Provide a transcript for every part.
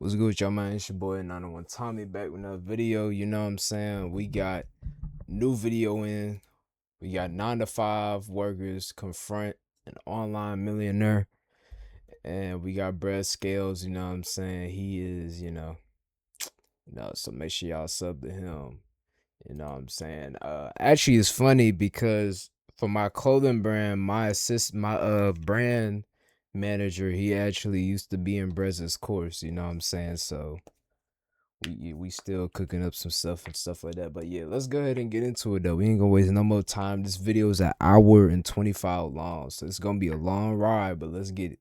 What's good with y'all, man? It's your boy 901 Tommy back with another video. You know what I'm saying? We got new video in. We got 9 to 5 workers confront an online millionaire. And we got Brad Scales, you know what I'm saying? He is, so make sure y'all sub to him. You know what I'm saying? Actually it's funny because for my clothing brand, my brand manager, he actually used to be in Brez's course, you know what I'm saying? So we still cooking up some stuff and stuff like that. But yeah, let's go ahead and get into it though. We ain't gonna waste no more time. This video is an hour and 25 long, so it's gonna be a long ride, but let's get it.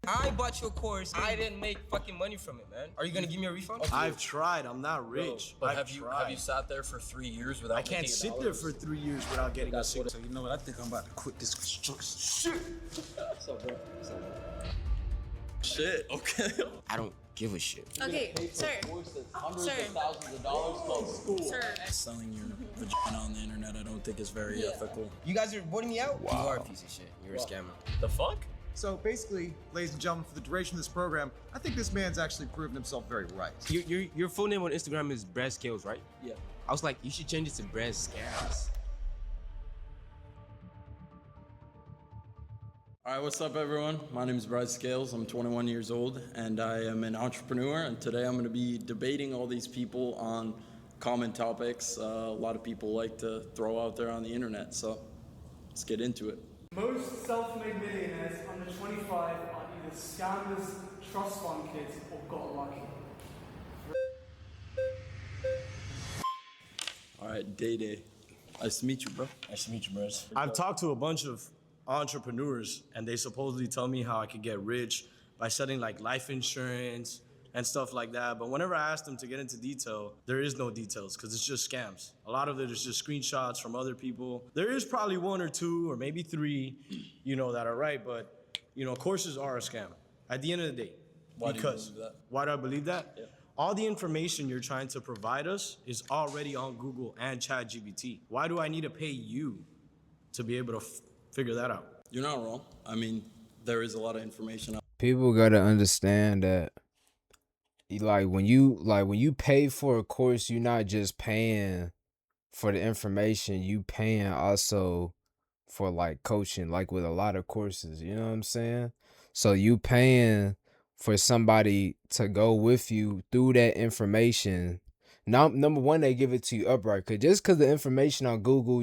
I bought your course. I didn't make fucking money from it, man. Are you gonna give me a refund? Okay. I've tried. I'm not rich. But have you sat there for 3 years without? I can't sit there for 3 years without getting a six. So you know what? I think I'm about to quit this construction shit. What's up, bro? What's up, bro? Shit. Okay. I don't give a shit. Okay, sir. Hundreds Sir. of thousands of dollars called school. Sir. Selling your vagina on the internet, I don't think is very ethical. You guys are voting me out? Wow. You are a piece of shit. You're a scammer. The fuck? So basically, ladies and gentlemen, for the duration of this program, I think this man's actually proven himself very right. Your full name on Instagram is Brad Scales, right? Yeah. I was like, you should change it to Brad Scales. All right, what's up, everyone? My name is Bryce Scales. I'm 21 years old, and I am an entrepreneur. And today I'm going to be debating all these people on common topics a lot of people like to throw out there on the internet. So let's get into it. Most self-made millionaires under 25 are either scammers, trust fund kids, or got lucky. All right, Day. Nice to meet you, bro. Nice to meet you, bros. I've talked to a bunch of entrepreneurs, and they supposedly tell me how I could get rich by selling like life insurance and stuff like that. But whenever I ask them to get into detail, there is no details because it's just scams. A lot of it is just screenshots from other people. There is probably one or two or maybe three, that are right, but courses are a scam at the end of the day. Why do you believe that? Why do I believe that? Yeah. All the information you're trying to provide us is already on Google and ChatGPT. Why do I need to pay you to be able to figure that out? You're not wrong. I mean, there is a lot of information out. People gotta understand that when you pay for a course, you're not just paying for the information, you paying also for like coaching, like with a lot of courses, you know what I'm saying? So you paying for somebody to go with you through that information. Now, number one, they give it to you upright. Cause the information on Google,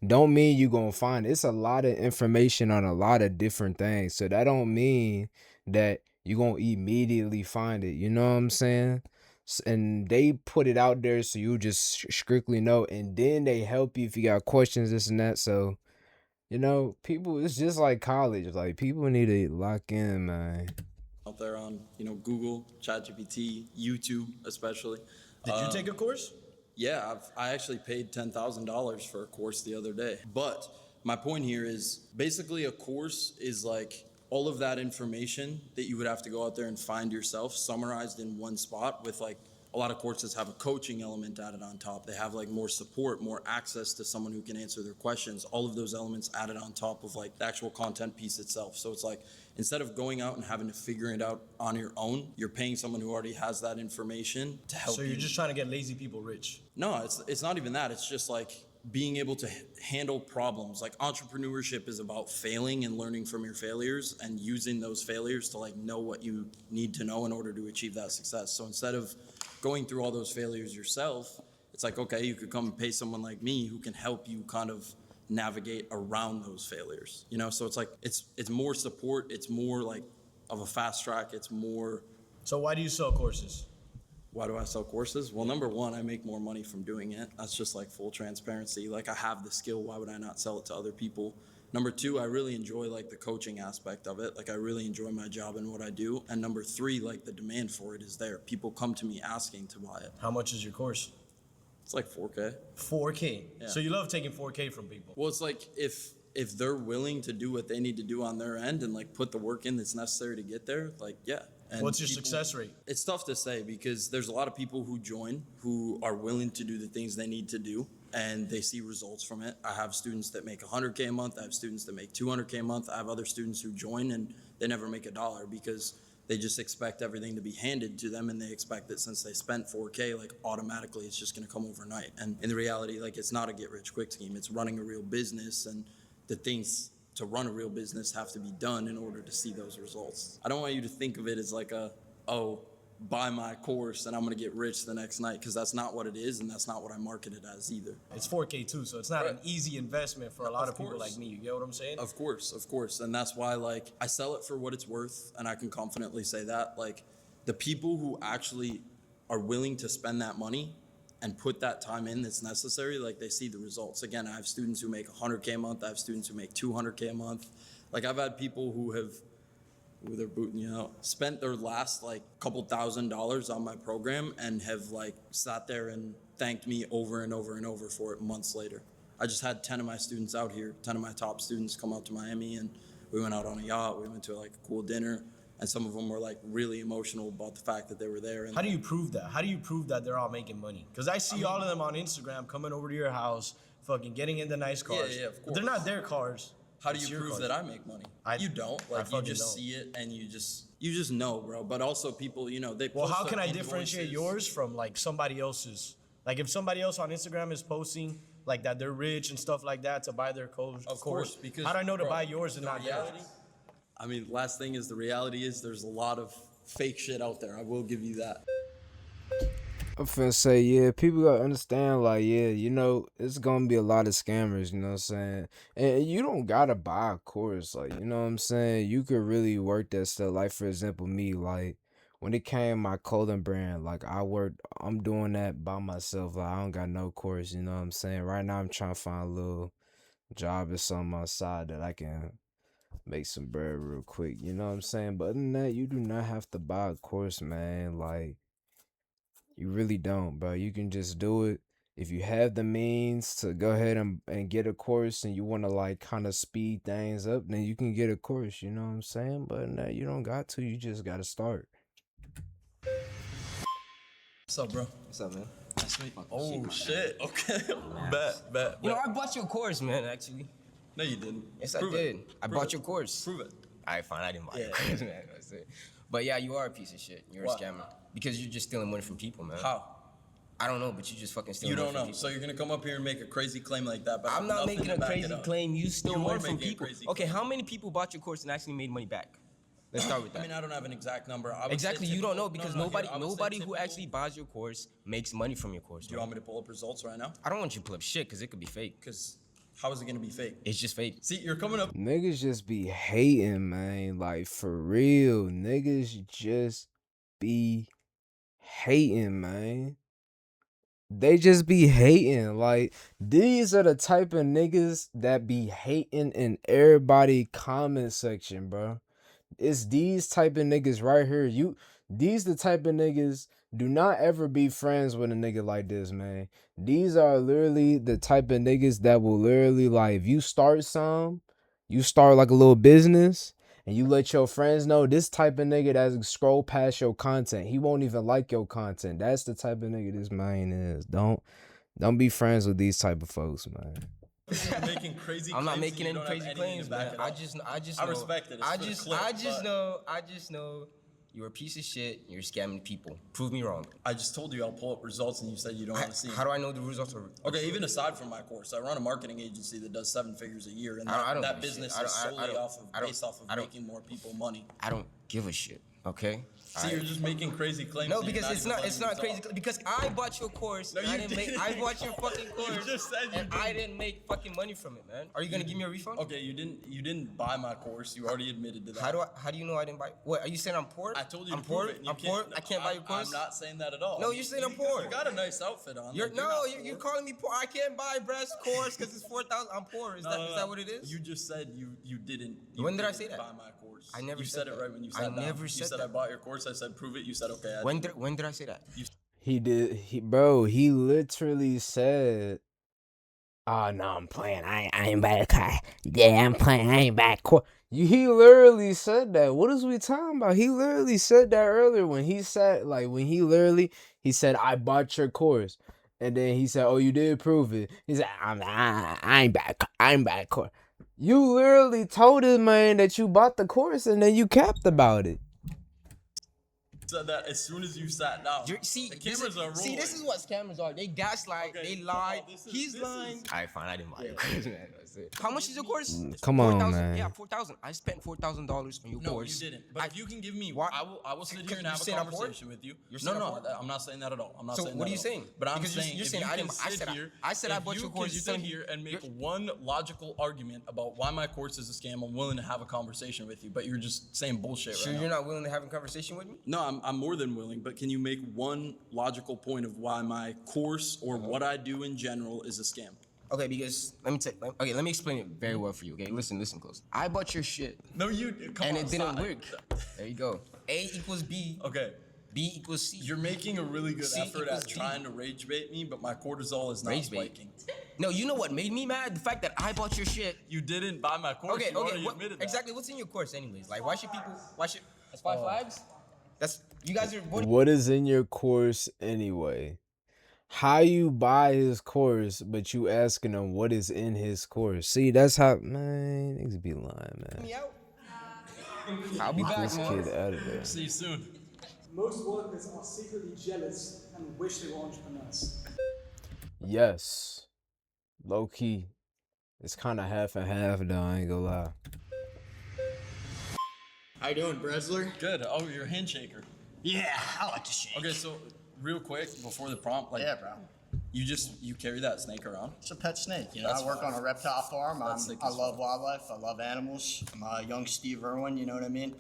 don't mean you gonna find it. It's a lot of information on a lot of different things. So that don't mean that you gonna immediately find it. You know what I'm saying? And they put it out there so you just strictly know, and then they help you if you got questions, this and that. So, people, it's just like college. Like, people need to lock in, man. Out there on, Google, ChatGPT, YouTube, especially. Did you take a course? Yeah, I actually paid $10,000 for a course the other day. But my point here is basically a course is like all of that information that you would have to go out there and find yourself summarized in one spot with like a lot of courses have a coaching element added on top. They have like more support, more access to someone who can answer their questions. All of those elements added on top of like the actual content piece itself. So it's like instead of going out and having to figure it out on your own, you're paying someone who already has that information to help you. So you're just trying to get lazy people rich? No, it's not even that. It's just like being able to handle problems. Like entrepreneurship is about failing and learning from your failures and using those failures to like know what you need to know in order to achieve that success. So instead of going through all those failures yourself, it's like, okay, you could come and pay someone like me who can help you kind of navigate around those failures. So it's like, it's more support. It's more like of a fast track. It's more. So why do you sell courses? Why do I sell courses? Well, number one, I make more money from doing it. That's just like full transparency. Like I have the skill. Why would I not sell it to other people? Number two, I really enjoy like the coaching aspect of it. Like I really enjoy my job and what I do. And number three, like the demand for it is there. People come to me asking to buy it. How much is your course? It's like 4K. 4K? Yeah. So you love taking 4K from people? Well, it's like if they're willing to do what they need to do on their end and like put the work in that's necessary to get there, like, yeah. And what's your success rate? It's tough to say because there's a lot of people who join who are willing to do the things they need to do and they see results from it. I have students that make 100K a month. I have students that make 200K a month. I have other students who join and they never make $1 because They just expect everything to be handed to them, and they expect that since they spent 4K, like automatically it's just gonna come overnight. And in the reality, like it's not a get rich quick scheme. It's running a real business, and the things to run a real business have to be done in order to see those results. I don't want you to think of it as like buy my course and I'm gonna get rich the next night, because that's not what it is, and that's not what I market it as either. It's 4K too, so it's not an easy investment for a lot of people like me. You get what I'm saying? Of course. And that's why, like, I sell it for what it's worth, and I can confidently say that. Like, the people who actually are willing to spend that money and put that time in that's necessary, like, they see the results. Again, I have students who make 100K a month. I have students who make 200K a month. Like, I've had people who have, they're booting you out, spent their last like couple $1,000s on my program and have like sat there and thanked me over and over and over for it months later. I just had 10 of my students out here, 10 of my top students come out to Miami, and we went out on a yacht. We went to like a cool dinner, and some of them were like really emotional about the fact that they were there. And how do you prove that? How do you prove that they're all making money? Because I see all of them on Instagram coming over to your house, fucking getting into nice cars. Yeah, of course. But they're not their cars. How do you prove that I make money? You don't. Like, you just see it and you just know, bro. But also people, you know, they Well, post how can I invoices. differentiate yours from like somebody else's? Like if somebody else on Instagram is posting like that they're rich and stuff like that to buy their course. Of course, because how do I know to bro, buy yours and the not reality? yours? I mean, last thing is the reality is there's a lot of fake shit out there. I will give you that. I'm finna say, yeah, people gotta understand, like, yeah, you know, it's gonna be a lot of scammers, you know what I'm saying? And you don't gotta buy a course, like, you know what I'm saying? You could really work that stuff. Like, for example, me, like, when it came my clothing brand, like, I'm doing that by myself. Like, I don't got no course, you know what I'm saying? Right now, I'm trying to find a little job or something outside that I can make some bread real quick, you know what I'm saying? But other than that, you do not have to buy a course, man. Like, you really don't, bro. You can just do it. If you have the means to go ahead and get a course, and you want to like kind of speed things up, then you can get a course, you know what I'm saying? But no, you don't got to. You just got to start. What's up, bro? What's up, man? Nice to meet you. Oh, shit. Okay. Bet. You know, I bought your course, man, actually. No, you didn't. Yes, Prove I did. it. I Prove bought it. your course. Prove it. All right, fine. I didn't buy your Yeah. course, man. That's it. But yeah, you are a piece of shit. You're Why? a scammer. Because you're just stealing money from people, man. How? I don't know, but you just fucking stealing You money don't from know. people. So you're gonna come up here and make a crazy claim like that, but I'm not nothing making to a back it crazy up. claim. You stole You money are from making a people. crazy Okay, claim. how many people bought your course and actually made money back? Let's start with that. I mean, I don't have an exact number. I would Exactly, say you don't know typical- because no, here, nobody I would say who typical- actually buys your course makes money from your course. Do you want me to pull up results right now? I don't want you to pull up shit because it could be fake. Because how is it gonna be fake? It's just fake. See, you're coming up. Niggas just be hating, man. Like, for real. Niggas just be hating, man. They just be hating. Like, these are the type of niggas that be hating in everybody comment section, bro. It's these type of niggas right here. These the type of niggas. Do not ever be friends with a nigga like this, man. These are literally the type of niggas that will literally, like, if you start like a little business, and you let your friends know, this type of nigga that scroll past your content. He won't even like your content. That's the type of nigga this man is. Don't be friends with these type of folks, man. You're making crazy I'm not claims making and any you don't have crazy anything claims, to back man. it I up. just I know. respect it. It's I for the just clip, but- I just know you're a piece of shit. You're scamming people. Prove me wrong. I just told you I'll pull up results, and you said you don't want to see How them. do I know the results are? Okay, even aside from my course, I run a marketing agency that does 7 figures a year, and I don't that give a shit. business I is don't- I solely don't- based off of I don't- making more people money. I don't give a shit. Okay. See, you're just making crazy claims. No, and you're because it's even not letting me crazy. talk. Because I bought your course. No, and I you didn't make. didn't. I bought your fucking course. just said you and I didn't make fucking money from it, man. Are you gonna give me a refund? Okay, you didn't buy my course. You already admitted to that. How do you know I didn't buy? What are you saying? I'm poor? I told you I'm to poor. prove it. And you I'm poor. can't, I can't buy your course. I'm not saying that at all. No, you're saying I'm poor. You got a nice outfit on. You're like, not you're poor. calling me poor. I can't buy breast course because it's 4,000. I'm poor. Is No, that no, is no. that what it is? You just said you didn't. When did I didn't say that? Buy my course. I never You said said it that. right when you I sat down. never You said said that. I bought your course. I said prove it. You said okay. I When did. did I say that? He did. He literally said, "Oh no, I'm playing. I ain't buy a car. Yeah, I'm playing. I ain't buy a car." He literally said that. What is we talking about? He literally said that earlier when he said, he said, "I bought your course," and then he said, "Oh, you did prove it." He said, I ain't buy a car. I ain't buy a course." You literally told him, man, that you bought the course, and then you capped about it. Said that as soon as you sat down. See, the cameras are rolling. See, this is what scammers are. They gaslight, Okay, they lie. this He's is- lying. All right, fine. I didn't buy your course, man. That's it. How much is your course? Come on, 4,000. man. Yeah, 4,000. I spent $4,000 on your No, course. you didn't. But if you can give me, What? I will sit Because here and you're have a saying I'm poor? conversation with you. You're No, saying I'm no, poor? I'm not saying that at all. I'm not So saying what that are you at saying? all. But I'm Because saying you're if saying you I can didn't- I sit said I- here, I said I if bought you your course, can you're sit telling me- here and make one logical argument about why my course is a scam, I'm willing to have a conversation with you. But you're just saying bullshit Sure, right now. you're not willing to have a conversation with me? No, I'm more than willing, but can you make one logical point of why my course or what I do in general is a scam? Okay, because let me explain it very well for you. Okay, listen close. I bought your shit, No, you come and on, it didn't stop. work. There you go. A equals B. Okay, B equals C. you're making a really good C effort equals at D. trying to rage bait me, but my cortisol is not Rage bait. spiking. No, you know what made me mad? The fact that I bought your shit. You didn't buy my course. Okay, you already what, admitted that. exactly. What's in your course, anyways? Like, why should? That's 5 flags. That's you guys are voting. What is in your course anyway? How you buy his course, but you asking him what is in his course? See, that's how, man, niggas be lying, man. Me out. I'll be Get back, this man. kid out of there. See you soon. Most workers are secretly jealous and wish they were entrepreneurs. Yes. Low key. It's kind of half and half, though, I ain't gonna lie. How you doing, Bresler? Good. Oh, you're a handshaker. Yeah, I like to shake. Okay, so real quick before the prompt, like Yeah, bro. you carry that snake around? It's a pet snake. You know, That's I work fine. on a reptile farm. That's sick I as love fuck. wildlife. I love animals. I'm a young Steve Irwin. You know what I mean?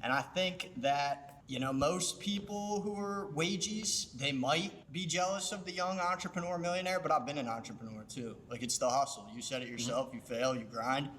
And I think that most people who are wages, they might be jealous of the young entrepreneur millionaire. But I've been an entrepreneur too. Like, it's the hustle. You said it yourself. You fail. You grind.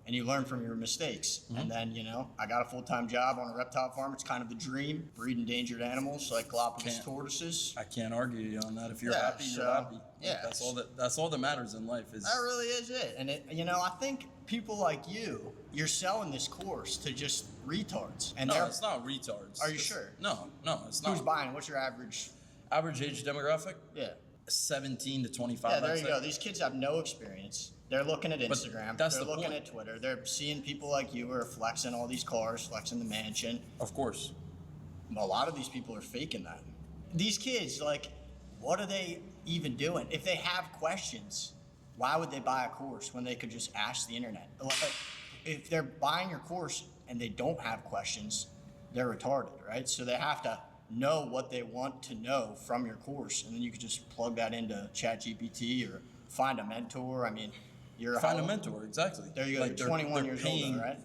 And you learn from your mistakes. And then, I got a full-time job on a reptile farm. It's kind of the dream, breed endangered animals like Galapagos Can't- tortoises. I can't argue you on that. If you're Yeah, happy, you're so, happy. Like, yeah. That's all that matters in life is That really is it. And I think people like you're selling this course to just retards. And no, they're it's not retards. Are you It's- sure? No, it's not. Who's buying? What's your average? Average age demographic? Yeah. 17 to 25. Yeah, there I'd you say. go. These kids have no experience. They're looking at Instagram. that's They're the looking point. at Twitter. They're seeing people like you who are flexing all these cars, flexing the mansion. Of course. A lot of these people are faking that. These kids, like, what are they even doing? If they have questions, why would they buy a course when they could just ask the internet? If they're buying your course and they don't have questions, they're retarded, right? So they have to know what they want to know from your course, and then you could just plug that into ChatGPT or find a mentor. I mean, you're Find a how- mentor, exactly. There you go. You're 21 years old, paying though, right?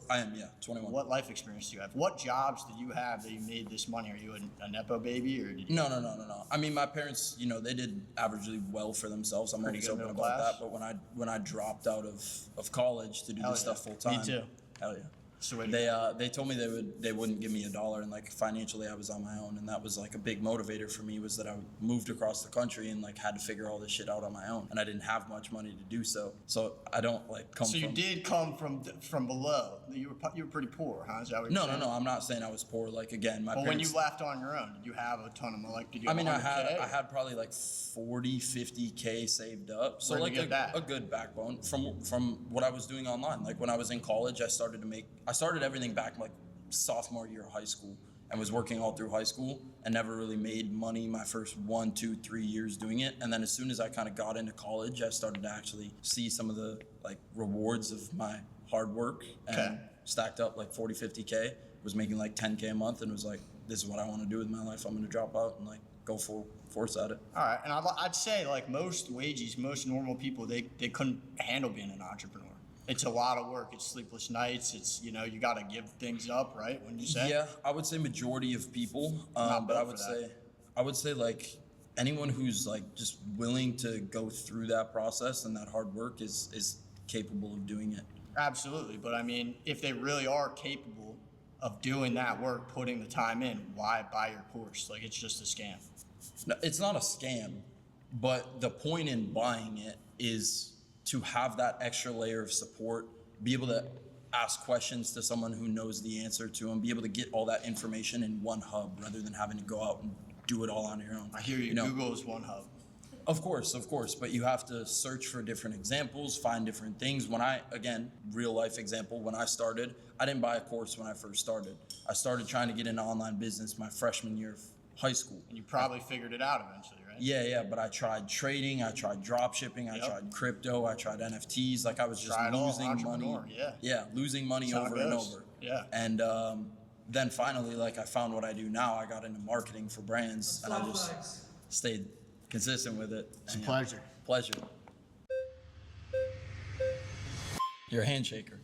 I am, yeah, 21. What life experience do you have? What jobs did you have that you made this money? Are you a nepo baby, or did you? No. I mean, my parents, they did averagely well for themselves. I'm Pretty always good open middle about class. that. But when I dropped out of college to do Hell this yeah. stuff full time, Me too. Hell yeah. So wait, They told me they wouldn't give me $1, and like financially I was on my own, and that was like a big motivator for me, was that I moved across the country and like had to figure all this shit out on my own, and I didn't have much money to do so. So I don't like come so from. you did come from below. You were pretty poor, huh? Is that what you're No, saying? I'm not saying I was poor. Like, again, my But when parents. you left on your own, did you have a ton of money? Like, did you? I Have mean, 100K? I had probably like 40, 50K saved up. So Where'd like you get that? a good backbone from what I was doing online. Like when I was in college, I started everything back like sophomore year of high school, and was working all through high school and never really made money my first 1, 2, 3 years doing it. And then as soon as I kind of got into college, I started to actually see some of the like rewards of my hard work, and Okay. stacked up like 40, 50K, was making like 10K a month, and was like, this is what I want to do with my life. I'm going to drop out and like go full force at it. All right, and I'd say like most wages, most normal people, they couldn't handle being an entrepreneur. It's a lot of work. It's sleepless nights. It's you got to give things up, right? When you say Yeah, I would say majority of people, Not but I built would for that. say, like anyone who's like just willing to go through that process and that hard work is capable of doing it. Absolutely, but I mean, if they really are capable of doing that work, putting the time in, why buy your course? Like, it's just a scam. No, it's not a scam, but the point in buying it is to have that extra layer of support, be able to ask questions to someone who knows the answer to them, be able to get all that information in one hub rather than having to go out and do it all on your own. I hear you. Google is one hub. Of course, but you have to search for different examples, find different things. Again, real life example, when I started, I didn't buy a course when I first started. I started trying to get into online business my freshman year of high school. And you probably figured it out eventually, right? Yeah, but I tried trading, I tried drop shipping, I tried crypto, I tried NFTs. Like I was just losing money. Yeah, losing money over and over. Yeah. And then finally, like I found what I do now. I got into marketing for brands, and I just stayed consistent with it. It's a pleasure. Pleasure. You're a handshaker.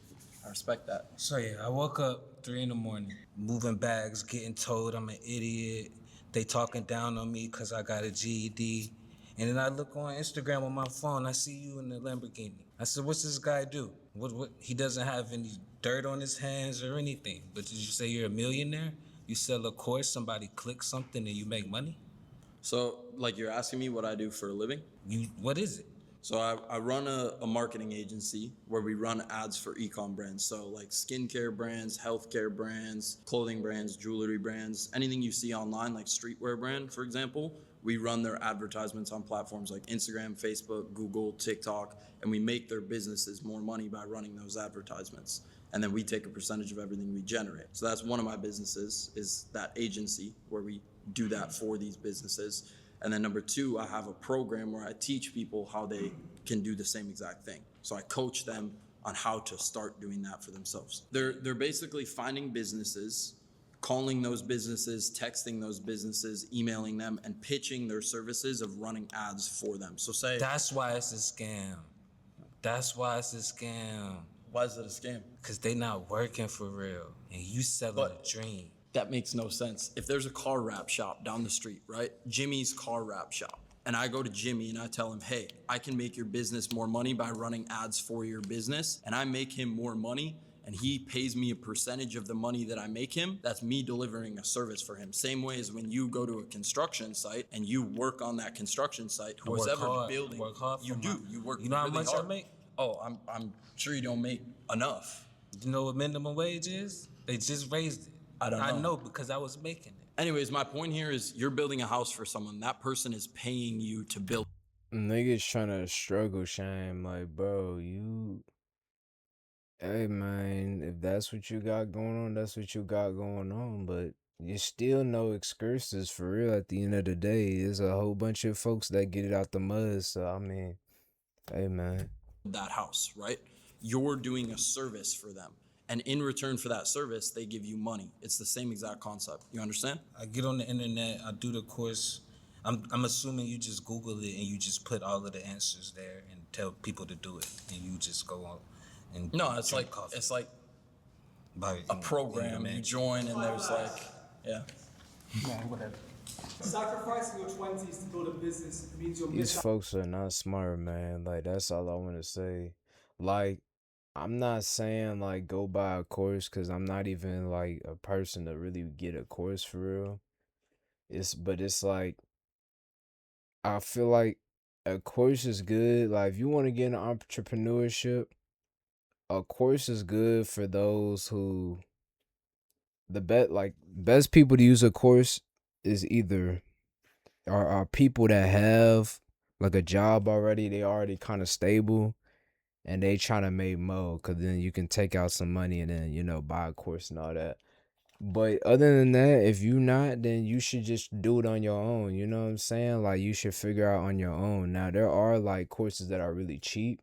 I respect that. So yeah, I woke up 3 a.m, moving bags, getting told I'm an idiot. They talking down on me because I got a GED. And then I look on Instagram on my phone, I see you in the Lamborghini. I said, what's this guy do? What? He doesn't have any dirt on his hands or anything. But did you say you're a millionaire? You sell a course, somebody clicks something and you make money? So, like you're asking me what I do for a living? What is it? So I run a marketing agency where we run ads for e-com brands. So like skincare brands, healthcare brands, clothing brands, jewelry brands, anything you see online, like streetwear brand, for example, we run their advertisements on platforms like Instagram, Facebook, Google, TikTok, and we make their businesses more money by running those advertisements. And then we take a percentage of everything we generate. So that's one of my businesses, is that agency where we do that for these businesses. And then number 2, I have a program where I teach people how they can do the same exact thing. So I coach them on how to start doing that for themselves. They're basically finding businesses, calling those businesses, texting those businesses, emailing them, and pitching their services of running ads for them. So say... That's why it's a scam. That's why it's a scam. Why is it a scam? Because they not working for real, and you selling a dream. That makes no sense. If there's a car wrap shop down the street, right? Jimmy's car wrap shop. And I go to Jimmy and I tell him, hey, I can make your business more money by running ads for your business. And I make him more money and he pays me a percentage of the money that I make him. That's me delivering a service for him. Same way as when you go to a construction site and you work on that construction site, whoever's building, you work You know how really much hard. I make? Oh, I'm sure you don't make enough. You know what minimum wage is? They just raised it. I don't know. I know because I was making it. Anyways, my point here is you're building a house for someone. That person is paying you to build. Niggas trying to struggle shame, like, bro, hey man, if that's what you got going on, that's what you got going on, but you still no excuses for real at the end of the day. There's a whole bunch of folks that get it out the mud, so I mean, hey man. That house, right? You're doing a service for them. And in return for that service, they give you money. It's the same exact concept. You understand? I get on the internet, I do the course. I'm assuming you just Google it and you just put all of the answers there and tell people to do it, and you just go on and no, it's drink like coffee. it's like By, a program. You join and there's like, yeah. Man, whatever. Sacrificing your 20s to build a business means you'll These miss out. folks are not smart, man. Like, that's all I want to say. Like, I'm not saying, like, go buy a course, because I'm not even, like, a person to really get a course for real. But it's like, I feel like a course is good. Like, if you want to get into entrepreneurship, a course is good for those who, best people to use a course is either are people that have like a job already, they already kind of stable, and they trying to make more, because then you can take out some money and then, you know, buy a course and all that. But other than that, if you not, then you should just do it on your own. You know what I'm saying? Like, you should figure out on your own. Now, there are like courses that are really cheap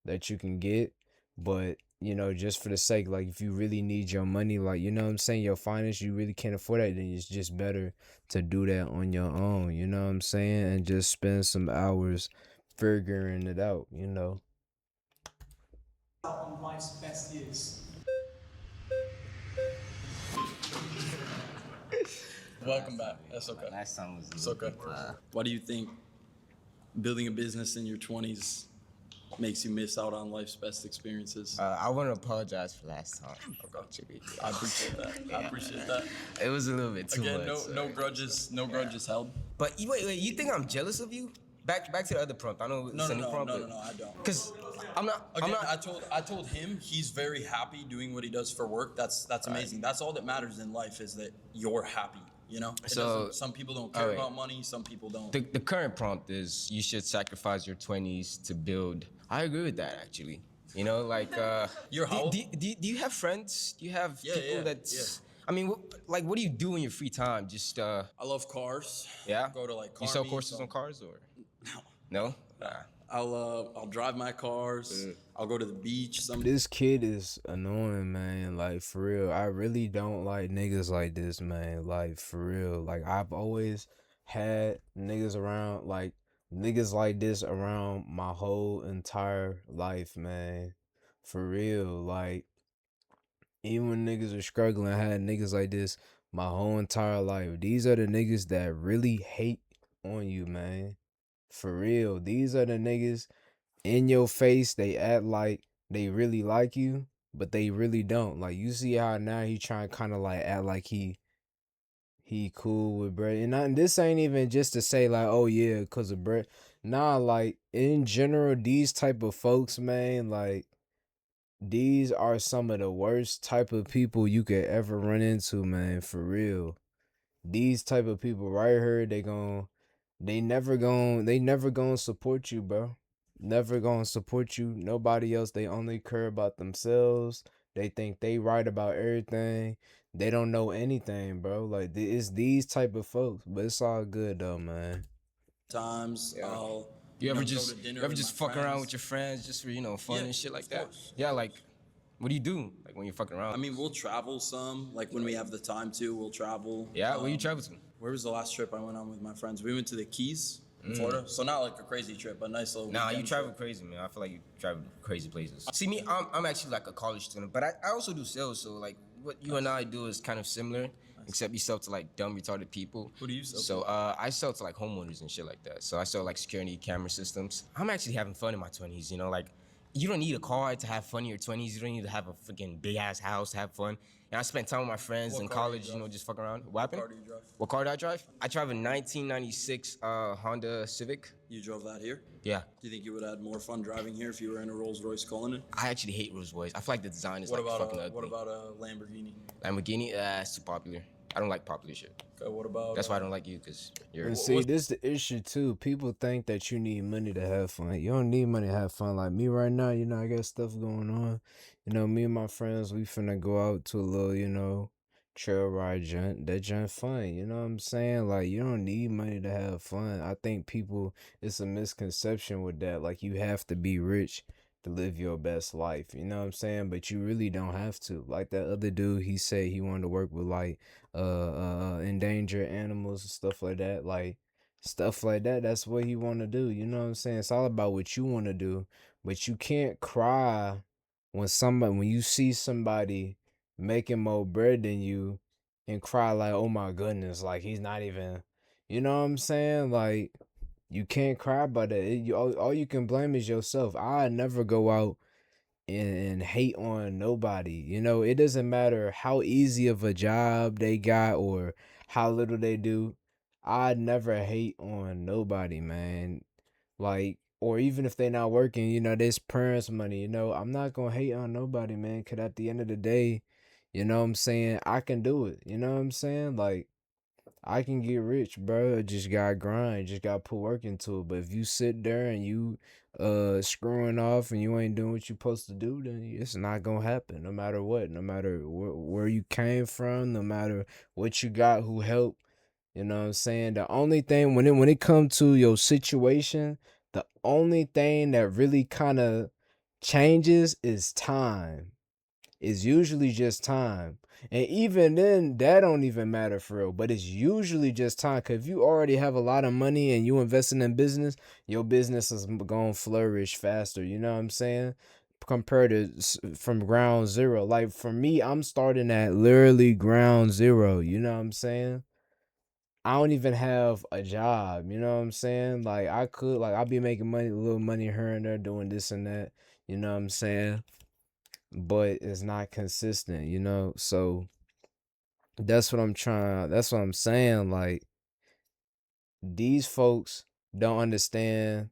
that you can get, but you know, just for the sake, like, if you really need your money, like, you know what I'm saying, your finance, you really can't afford that, then it's just better to do that on your own, you know what I'm saying, and just spend some hours figuring it out, you know. On life's best years. Welcome back. That's okay. Last time was It's okay. Why do you think building a business in your 20s makes you miss out on life's best experiences? I want to apologize for last time. I appreciate that. I appreciate that. It was a little bit too Again, much. no grudges held. But wait, you think I'm jealous of you? Back to the other prompt. I know No, it's a new prompt. I don't. Cause I'm not. Again, I told him he's very happy doing what he does for work. That's amazing. That's all that matters in life, is that you're happy. You know, So, some people don't all care right. about money. Some people don't. The current prompt is you should sacrifice your 20s to build. I agree with that actually. You know, like You're how old? do you have friends? Do you have Yeah, people yeah, that's I mean, like what do you do in your free time? Just I love cars. yeah. Go to like car You sell meets, courses on cars or No. no? Ah. I'll drive my cars. I'll go to the beach. This kid is annoying, man. Like, for real. I really don't like niggas like this, man. Like, for real. Like, I've always had niggas around, like, niggas like this around my whole entire life, man. For real. Like, even when niggas are struggling, I had niggas like this my whole entire life. These are the niggas that really hate on you, man. For real. These are the niggas in your face, they act like they really like you, but they really don't. Like, you see how now he trying to kind of like act like he cool with Brett. And this ain't even just to say like, oh yeah, cause of Brett. Nah, like in general, these type of folks, man, like these are some of the worst type of people you could ever run into, man. For real. These type of people right here, they never gonna support you, bro. Never gonna support you. Nobody else. They only care about themselves. They think they right about everything. They don't know anything, bro. Like it's these type of folks, but it's all good though, man. Times Yeah. I'll You ever go just to dinner you ever with just my fuck around friends. with your friends just for, you know, fun Yeah, and shit like of that? course. Yeah, like what do you do like when you're fucking around? I mean, we'll travel some. Like when we have the time to, we'll travel. yeah, where you travel to? Where was the last trip I went on with my friends? We went to the Keys in Florida. So not like a crazy trip, but a nice little. Nah, you weekend travel trip. crazy, man. I feel like you travel crazy places. See me, I'm actually like a college student, but I also do sales. So like what you and I do is kind of similar, except you sell to like dumb retarded people. Who do you sell to? So I sell to like homeowners and shit like that. So I sell like security camera systems. I'm actually having fun in my 20s. You know, like you don't need a car to have fun in your 20s. You don't need to have a freaking big ass house to have fun. And I spent time with my friends What in car do you college, you know, drive? just fuck around. What happened? car do you drive? What car do I drive? I drive a 1996 Honda Civic. You drove that here? Yeah. Do you think you would have more fun driving here if you were in a Rolls Royce Cullinan? I actually hate Rolls Royce. I feel like the design is What like about fucking a ugly. what about a Lamborghini? Lamborghini? It's too popular. I don't like popular shit. Okay, what about? That's why I don't like you, because you're. And see, this the issue too. People think that you need money to have fun. You don't need money to have fun. Like me right now, you know, I got stuff going on. You know, me and my friends, we finna go out to a little, you know, trail ride joint. That joint fun. You know what I'm saying? Like you don't need money to have fun. I think people, it's a misconception with that. Like you have to be rich to live your best life. You know what I'm saying? But you really don't have to. Like that other dude, he said he wanted to work with like endangered animals and stuff like that. Like stuff like that. That's what he want to do. You know what I'm saying? It's all about what you want to do. But you can't cry when you see somebody making more bread than you and cry like, oh my goodness, like he's not even. You know what I'm saying? Like you can't cry about that. All you can blame is yourself. I never go out and hate on nobody. You know, it doesn't matter how easy of a job they got or how little they do. I never hate on nobody, man. Like, or even if they not working, you know, this parents' money, you know, I'm not gonna hate on nobody, man, cause at the end of the day, you know what I'm saying, I can do it. You know what I'm saying? Like I can get rich, bro. I just gotta grind, just gotta put work into it. But if you sit there and you screwing off and you ain't doing what you supposed to do, then it's not gonna happen. No matter what, no matter where you came from, no matter what you got, who helped. You know what I'm saying? The only thing when it comes to your situation, the only thing that really kind of changes is time. It's usually just time. And even then, that don't even matter for real. But it's usually just time. Cause if you already have a lot of money and you investing in business, your business is gonna flourish faster. You know what I'm saying? Compared to from ground zero. Like for me, I'm starting at literally ground zero. You know what I'm saying? I don't even have a job. You know what I'm saying? Like I could, like I'll be making money, a little money here and there, doing this and that. You know what I'm saying? But it's not consistent, you know? So that's what I'm saying. Like these folks don't understand,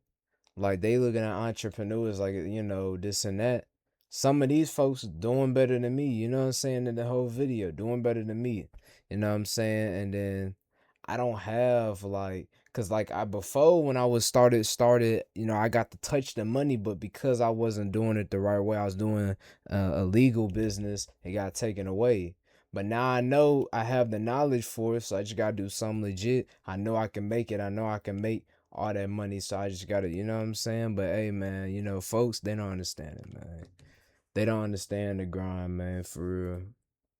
like they looking at entrepreneurs like, you know, this and that. Some of these folks doing better than me, you know what I'm saying, in the whole video, doing better than me. You know what I'm saying? And then I don't have like, cause like I before when I was started, you know, I got to touch the money, but because I wasn't doing it the right way, I was doing a legal business. It got taken away. But now I know I have the knowledge for it, so I just gotta do something legit. I know I can make it. I know I can make all that money, so I just gotta, you know what I'm saying? But hey, man, you know, folks, they don't understand it, man. They don't understand the grind, man, for real.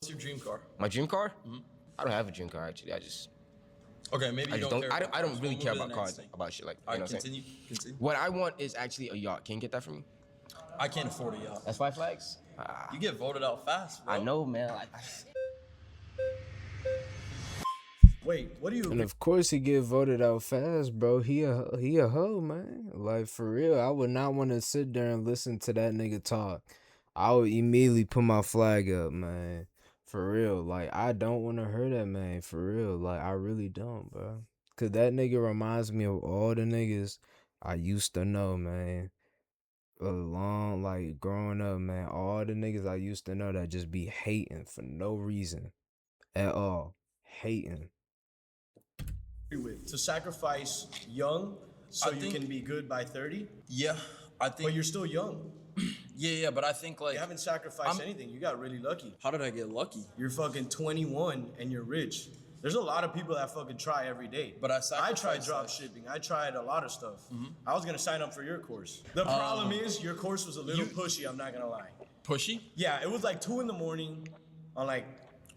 What's your dream car? My dream car? I don't have a dream car actually. Okay, maybe I you just don't don't. care. I don't really We'll care move to about the cars, next thing. about shit like All you know right, what I'm saying. continue. What I want is actually a yacht. Can you get that for me? I can't afford a yacht. That's Five Flags. You get voted out fast, bro. I know, man. Wait, what do you And agree? of course he get voted out fast, bro. He a hoe, man. Like for real, I would not want to sit there and listen to that nigga talk. I would immediately put my flag up, man. For real, like I don't want to hear that, man. For real, like I really don't, bro. Cause that nigga reminds me of all the niggas I used to know, man. Along like growing up, man. All the niggas I used to know that just be hating for no reason at all, hating. With to sacrifice young so I you think- can be good by 30? Yeah, I think. But you're still young. Yeah, but I think like. You haven't sacrificed anything. You got really lucky. How did I get lucky? You're fucking 21 and you're rich. There's a lot of people that fucking try every day. But I tried sacrificed, drop like- shipping. I tried a lot of stuff. I was gonna sign up for your course. The problem is your course was a little pushy. I'm not gonna lie. Pushy? Yeah, it was like 2 in the morning on like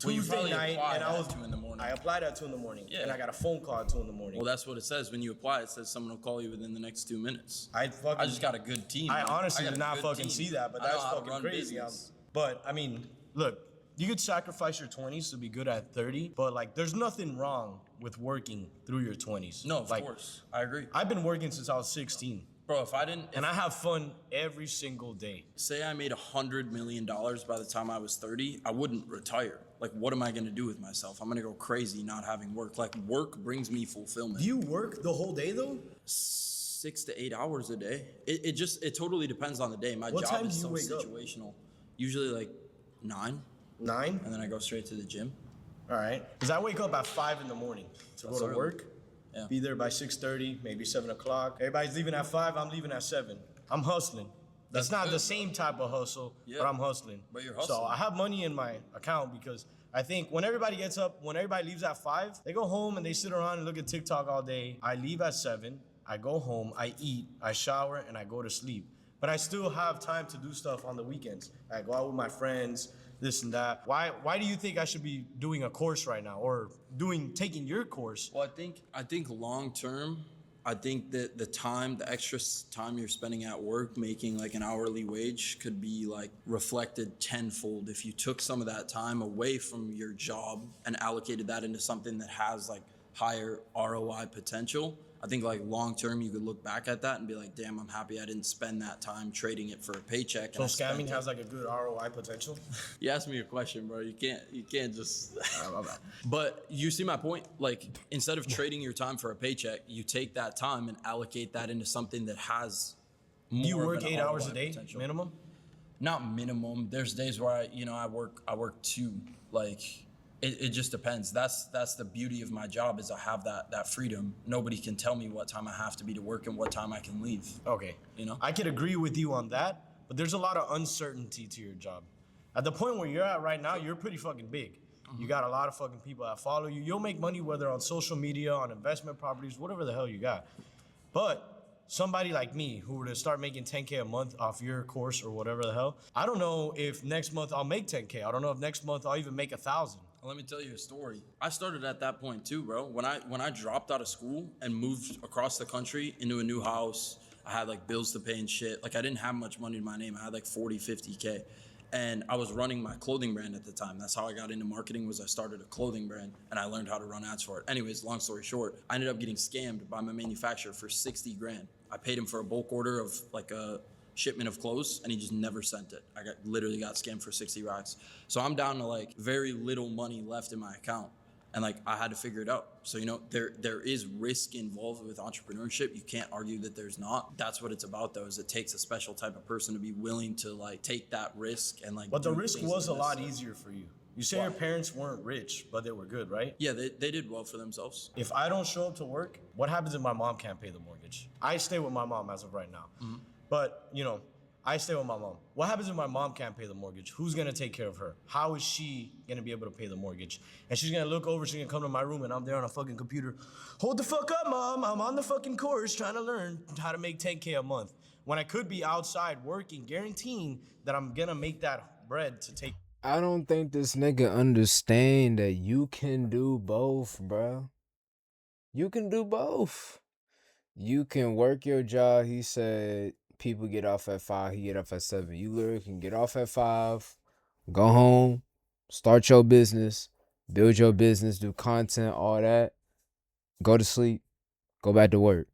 Well, you Tuesday probably night, applied and I at was 2 in the morning. I applied at 2 in the morning, Yeah. and I got a phone call at 2 in the morning. Well, that's what it says when you apply. It says someone will call you within the next 2 minutes. I just got a good team. I man. honestly got did a not good fucking team. see that, but I know that's how to fucking run crazy. business. But I mean, look, you could sacrifice your 20s to be good at 30, but like, there's nothing wrong with working through your 20s. No, of like, course. I agree. I've been working since I was 16, Bro, if I didn't. and I have fun every single day. Say I made $100 million by the time I was 30, I wouldn't retire. Like, what am I going to do with myself? I'm going to go crazy not having work. Like, work brings me fulfillment. Do you work the whole day though? 6 to 8 hours a day. It totally depends on the day. My What job time is do so you wake up? situational. Usually like 9, 9? and then I go straight to the gym. All right. Because I wake up at 5 in the morning to That's go to early. work. Yeah. Be there by 6:30, maybe 7 o'clock. Everybody's leaving at 5. I'm leaving at 7. I'm hustling. That's not good, the same type of hustle, Yeah. but I'm hustling. But you're So hustling. I have money in my account because I think when everybody gets up, when everybody leaves at 5, they go home and they sit around and look at TikTok all day. I leave at 7. I go home, I eat, I shower, and I go to sleep. But I still have time to do stuff on the weekends. I go out with my friends, this and that. Why do you think I should be doing a course right now or taking your course? Well, I think long term, I think that the extra time you're spending at work making like an hourly wage could be like reflected tenfold if you took some of that time away from your job and allocated that into something that has like higher ROI potential. I think like long term you could look back at that and be like, damn, I'm happy I didn't spend that time trading it for a paycheck. So and I spent scamming it. has like a good ROI potential? You asked me a question, bro. You can't just. But you see my point. Like instead of trading your time for a paycheck, you take that time and allocate that into something that has. More You of work an 8 hours a ROI day potential. minimum? Not minimum. There's days where I work 2. Like it just depends. That's the beauty of my job is I have that freedom. Nobody can tell me what time I have to be to work and what time I can leave. Okay. You know? I could agree with you on that, but there's a lot of uncertainty to your job. At the point where you're at right now, you're pretty fucking big. You got a lot of fucking people that follow you. You'll make money whether on social media, on investment properties, whatever the hell you got. But somebody like me who were to start making 10K a month off your course or whatever the hell, I don't know if next month I'll make 10K. I don't know if next month I'll even make 1,000. Let me tell you a story. I started at that point too, bro. When I dropped out of school and moved across the country into a new house, I had like bills to pay and shit. Like I didn't have much money in my name. I had like 40, 50K. And I was running my clothing brand at the time. That's how I got into marketing was I started a clothing brand and I learned how to run ads for it. Anyways, long story short, I ended up getting scammed by my manufacturer for 60 grand. I paid him for a bulk order of like a shipment of clothes and he just never sent it. I literally got scammed for 60 racks. So I'm down to like very little money left in my account. And like I had to figure it out. So there is risk involved with entrepreneurship. You can't argue that there's not. That's what it's about though, is it takes a special type of person to be willing to like take that risk and like. But the do risk things was a like lot this. easier for you. You say your parents weren't rich, but they were good, right? Yeah, they did well for themselves. If I don't show up to work, what happens if my mom can't pay the mortgage? I stay with my mom as of right now. But, I stay with my mom. What happens if my mom can't pay the mortgage? Who's gonna take care of her? How is she gonna be able to pay the mortgage? And she's gonna look over, she's gonna come to my room, and I'm there on a fucking computer. Hold the fuck up, mom. I'm on the fucking course trying to learn how to make 10K a month. When I could be outside working, guaranteeing that I'm gonna make that bread to take. I don't think this nigga understand that you can do both, bro. You can do both. You can work your job. He said people get off at 5, he get off at 7. You literally can get off at 5, go home, start your business, build your business, do content, all that, go to sleep, go back to work.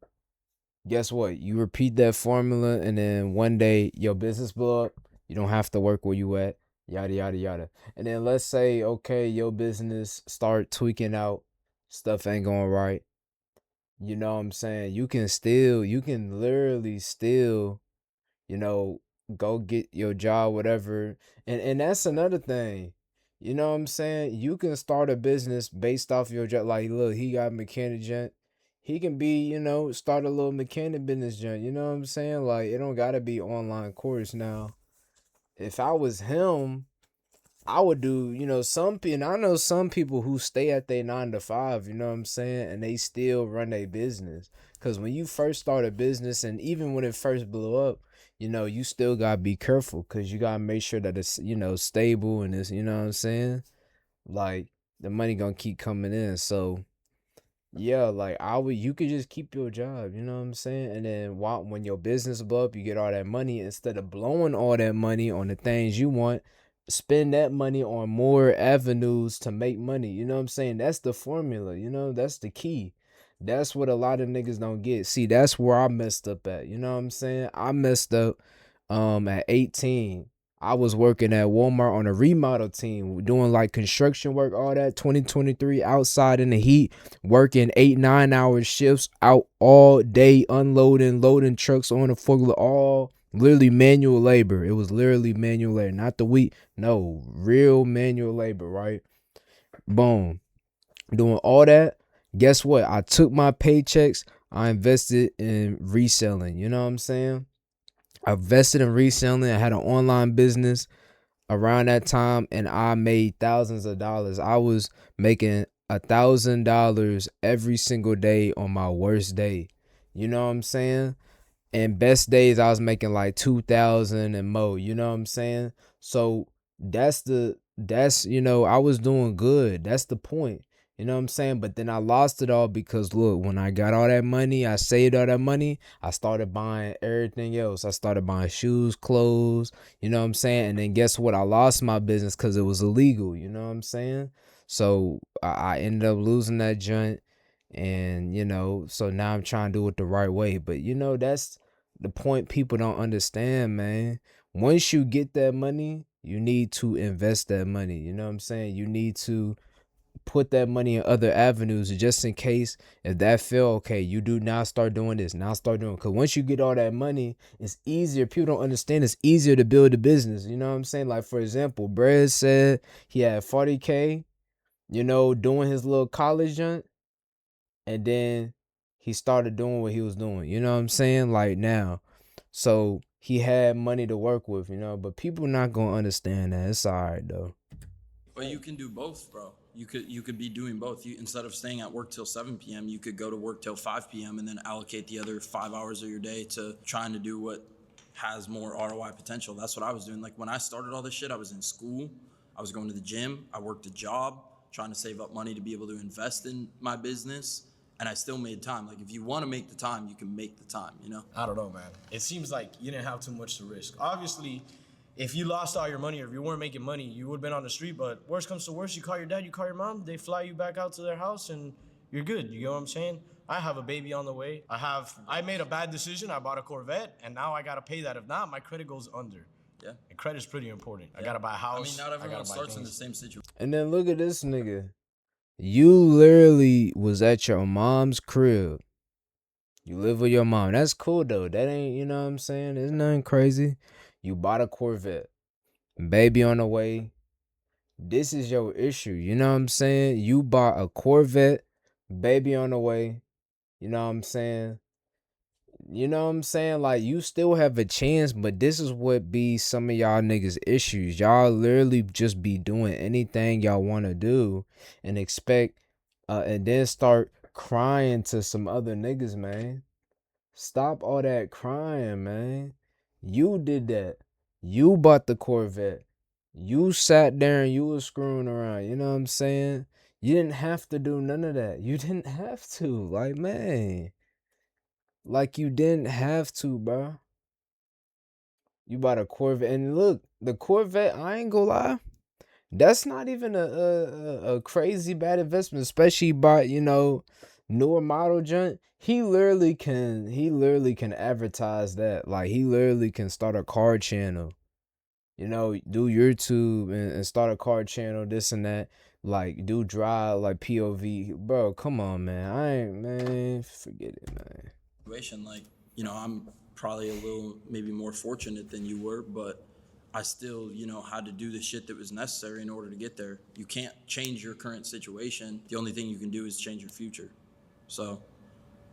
Guess what? You repeat that formula, and then one day your business blow up. You don't have to work where you at, yada, yada, yada. And then let's say, okay, your business start tweaking out, stuff ain't going right. You know what I'm saying? You can literally still, go get your job, whatever. And that's another thing. You know what I'm saying? You can start a business based off your job. Like, look, he got a mechanic joint. He can be, start a little mechanic business joint. You know what I'm saying? Like, it don't gotta be online course now. If I was him, I would do, some people, I know some people who stay at their 9 to 5, you know what I'm saying? And they still run their business. Cause when you first start a business, and even when it first blew up, you still gotta be careful, cause you gotta make sure that it's, stable, and it's, you know what I'm saying? Like, the money gonna keep coming in. So yeah, like you could just keep your job, you know what I'm saying? And then when your business blow up, you get all that money. Instead of blowing all that money on the things you want, spend that money on more avenues to make money. You know what I'm saying? That's the formula, that's the key. That's what a lot of niggas don't get. See, that's where I messed up at. You know what I'm saying? I messed up at 18. I was working at Walmart on a remodel team, doing like construction work, all that, 2023, outside in the heat, working 8-9 hour shifts out all day, unloading, loading trucks on the forklift, all literally manual labor. It was literally manual labor, not the wheat, no, real manual labor, right? Boom. Doing all that. Guess what? I took my paychecks, I invested in reselling. You know what I'm saying? I invested in reselling. I had an online business around that time, and I made thousands of dollars. I was making $1,000 every single day on my worst day. You know what I'm saying? And best days I was making like 2,000 and more. You know what I'm saying? So I was doing good. That's the point. You know what I'm saying? But then I lost it all because look, when I got all that money, I saved all that money, I started buying everything else. I started buying shoes, clothes, you know what I'm saying? And then guess what? I lost my business because it was illegal, you know what I'm saying? So I ended up losing that joint. And, so now I'm trying to do it the right way. But, that's the point people don't understand, man. Once you get that money, you need to invest that money. You know what I'm saying? You need to put that money in other avenues just in case if that fail, okay, you do now start doing this, now start doing, because once you get all that money, it's easier. People don't understand it's easier to build a business. You know what I'm saying? Like, for example, Brad said he had 40K, doing his little college junk, and then he started doing what he was doing. You know what I'm saying? Like now. So he had money to work with, but people not gonna understand that. It's all right though. But you can do both, bro. You could be doing both. You, instead of staying at work till 7 p.m., you could go to work till 5 p.m. and then allocate the other 5 hours of your day to trying to do what has more ROI potential. That's what I was doing. Like when I started all this shit, I was in school, I was going to the gym, I worked a job, trying to save up money to be able to invest in my business, and I still made time. Like if you want to make the time, you can make the time, I don't know, man. It seems like you didn't have too much to risk. Obviously, if you lost all your money or if you weren't making money, you would have been on the street. But worst comes to worst, you call your dad, you call your mom, they fly you back out to their house and you're good. You know what I'm saying? I have a baby on the way. I made a bad decision. I bought a Corvette and now I got to pay that. If not, my credit goes under. Yeah. And credit's pretty important. Yeah. I got to buy a house. I mean, not everyone starts in the same situation. And then look at this nigga. You literally was at your mom's crib. You live with your mom. That's cool though. That ain't, you know what I'm saying? There's nothing crazy. You bought a Corvette. Baby on the way. This is your issue. You know what I'm saying? You bought a Corvette, baby on the way. You know what I'm saying? You know what I'm saying? Like, you still have a chance, but this is what be some of y'all niggas' issues. Y'all literally just be doing anything y'all want to do and expect, and then start crying to some other niggas, man. Stop all that crying, man. You did that. You bought the Corvette. You sat there and you was screwing around. You know what I'm saying? You didn't have to do none of that. You didn't have to. Like, man. Like, you didn't have to, bro. You bought a Corvette. And look, the Corvette, I ain't gonna lie. That's not even a crazy bad investment, especially you bought, newer model junk. He literally can advertise that. Like, he literally can start a car channel, do YouTube and start a car channel, this and that. Like, do drive, like POV. Bro, come on, man. Man, forget it, man. Situation, like, I'm probably a little maybe more fortunate than you were, but I still, had to do the shit that was necessary in order to get there. You can't change your current situation. The only thing you can do is change your future. So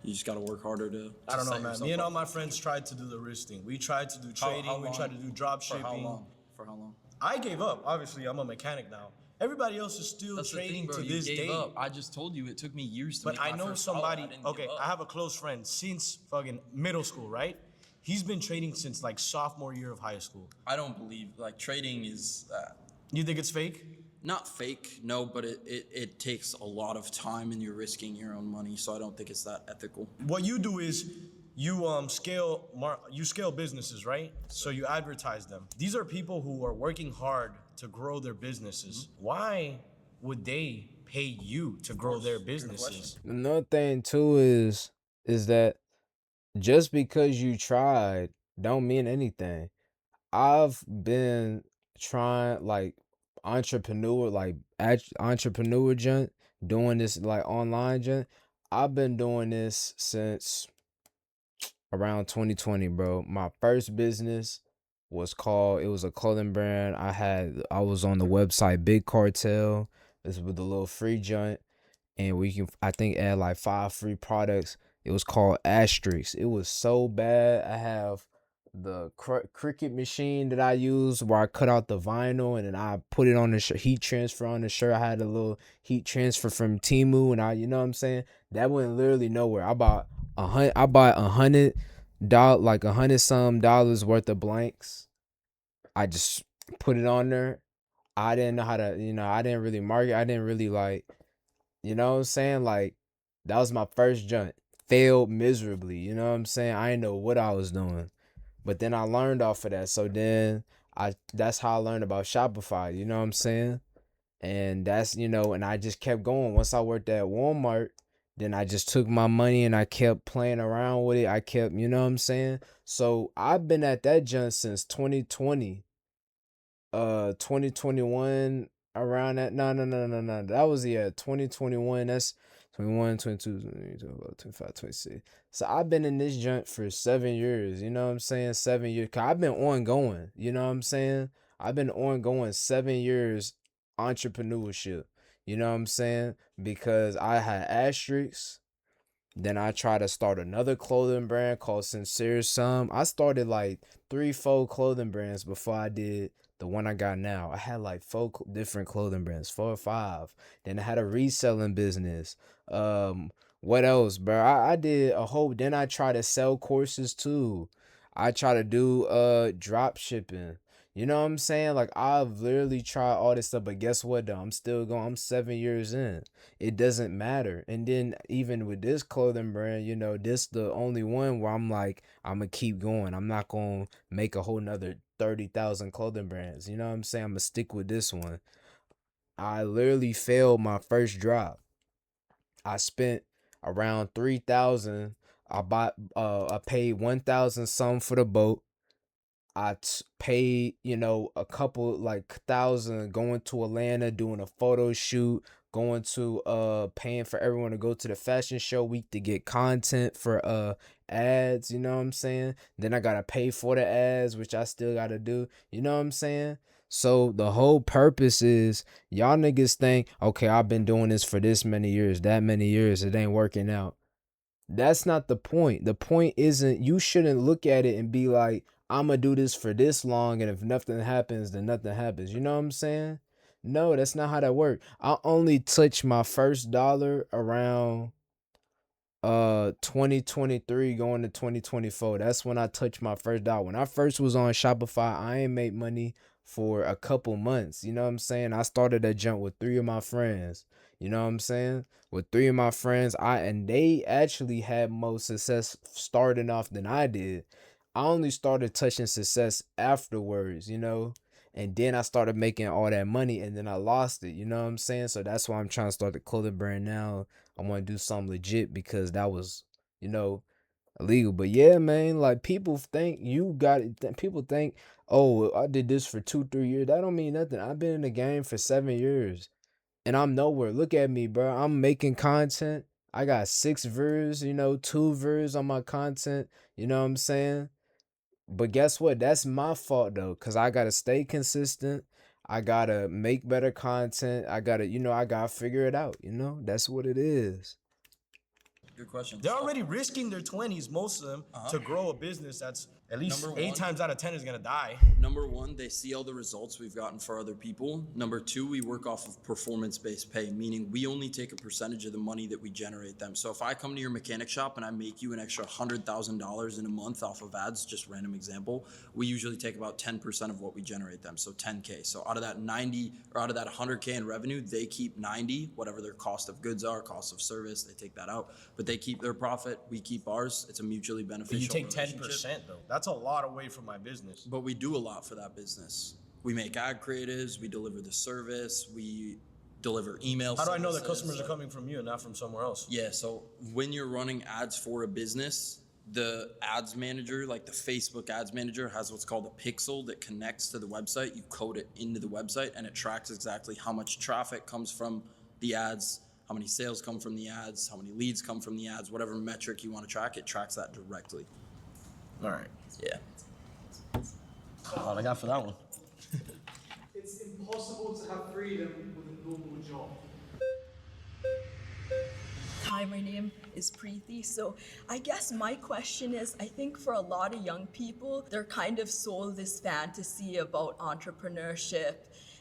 you just got to work harder to I don't know, set man. yourself Me and up all my for the friends future. tried to do the risk thing. We tried to do trading. How We tried to do long? drop For how shipping. long? For how long? I gave up. Obviously, I'm a mechanic now. Everybody else is still That's the trading thing, bro. to You this gave day. up. I just told you it took me years to But make I my know first dollar. somebody. I didn't Okay, give up. I have a close friend since fucking middle school, right? He's been trading since like sophomore year of high school. I don't believe, like, trading is You think it's fake? not fake, no, but it takes a lot of time and you're risking your own money, so I don't think it's that ethical. What you do is you scale businesses, right? So you advertise them. These are people who are working hard to grow their businesses. Why would they pay you to grow their businesses? Another thing too is that just because you tried don't mean anything. I've been trying, like, entrepreneur junk, doing this like online junk. I've been doing this since around 2020, bro. My first business it was a clothing brand. I was on the website Big Cartel. This was the little free joint, and we can, I think, add like 5 free products. It was called Asterix. It was so bad. I have the Cricut machine that I use where I cut out the vinyl and then I put it on the heat transfer on the shirt. I had a little heat transfer from Temu, and you know what I'm saying? That went literally nowhere. I bought $100, like $100 worth of blanks. I just put it on there. I didn't know how to, I didn't really market. I didn't really, like, you know what I'm saying? Like, that was my first joint. Failed miserably. You know what I'm saying? I didn't know what I was doing. But then I learned off of that. So then that's how I learned about Shopify. You know what I'm saying? And that's, and I just kept going. Once I worked at Walmart, then I just took my money and I kept playing around with it. I kept, you know what I'm saying? So I've been at that junk since 2020. 2021, around that. No, that was, 2021. That's 21, 22, 25, 26. So I've been in this joint for 7 years. You know what I'm saying? 7 years. 'Cause I've been ongoing. You know what I'm saying? I've been ongoing 7 years entrepreneurship. You know what I'm saying? Because I had Asterix. Then I tried to start another clothing brand called Sincere Some. I started like 3, 4 clothing brands before I did the one I got now. I had like 4 different clothing brands, 4 or 5. Then I had a reselling business. What else, bro? I did a whole. Then I tried to sell courses too. I try to do drop shipping. You know what I'm saying? Like, I've literally tried all this stuff, but guess what though? I'm still going. I'm 7 years in. It doesn't matter. And then even with this clothing brand, this the only one where I'm like, I'm gonna keep going. I'm not gonna make a whole nother 30,000 clothing brands. You know what I'm saying? I'm gonna stick with this one. I literally failed my first drop. I spent around 3,000. I paid 1,000 some for the boat. Paid, a couple like thousand going to Atlanta, doing a photo shoot, going to paying for everyone to go to the fashion show week to get content for ads, you know what I'm saying? Then I gotta pay for the ads, which I still gotta do, you know what I'm saying? So the whole purpose is y'all niggas think, okay, I've been doing this for this many years, that many years, it ain't working out. That's not the point. The point isn't, you shouldn't look at it and be like, I'm gonna do this for this long, and if nothing happens, then nothing happens. You know what I'm saying? No, that's not how that works. I only touch my first dollar around 2023 going to 2024. That's when I touched my first dollar. When I first was on Shopify, I ain't made money for a couple months. You know what I'm saying? I started that jump with 3 of my friends. You know what I'm saying? With 3 of my friends, and they actually had more success starting off than I did. I only started touching success afterwards, you know? And then I started making all that money, and then I lost it. You know what I'm saying? So that's why I'm trying to start the clothing brand now. I want to do something legit because that was, you know, illegal. But yeah, man, like people think you got it. People think, oh, I did this for 2, 3 years. That don't mean nothing. I've been in the game for 7 years and I'm nowhere. Look at me, bro. I'm making content. I got 6 views, you know, 2 views on my content. You know what I'm saying? But guess what? That's my fault though, because I gotta stay consistent. I gotta make better content. I gotta, I gotta figure it out. That's what it is. Good question. They're already risking their 20s, most of them, to grow a business that's at least Number 8 one- times out of 10 is gonna die. Number one, they see all the results we've gotten for other people. Number two, we work off of performance-based pay, meaning we only take a percentage of the money that we generate them. So if I come to your mechanic shop and I make you an extra $100,000 in a month off of ads, just random example, we usually take about 10% of what we generate them, so 10K. So out of that 90 or out of that 100K in revenue, they keep 90, whatever their cost of goods are, cost of service, they take that out. But they keep their profit, we keep ours. It's a mutually beneficial But you take relationship. 10% though. That's a lot away from my business. But we do a lot for that business. We make ad creatives, we deliver the service, we deliver email How do I know that services, customers are coming from you and not from somewhere else? Yeah, so when you're running ads for a business, the ads manager, like the Facebook ads manager, has what's called a pixel that connects to the website. You code it into the website and it tracks exactly how much traffic comes from the ads, how many sales come from the ads, how many leads come from the ads, whatever metric you want to track, it tracks that directly. All right. Yeah. All I got for that one. It's impossible to have freedom with a normal job. Hi, my name is Preeti. So I guess my question is, I think for a lot of young people, they're kind of sold this fantasy about entrepreneurship,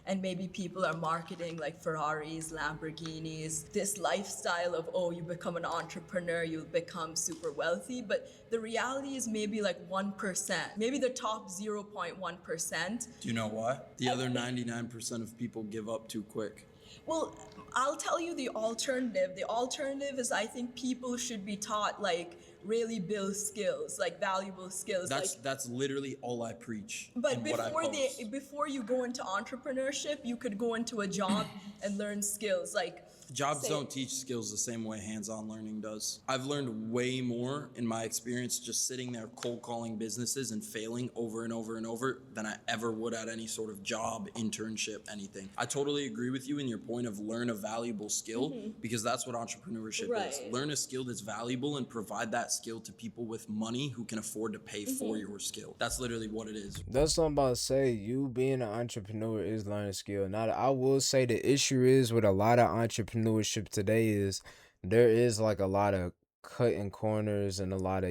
and maybe people are marketing like Ferraris, Lamborghinis, this lifestyle of, oh, you become an entrepreneur, you'll become super wealthy. But the reality is maybe like 1%, maybe the top 0.1%. Do you know why? The other 99% of people give up too quick. Well, I'll tell you the alternative. The alternative is, I think people should be taught like really build skills, like valuable skills. That's literally all I preach. But before you go into entrepreneurship, you could go into a job and learn skills. Like jobs don't teach skills the same way hands-on learning does. I've learned way more in my experience just sitting there cold calling businesses and failing over and over and over than I ever would at any sort of job, internship, anything. I totally agree with you in your point of learn a valuable skill, because that's what entrepreneurship is. Learn a skill that's valuable and provide that skill to people with money who can afford to pay for your skill. That's literally what it is. That's what I'm about to say. You being an entrepreneur is learning skill. Now, I will say the issue is with a lot of entrepreneurship today is there is like a lot of cutting corners and a lot of,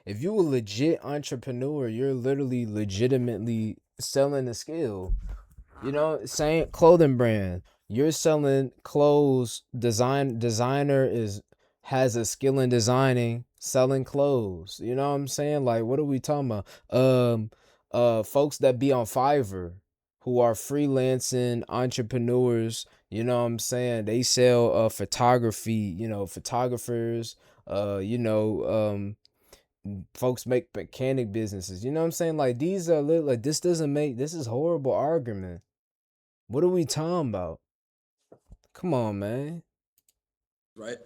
if you a legit entrepreneur, you're literally legitimately selling a skill. Same clothing brand. You're selling clothes. Designer has a skill in designing, selling clothes. You know what I'm saying? Like, what are we talking about? Folks that be on Fiverr who are freelancing entrepreneurs. You know what I'm saying? They sell photography. Photographers. Folks make mechanic businesses. You know what I'm saying? Like, these are like, this is horrible argument. What are we talking about? Come on, man. Right?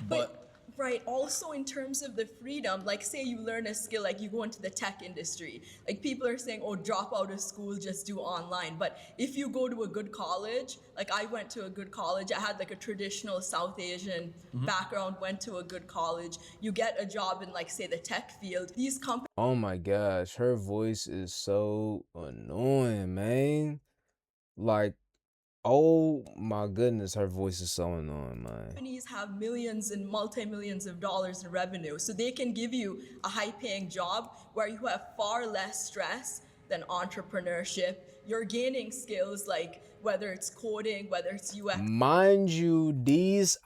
But Right. Also, in terms of the freedom, like say you learn a skill, like you go into the tech industry, like people are saying, oh, drop out of school, just do online. But if you go to a good college, like I went to a good college, I had like a traditional South Asian background, went to a good college, you get a job in like, say, the tech field. These companies Oh my gosh, her voice is so annoying, man. Like, oh my goodness, her voice is so annoying, man. have millions and multi-millions of dollars in revenue, so they can give you a high-paying job where you have far less stress than entrepreneurship. You're gaining skills like whether it's coding, whether it's UX. Mind you, these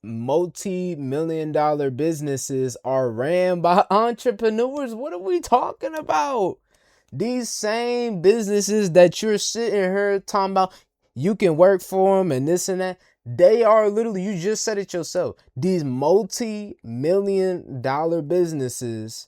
multi-million-dollar businesses are ran by entrepreneurs. What are we talking about? These same businesses that you're sitting here talking about, you can work for them and this and that. They are literally, you just said it yourself. These multi-million-dollar businesses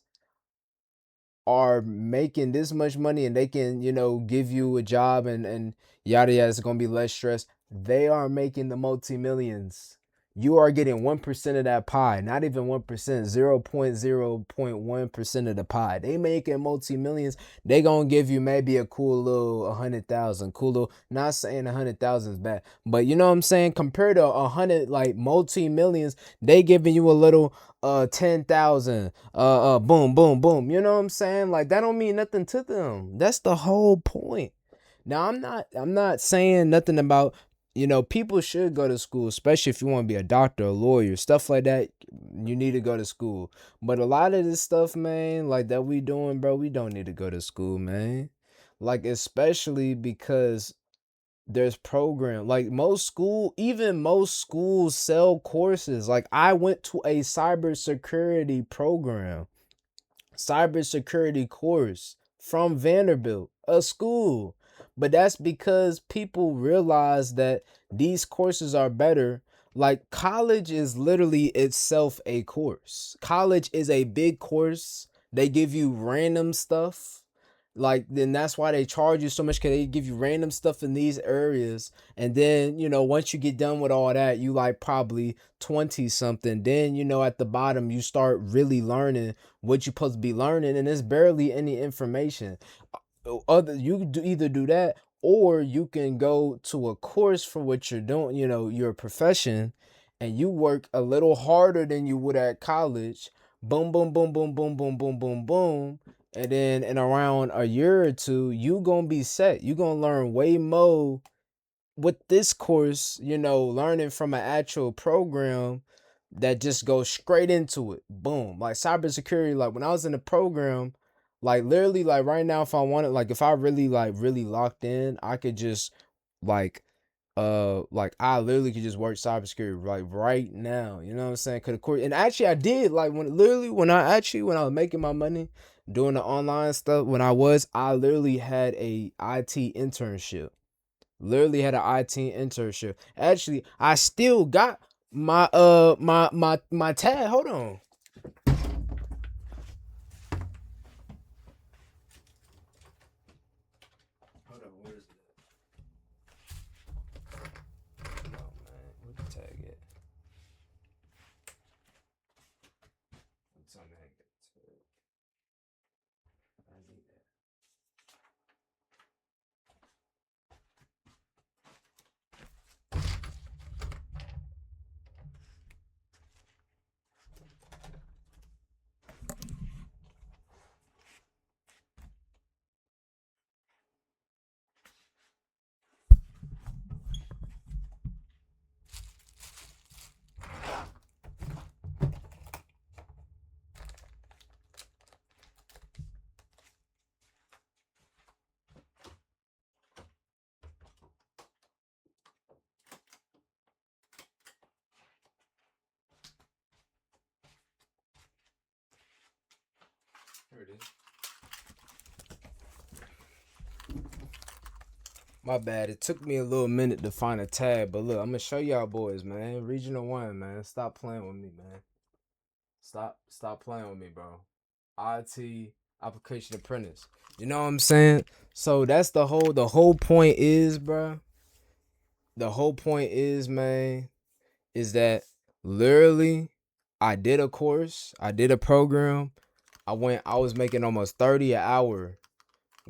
are making this much money and they can, give you a job and yada yada. It's gonna be less stress. They are making the multi-millions. You are getting 1% of that pie, not even 1%, 0.0.1% of the pie. They making multi-millions. They gonna give you maybe a cool little 100,000. Cool little, not saying 100,000 is bad, but you know what I'm saying? Compared to 100 like multi-millions, they giving you a little 10,000, boom, boom, boom. You know what I'm saying? Like that don't mean nothing to them. That's the whole point. Now I'm not saying nothing about, people should go to school, especially if you want to be a doctor, a lawyer, stuff like that. You need to go to school. But a lot of this stuff, man, like that we doing, bro, we don't need to go to school, man. Like especially because there's program like even most schools sell courses. Like I went to a cybersecurity program, cybersecurity course from Vanderbilt, a school. But that's because people realize that these courses are better. Like college is literally itself a course. College is a big course. They give you random stuff. Like then that's why they charge you so much, because they give you random stuff in these areas. And then, once you get done with all that, you like probably 20 something. Then, at the bottom, you start really learning what you're supposed to be learning, and it's barely any information. You could either do that, or you can go to a course for what you're doing, your profession, and you work a little harder than you would at college. Boom, boom, boom, boom, boom, boom, boom, boom, boom. And then in around a year or two, you gonna be set. You gonna learn way more with this course, learning from an actual program that just goes straight into it. Boom. Like cybersecurity, like when I was in the program, like literally, like right now, if I wanted, like if I really like really locked in, I could just like like I literally could just work cybersecurity like right now. You know what I'm saying? Cause of course, and actually I did, like when I was making my money doing the online stuff, I literally had a IT internship. Literally had an IT internship. Actually, I still got my my tag. Hold on. Hold on, where is it? Come on, man. Where the tag at? It's on that tag. I need that. Here it is. My bad. It took me a little minute to find a tab, but look, I'm gonna show y'all boys, man. Regional 1, man. Stop playing with me, man. Stop playing with me, bro. IT application apprentice. You know what I'm saying? So that's the whole point is, bro. The whole point is, man, is that literally I did a course, I did a program. I was making almost 30 an hour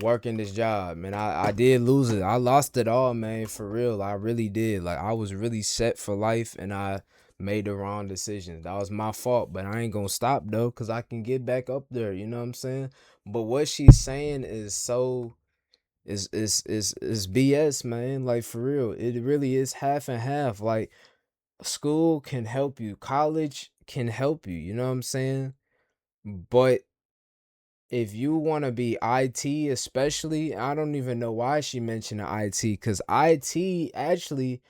working this job, man. I did lose it. I lost it all, man, for real. I really did. Like I was really set for life and I made the wrong decisions. That was my fault, but I ain't gonna stop though, cause I can get back up there, you know what I'm saying? But what she's saying is so is BS, man. Like for real. It really is half and half. Like school can help you, college can help you, you know what I'm saying? But if you want to be IT, especially, I don't even know why she mentioned IT, because IT actually,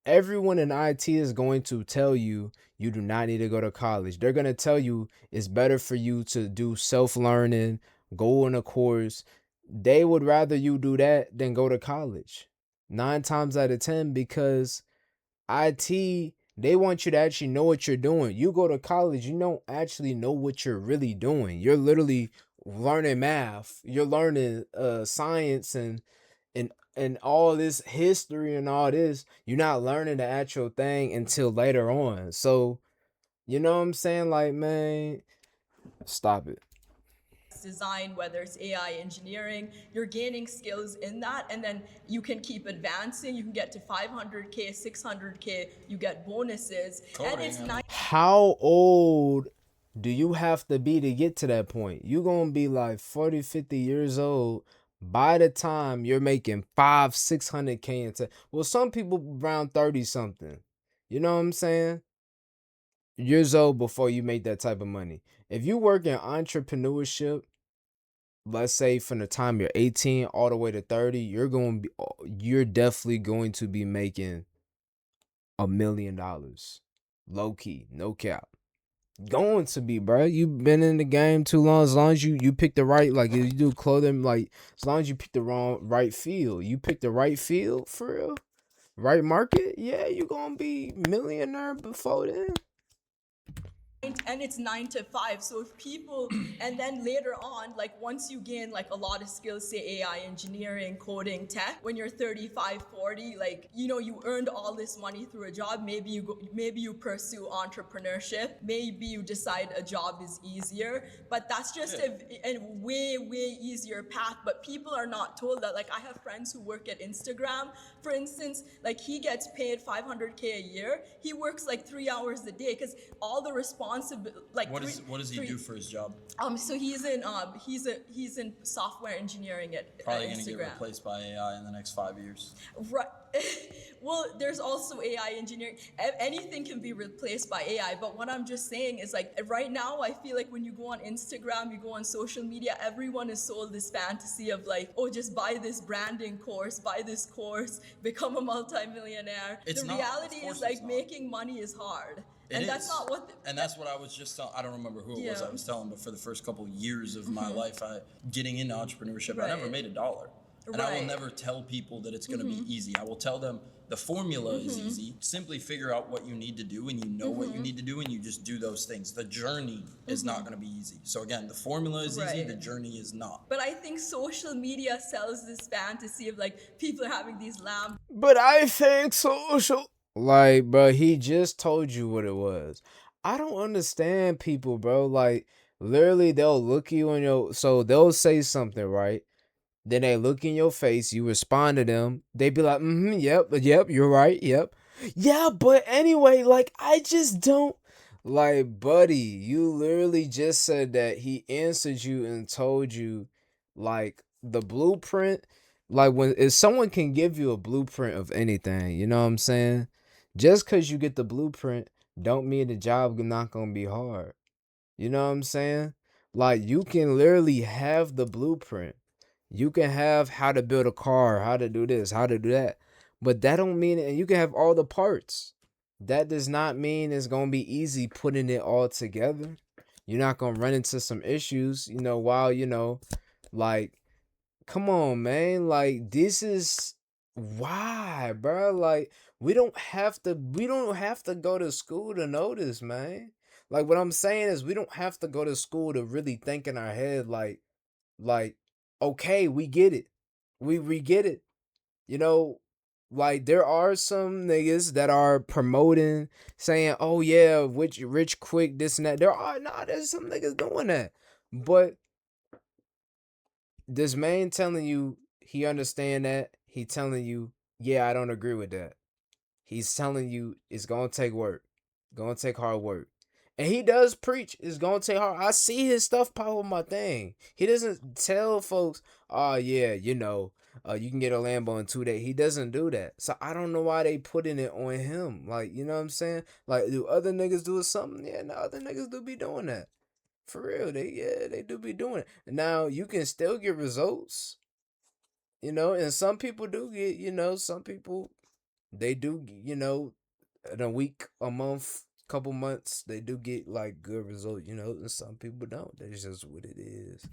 everyone in IT is going to tell you you do not need to go to college. They're going to tell you it's better for you to do self learning, go on a course. They would rather you do that than go to college. 9 times out of 10, because IT, they want you to actually know what you're doing. You go to college, you don't actually know what you're really doing. You're literally learning math. You're learning science and all this history and all this. You're not learning the actual thing until later on. So, you know what I'm saying? Like, man, stop it. Design, whether it's AI engineering, you're gaining skills in that, and then you can keep advancing. You can get to 500K, 600K, you get bonuses. And it's nice. How old do you have to be to get to that point? You gonna be like 40, 50 years old by the time you're making 600K into, well, some people around 30 something. You know what I'm saying? Years old before you make that type of money. If you work in entrepreneurship, let's say from the time you're 18 all the way to 30, you're definitely going to be making $1 million. Low key, no cap. Going to be, bro. You've been in the game too long. As long as you pick the right, like if you do clothing, like as long as you pick the right field, you pick the right field for real, right market. Yeah, you gonna be millionaire before then. And it's 9 to 5. So if people, and then later on, like once you gain like a lot of skills, say AI engineering, coding, tech, when you're 35, 40, like, you know, you earned all this money through a job. Maybe you pursue entrepreneurship. Maybe you decide a job is easier, but that's just a way, way easier path. But people are not told that. Like I have friends who work at Instagram, for instance, like he gets paid 500K a year. He works like 3 hours a day because all the responsibility, like what does he do for his job? So he's in software engineering at Probably Instagram. going to get replaced by AI in the next 5 years. Right. Well, there's also AI engineering. Anything can be replaced by AI. But what I'm just saying is, like, right now, I feel like when you go on Instagram, you go on social media, everyone is sold this fantasy of like, oh, just buy this branding course, buy this course, become a multimillionaire. The reality is, like, making money is hard. That's not what. And that's what I was just telling. I don't remember who it was I was telling, but for the first couple years of my life, getting into entrepreneurship, I never made $1. And I will never tell people that it's going to be easy. I will tell them the formula is easy. Simply figure out what you need to do, and you know what you need to do, and you just do those things. The journey is not going to be easy. So again, the formula is easy, the journey is not. But I think social media sells this fantasy of like people are having these lamb. But I think social, like, bro, he just told you what it was. I don't understand people, bro. Like, literally, they'll look you in your, so they'll say something, right? Then they look in your face, you respond to them. They be like, yep, you're right, yep. Yeah, but anyway, like, I just don't. Like, buddy, you literally just said that he answered you and told you, like, the blueprint. Like, when if someone can give you a blueprint of anything, you know what I'm saying? Just because you get the blueprint, don't mean the job not gonna be hard. You know what I'm saying? Like, you can literally have the blueprint. You can have how to build a car, how to do this, how to do that. But that don't mean, and you can have all the parts. That does not mean it's gonna be easy putting it all together. You're not gonna run into some issues, while, like, come on, man. Like, this is why, bro. Like, we don't have to go to school to know this, man. Like, what I'm saying is we don't have to go to school to really think in our head like, okay, we get it. We get it. You know, Like there are some niggas that are promoting, saying, "Oh yeah, rich quick, this and that." There's some niggas doing that, but this man telling you he understand that, he telling you, "Yeah, I don't agree with that." He's telling you it's gonna take work, gonna take hard work. And he does preach it's gonna take hard. I see his stuff pop on my thing. He doesn't tell folks, oh yeah, you can get a Lambo in 2 days. He doesn't do that. So I don't know why they putting it on him. Like, you know what I'm saying? Like, do other niggas do something? Yeah, no, other niggas do be doing that. For real. They do be doing it. Now you can still get results, and some people do get, some people they do, in a week, a month, couple months, they do get like good results, and some people don't. That's just what it is.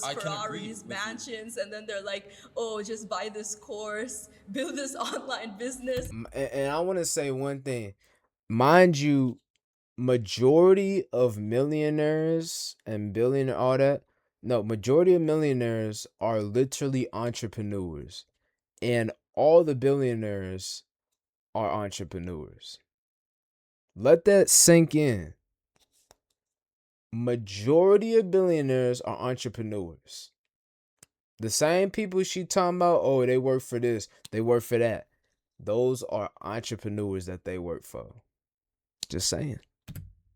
I Ferraris, mansions, and then they're like, oh, just buy this course, build this online business. And I want to say one thing, mind you, majority of millionaires and billionaire, all that. No, majority of millionaires are literally entrepreneurs, and all the billionaires are entrepreneurs. Let that sink in. Majority of billionaires are entrepreneurs. The same people she talking about, oh, they work for this, they work for that. Those are entrepreneurs that they work for. Just saying.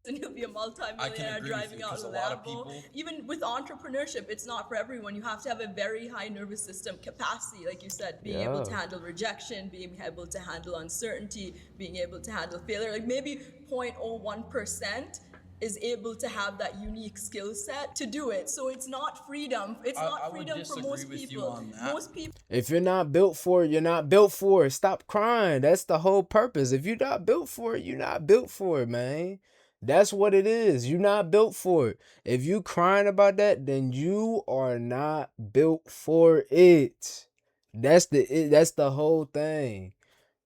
And you'll be a multi-millionaire driving out a Lambo. Even with entrepreneurship, it's not for everyone. You have to have a very high nervous system capacity, like you said, being able to handle rejection, being able to handle uncertainty, being able to handle failure. Like maybe 0.01% is able to have that unique skill set to do it. So it's not freedom. It's not freedom for most people. Most people. If you're not built for it, you're not built for it. Stop crying. That's the whole purpose. If you're not built for it, you're not built for it, man. That's what it is. You're not built for it. If you crying about that, then you are not built for it. That's the whole thing.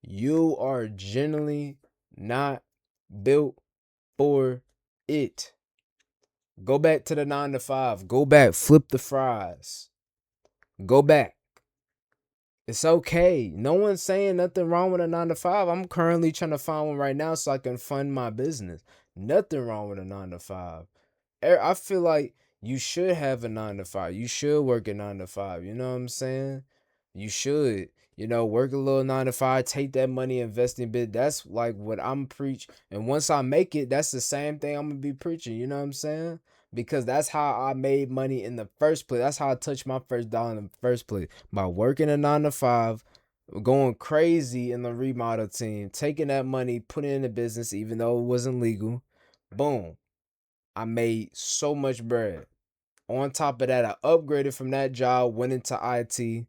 You are generally not built for it. Go back to the 9 to 5. Go back. Flip the fries. Go back. It's okay. No one's saying nothing wrong with a 9 to 5. I'm currently trying to find one right now so I can fund my business. Nothing wrong with a 9 to 5. I feel like you should have a 9 to 5. You should work a 9 to 5. You know what I'm saying? You should. Work a little 9 to 5, take that money, invest in bit. That's like what I'm preach. And once I make it, that's the same thing I'm gonna be preaching. You know what I'm saying? Because that's how I made money in the first place. That's how I touched my first dollar in the first place. By working a 9 to 5, going crazy in the remodel team, taking that money, putting it in the business, even though it wasn't legal. Boom. I made so much bread. On top of that, I upgraded from that job, went into IT,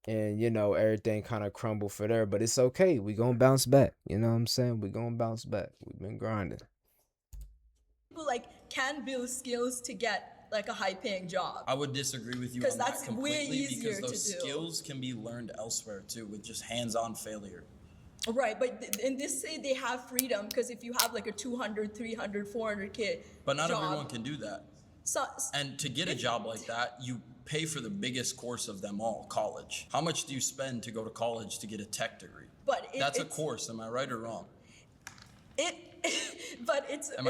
and everything kind of crumbled for there. But it's okay. We gonna bounce back. You know what I'm saying? We gonna bounce back. We've been grinding. People can build skills to get like a high-paying job. I would disagree with you on that completely because those skills can be learned elsewhere too with just hands-on failure. Right, but in this say they have freedom because if you have like a 200, 300, 400K but not job, everyone can do that. And to get a job like that, you pay for the biggest course of them all, college. How much do you spend to go to college to get a tech degree? That's a course, am I right or wrong? But it's a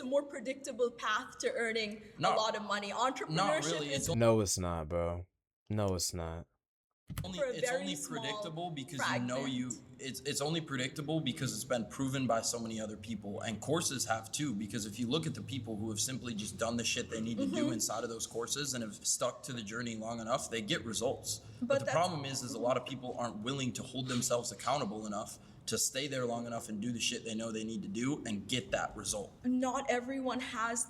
more predictable path to earning a lot of money. Entrepreneurship not really. No, it's not, bro. No, it's not. It's only predictable because it's only predictable because it's been proven by so many other people, and courses have too, because if you look at the people who have simply just done the shit they need to do inside of those courses and have stuck to the journey long enough, they get results. But the problem is a lot of people aren't willing to hold themselves accountable enough to stay there long enough and do the shit they know they need to do and get that result. Not everyone has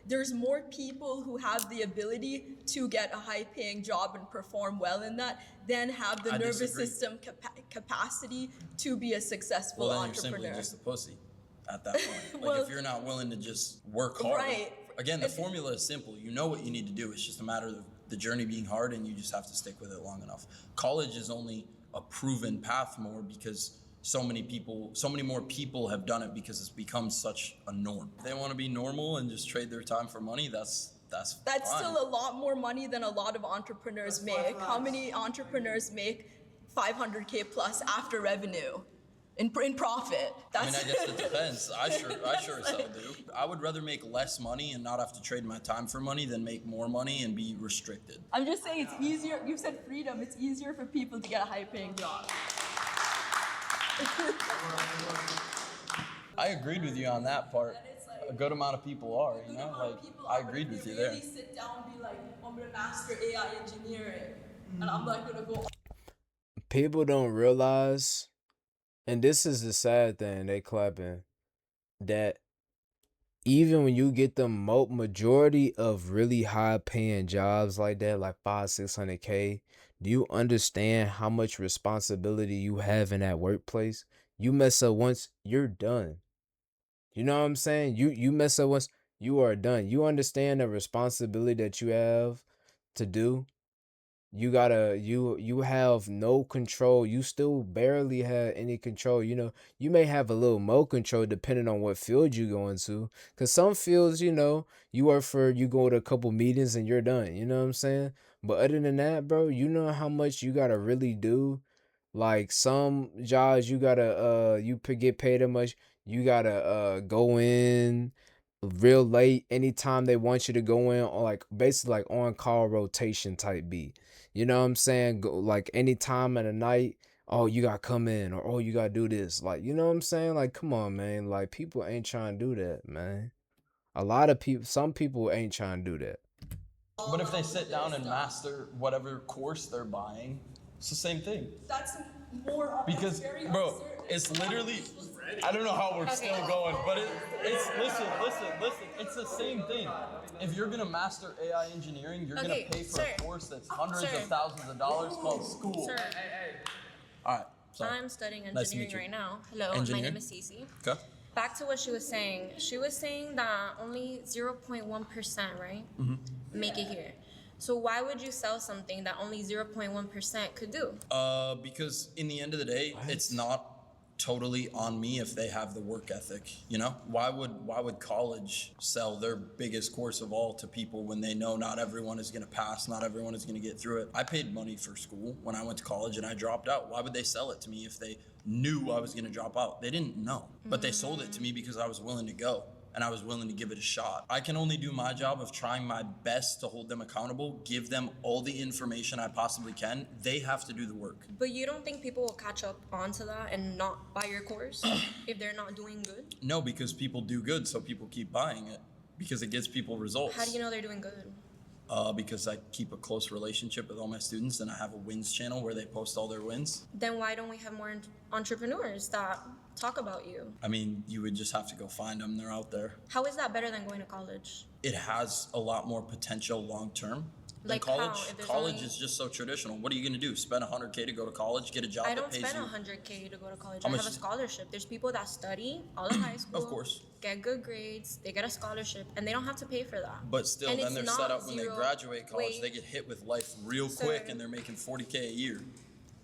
there's more people who have the ability to get a high-paying job and perform well in that than have the nervous system capacity to be a successful entrepreneur. You're simply just a pussy at that point. If you're not willing to just work hard. Right. Again, the formula is simple. You know what you need to do. It's just a matter of the journey being hard, and you just have to stick with it long enough. College is only a proven path more because so many more people have done it because it's become such a norm. If they want to be normal and just trade their time for money, that's fine. Still a lot more money than a lot of entrepreneurs make. How many entrepreneurs make 500K plus after revenue. In profit. I mean, I guess it depends. I sure as hell do. I would rather make less money and not have to trade my time for money than make more money and be restricted. I'm just saying it's easier. You said freedom. It's easier for people to get a high-paying job. I agreed with you on that part. A good amount of people are, you know? Like, I agreed with you there. Really sit down and be like, I'm gonna master AI engineering, and I'm not gonna go. People don't realize, and this is the sad thing, they clapping, that even when you get the majority of really high paying jobs like that, like 500-600K, do you understand how much responsibility you have in that workplace? You mess up once, you're done. You know what I'm saying? You mess up once, you are done. You understand the responsibility that you have to do. You gotta you have no control. You still barely have any control. You know, you may have a little more control depending on what field you go into. Cause some fields, you know, you go to a couple meetings and you're done. You know what I'm saying? But other than that, bro, you know how much you gotta really do. Like some jobs you gotta get paid that much. You gotta go in real late anytime they want you to go in, or like basically like on call rotation type beat. You know what I'm saying? Go like any time of the night, oh you gotta come in, or oh you gotta do this. Like, you know what I'm saying? Like, come on, man. Like, people ain't trying to do that, man. A lot of people, some people ain't trying to do that. But if they sit down and master whatever course they're buying, it's the same thing. That's more Because, bro, it's literally, I don't know how we're still going, but it's listen, it's the same thing. If you're gonna master AI engineering, you're gonna pay for a course that's hundreds of thousands of dollars called school. Sir, All right, sorry. I'm studying Nice to meet engineering you. right now. Hello, Engineering? my name is Cece. Okay. Back to what she was saying. She was saying that only 0.1%, right, make it here. So why would you sell something that only 0.1% could do? Because in the end of the day, it's not totally on me if they have the work ethic, you know? Why would college sell their biggest course of all to people when they know not everyone is gonna pass, not everyone is gonna get through it? I paid money for school when I went to college and I dropped out. Why would they sell it to me if they knew I was gonna drop out? They didn't know, but they sold it to me because I was willing to go. And I was willing to give it a shot. I can only do my job of trying my best to hold them accountable, give them all the information I possibly can. They have to do the work. But you don't think people will catch up onto that and not buy your course if they're not doing good? No, because people do good, so people keep buying it because it gets people results. How do you know they're doing good? Because I keep a close relationship with all my students and I have a wins channel where they post all their wins. Then why don't we have more entrepreneurs that talk about you? I mean, you would just have to go find them. They're out there. How is that better than going to college? It has a lot more potential long term. Like college, how? If there's college only- is just so traditional. What are you gonna do? Spend 100K to go to college, get a job I that don't pays spend you? 100K to go to college. How I much- have a scholarship. There's people that study all of high school. Of course. Get good grades. They get a scholarship, and they don't have to pay for that. But still, And then it's they're not set up when they zero- graduate college, Wait. they get hit with life real Sir. quick and they're making 40K a year.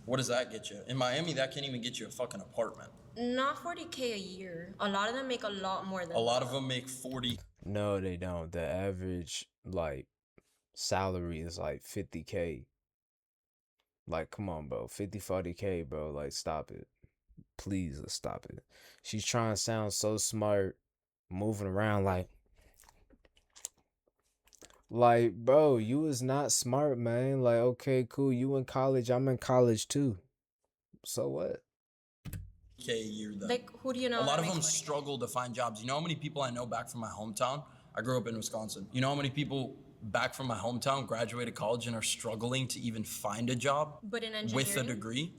What does that get you? In Miami, that can't even get you a fucking apartment. Not 40K a year. A lot of them make a lot more than A lot that. of them make 40. No, they don't. The average like salary is like 50K. Like, come on, bro. 40K, bro. Like, stop it. Please, let's stop it. She's trying to sound so smart, moving around like, bro, you is not smart, man. Like, okay, cool. You in college, I'm in college too. So what? K a year though. Like, who do you know? A lot that of them makes 40K? struggle to find jobs. You know how many people I know back from my hometown? I grew up in Wisconsin. You know how many people back from my hometown graduated college and are struggling to even find a job But in engineering? with a degree?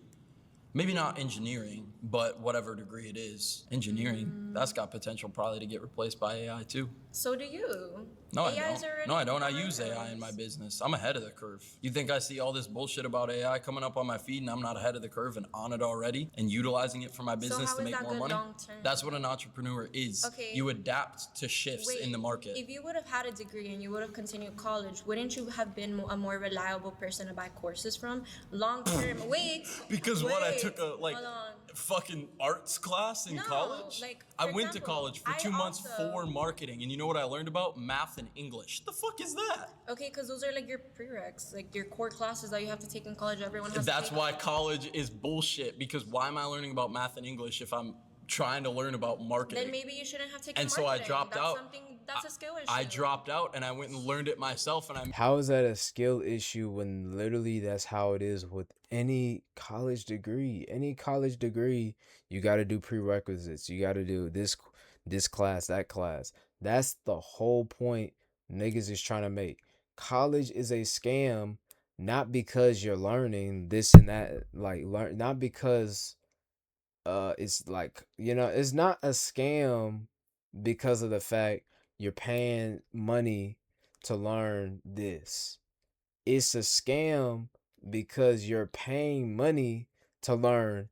Maybe not engineering, but whatever degree it is. Engineering, that's got potential probably to get replaced by AI too. So do you. No, I AI is don't. already No, I don't. I behind use AI in us. my business. I'm ahead of the curve. You think I see all this bullshit about AI coming up on my feed and I'm not ahead of the curve and on it already and utilizing it for my business how to is make that more good money? long term? That's what an entrepreneur is. Okay. You adapt to shifts Wait, in the market. If you would have had a degree and you would have continued college, wouldn't you have been a more reliable person to buy courses from? Long term. Wait. Because what I wait. took a like hold on. fucking arts class in No, college. like, I for went to example, college for I 2 months also- for marketing, and you know what I learned about? Math and English. The fuck is that? Okay, because those are like your prereqs, like your core classes that you have to take in college. Everyone has That's to take. why college is bullshit, because why am I learning about math and English if I'm trying to learn about marketing? Then maybe you shouldn't have taken And so marketing. I dropped That's out. something. That's a skill issue. I dropped out and I went and learned it myself, and I How is that a skill issue when literally that's how it is with any college degree? Any college degree, you got to do prerequisites. You got to do this class, that class. That's the whole point niggas is trying to make. College is a scam, not because you're learning this and that, like learn, not because it's like, it's not a scam because of the fact you're paying money to learn this. It's a scam because you're paying money to learn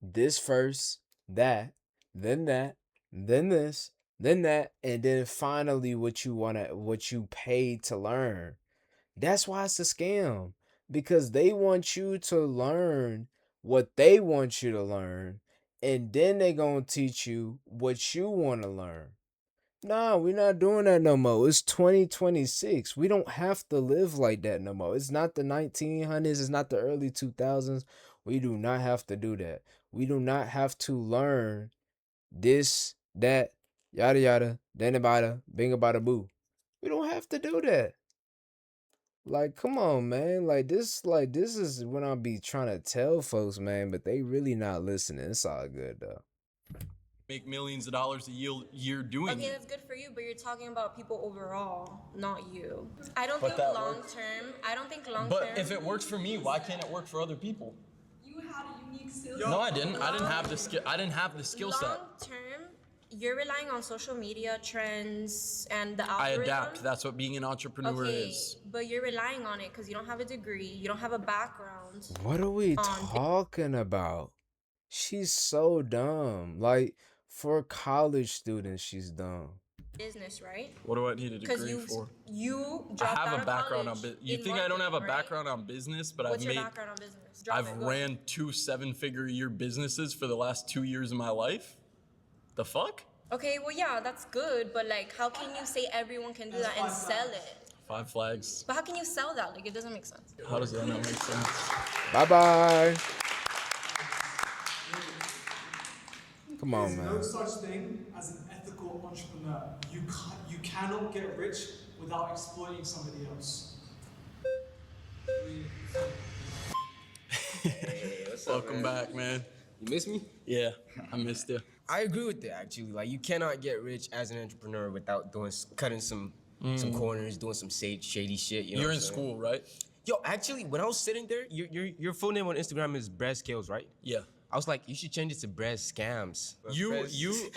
this first, that, then that, then this, then that, and then finally what you paid to learn. That's why it's a scam, because they want you to learn what they want you to learn, and then they gonna teach you what you want to learn. Nah, we're not doing that no more. It's 2026. We don't have to live like that no more. It's not the 1900s. It's not the early 2000s. We do not have to do that. We do not have to learn this, that, yada yada, then bada, bing bada boo. We don't have to do that. Like, come on, man. Like this is what I be trying to tell folks, man, but they really not listening. It's all good though. make millions of dollars a year doing Okay, it. that's good for you, but you're talking about people overall, not you. I don't But think that long works. term. I don't think long But term. if it works for me, why can't it work for other people? You had a unique skill. No, I didn't. I didn't have the skill. I didn't have the skill set. Long term, you're relying on social media trends and the I algorithm. adapt. That's what being an entrepreneur Okay, is. but you're relying on it because you don't have a degree, you don't have a background. What are we on talking about? She's so dumb. Like, for college students, she's dumb. business, right? What do I need a Because degree for? you I dropped out have a of background on college business. You in think I don't have a marketing, right? background on business, but What's I've your made. background on business? Drop I've it, go. ran 2 7-figure a year businesses for the last 2 years of my life. The fuck? Okay, well, yeah, that's good, but like, how can you say everyone can do that and sell it? 5 flags. But how can you sell that? Like, it doesn't make sense. How does that not make sense? Bye bye. Come on, There's no man. such thing as an ethical entrepreneur. You cannot get rich without exploiting somebody else. Hey, what's up, Welcome man? back, man. You miss me? Yeah, I missed you. I agree with that actually. Like you cannot get rich as an entrepreneur without cutting some corners, doing some shady shit. You know You're what in I'm saying? school, right? Yo, actually, when I was sitting there, your full name on Instagram is Brad Scales, right? Yeah. I was like, you should change it to Brad Scams.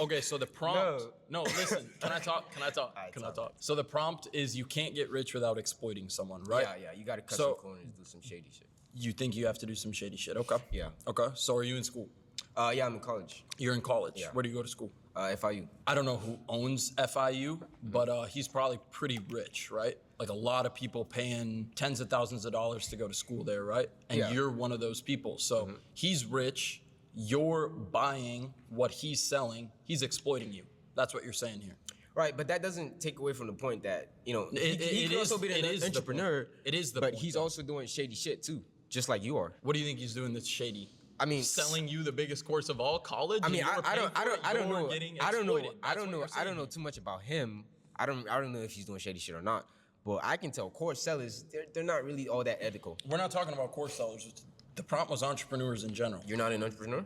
Okay, so the prompt. No, listen, can I talk? Can I talk? So the prompt is you can't get rich without exploiting someone, right? Yeah, you gotta cut So- some corners, do some shady shit. You think you have to do some shady shit, okay? Yeah. Okay, so are you in school? Yeah, I'm in college. You're in college. Yeah. Where do you go to school? FIU. I don't know who owns FIU, but he's probably pretty rich, right? Like a lot of people paying tens of thousands of dollars to go to school there, right? And Yeah. you're one of those people. So he's rich, you're buying what he's selling, he's exploiting you. That's what you're saying here. Right, but that doesn't take away from the point that, he It could also is- be it an is the entrepreneur. point. It is the But point, he's though. also doing shady shit too, just like you are. What do you think he's doing that's shady? I mean, Selling you the biggest course of all college? I mean, and you're I don't paying for it, know. you're getting I don't know. exploited. I That's don't what know. you're I saying don't know here. too much about him. I don't know if he's doing shady shit or not. But I can tell course sellers, they're not really all that ethical. We're not talking about course sellers. The prompt was entrepreneurs in general. You're not an entrepreneur,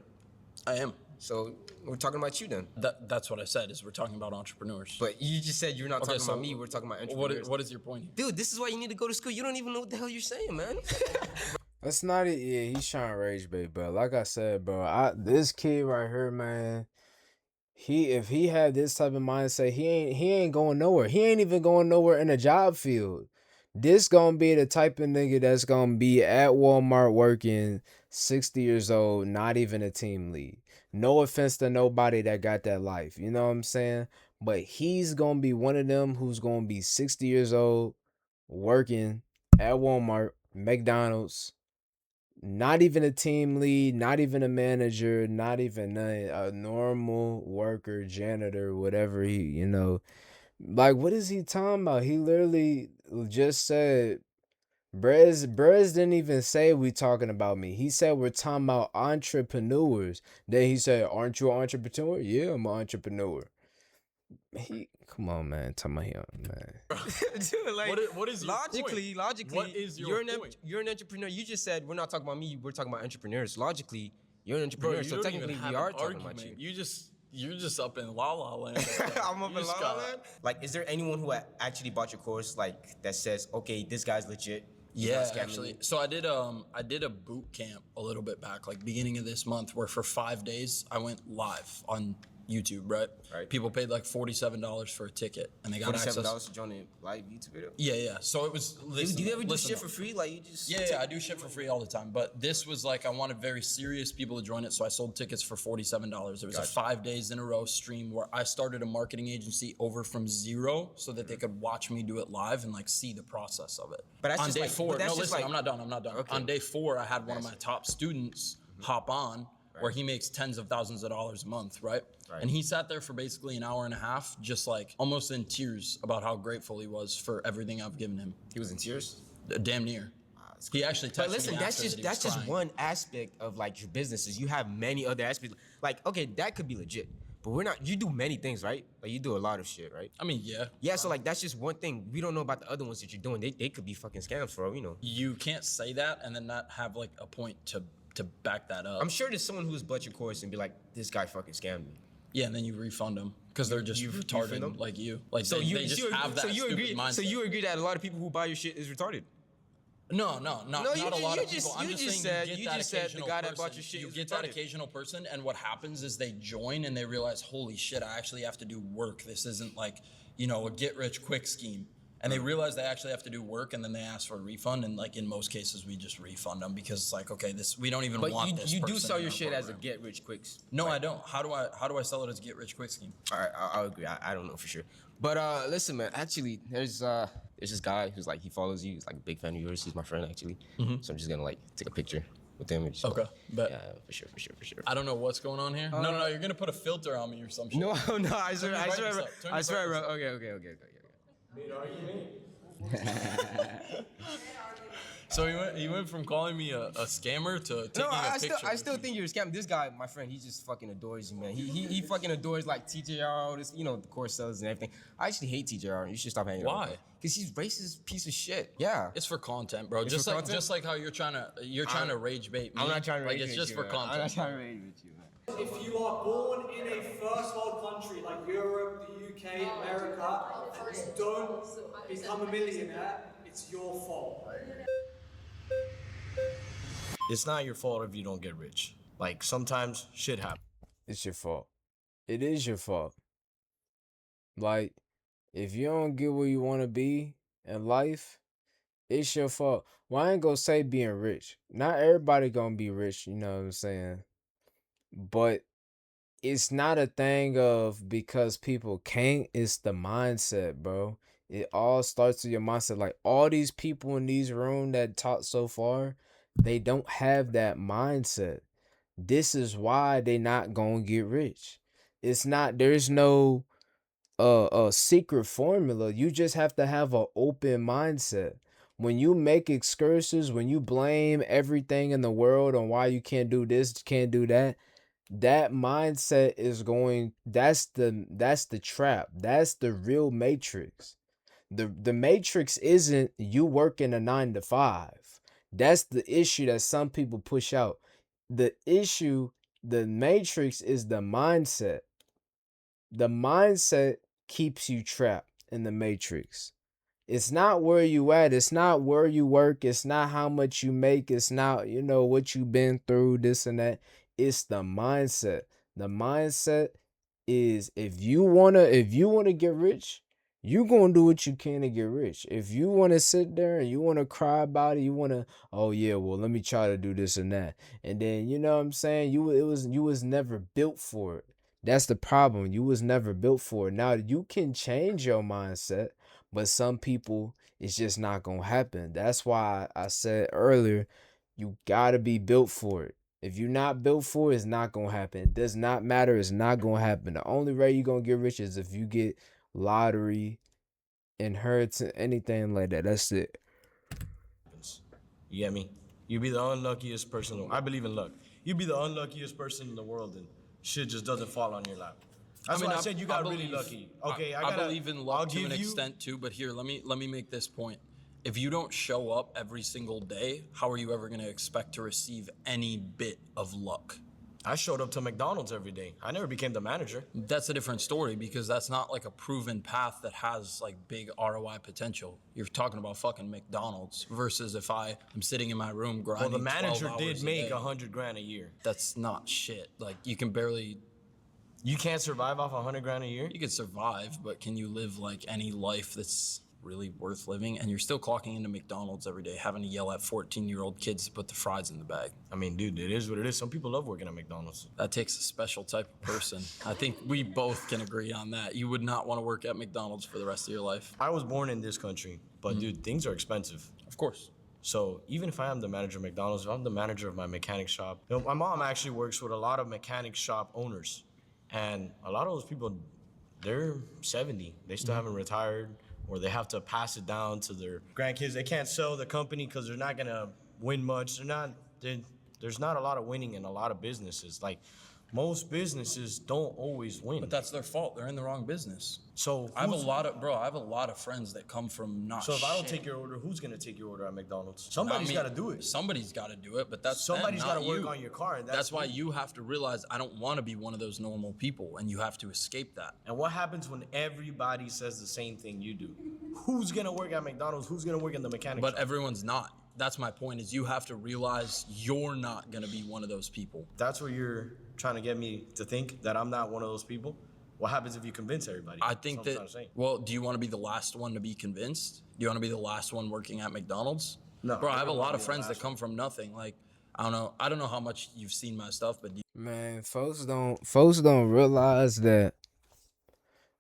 I am. so we're talking about you then. That's what I said, is we're talking about entrepreneurs. But you just said you're not Okay, talking so about me. We're talking about entrepreneurs. what is your point here? Dude, this is why you need to go to school. You don't even know what the hell you're saying, man. That's not it. Yeah, he's trying to rage bait, but like I said, bro, this kid right here, man, if he had this type of mindset, he ain't going nowhere. He ain't even going nowhere in a job field. This gonna be the type of nigga that's gonna be at Walmart working, 60 years old, not even a team lead. No offense to nobody that got that life, you know what I'm saying? But he's gonna be one of them who's gonna be 60 years old, working at Walmart, McDonald's, not even a team lead, not even a manager, not even a normal worker, janitor, whatever like what is he talking about? He literally just said Brez didn't even say we talking about me. He said we're talking about entrepreneurs. Then he said, "Aren't you an entrepreneur?" Yeah, I'm an entrepreneur. Come on, man. Talking about him, man. Dude, like, what is your logically, point? What is your point? You're an entrepreneur. You just said we're not talking about me. We're talking about entrepreneurs. Logically, you're an entrepreneur. Bro, you so don't technically, even have we are an talking argument. about you. You're just up in la la land. I'm up in la la land. Like, is there anyone who actually bought your course like that says, okay, this guy's legit? Yeah, actually. So I did a boot camp a little bit back, like beginning of this month, where for 5 days I went live on YouTube, right? People paid like $47 for a ticket, and they got access. $47 to join a live YouTube video? Yeah. So it was. Listen, do you ever do shit for free? Like you just. Yeah, I do shit for free all the time. But this was like I wanted very serious people to join it, so I sold tickets for $47. It was a 5 days in a row stream where I started a marketing agency over from zero, so that they could watch me do it live and like see the process of it. But that's on just day like, 4. No, listen, like, I'm not done. Okay. On day 4, I had one of my top students hop on. Where he makes tens of thousands of dollars a month, right? And he sat there for basically an hour and a half, just like almost in tears about how grateful he was for everything I've given him. He was in tears? Damn near. He actually texted But listen, me after that's just crying. one aspect of like your businesses. You have many other aspects. Like, okay, that could be legit. But we're not, you do many things, right? Like you do a lot of shit, right? I mean, yeah. Yeah, so like that's just one thing. We don't know about the other ones that you're doing. They could be fucking scams for all we know. You can't say that and then not have like a point to back that up. I'm sure there's someone who's bought your course and be like, this guy fucking scammed me. Yeah, and then you refund them because they're just retarded like you. Like they just have that stupid mindset. So you agree that a lot of people who buy your shit is retarded? No, not a lot of people. I'm just saying you just said the guy that bought your shit is retarded. You get that occasional person, and what happens is they join and they realize, holy shit, I actually have to do work. This isn't like, a get rich quick scheme. And they realize they actually have to do work, and then they ask for a refund. And like in most cases, we just refund them because it's like, okay, we don't even want this. But you do person sell in your our shit as a program. get rich quick. No, I don't. How do I sell it as a get rich quick scheme? All right, I'll agree. I don't know for sure. But listen, man. Actually, there's this guy who's like he follows you. He's like a big fan of yours. He's my friend actually. So I'm just gonna like take a picture with him. And just, Okay, bet. Yeah, for sure. I don't know what's going on here. No, you're gonna put a filter on me or some shit. No, I swear, bro. Okay. So he went from calling me a scammer to taking a picture. I still think you're a scam. This guy, my friend, he just fucking adores you, man. He fucking adores like TJR, this, the course sellers and everything. I actually hate TJR. You should stop hanging out. Why? Because he's racist piece of shit. Yeah. It's for content, bro. It's Just for like content? just like how you're trying to rage bait me. I'm not trying to rage Like it's just you, for man. content. I'm not trying to rage with you, man. If you are born in a first world country like Europe, the UK, America, and you don't become a millionaire, it's your fault. It's not your fault if you don't get rich. Like sometimes shit happens. It's your fault. It is your fault. Like, if you don't get where you want to be in life, it's your fault. Well, I ain't gonna say being rich. Not everybody gonna be rich, you know what I'm saying? But it's not a thing of because people can't, it's the mindset, bro. It all starts with your mindset. Like all these people in these rooms that talk so far, they don't have that mindset. This is why they not gonna get rich. It's not, there's no a secret formula. You just have to have an open mindset. When you make excuses, when you blame everything in the world on why you can't do this, can't do that, that mindset is going, that's the trap. That's the real matrix. The matrix isn't you working a 9 to 5. That's the issue that some people push out. The issue, the matrix is the mindset. The mindset keeps you trapped in the matrix. It's not where you at. It's not where you work. It's not how much you make. It's not, what you've been through, this and that. It's the mindset. The mindset is if you wanna get rich, you gonna do what you can to get rich. If you wanna sit there and you wanna cry about it, you wanna, oh yeah, well let me try to do this and that. And then you know what I'm saying? You was never built for it. That's the problem. You was never built for it. Now you can change your mindset, but some people it's just not gonna happen. That's why I said earlier, You gotta be built for it. If you're not built for it, it's not gonna happen. It does not matter. It's not gonna happen. The only way you're gonna get rich is if you get lottery, inheritance, anything like that. That's it. You get me? You be the unluckiest person. I believe in luck. You be the unluckiest person in the world, and shit just doesn't fall on your lap. That's why I said you got really lucky. Okay, I believe in luck to an extent too, but here, let me make this point. If you don't show up every single day, how are you ever going to expect to receive any bit of luck? I showed up to McDonald's every day. I never became the manager. That's a different story because that's not like a proven path that has like big ROI potential. You're talking about fucking McDonald's versus if I am sitting in my room grinding. Well, the manager 12 hours did make $100,000 a year. That's not shit. Like you can barely. You can't survive off $100,000 a year? You could survive, but can you live like any life that's really worth living? And you're still clocking into McDonald's every day, having to yell at 14-year-old kids to put the fries in the bag. I mean, dude, it is what it is. Some people love working at McDonald's. That takes a special type of person. I think we both can agree on that. You would not want to work at McDonald's for the rest of your life. I was born in this country, but dude, things are expensive. Of course. So even if I am the manager of McDonald's, if I'm the manager of my mechanic shop, you know, my mom actually works with a lot of mechanic shop owners. And a lot of those people, they're 70. They still haven't retired, or they have to pass it down to their grandkids. They can't sell the company because they're not gonna win much. There's not a lot of winning in a lot of businesses. Like, most businesses don't always win. But that's their fault. They're in the wrong business. So I have a lot of friends that come from not So if I don't shit. take your order, who's gonna take your order at McDonald's? Somebody's got to do it. Somebody's got to do it, but that's Somebody's got to work on your car. And that's why you have to realize I don't want to be one of those normal people, and you have to escape that. And what happens when everybody says the same thing you do? Who's gonna work at McDonald's? Who's gonna work in the mechanic But shop? everyone's not. That's my point, is you have to realize you're not going to be one of those people. That's what you're trying to get me to think, that I'm not one of those people? What happens if you convince everybody? I think well, do you want to be the last one to be convinced? Do you want to be the last one working at McDonald's? No. Bro, I have a lot of friends that come from nothing. Like, I don't know how much you've seen my stuff, but Man, folks don't realize that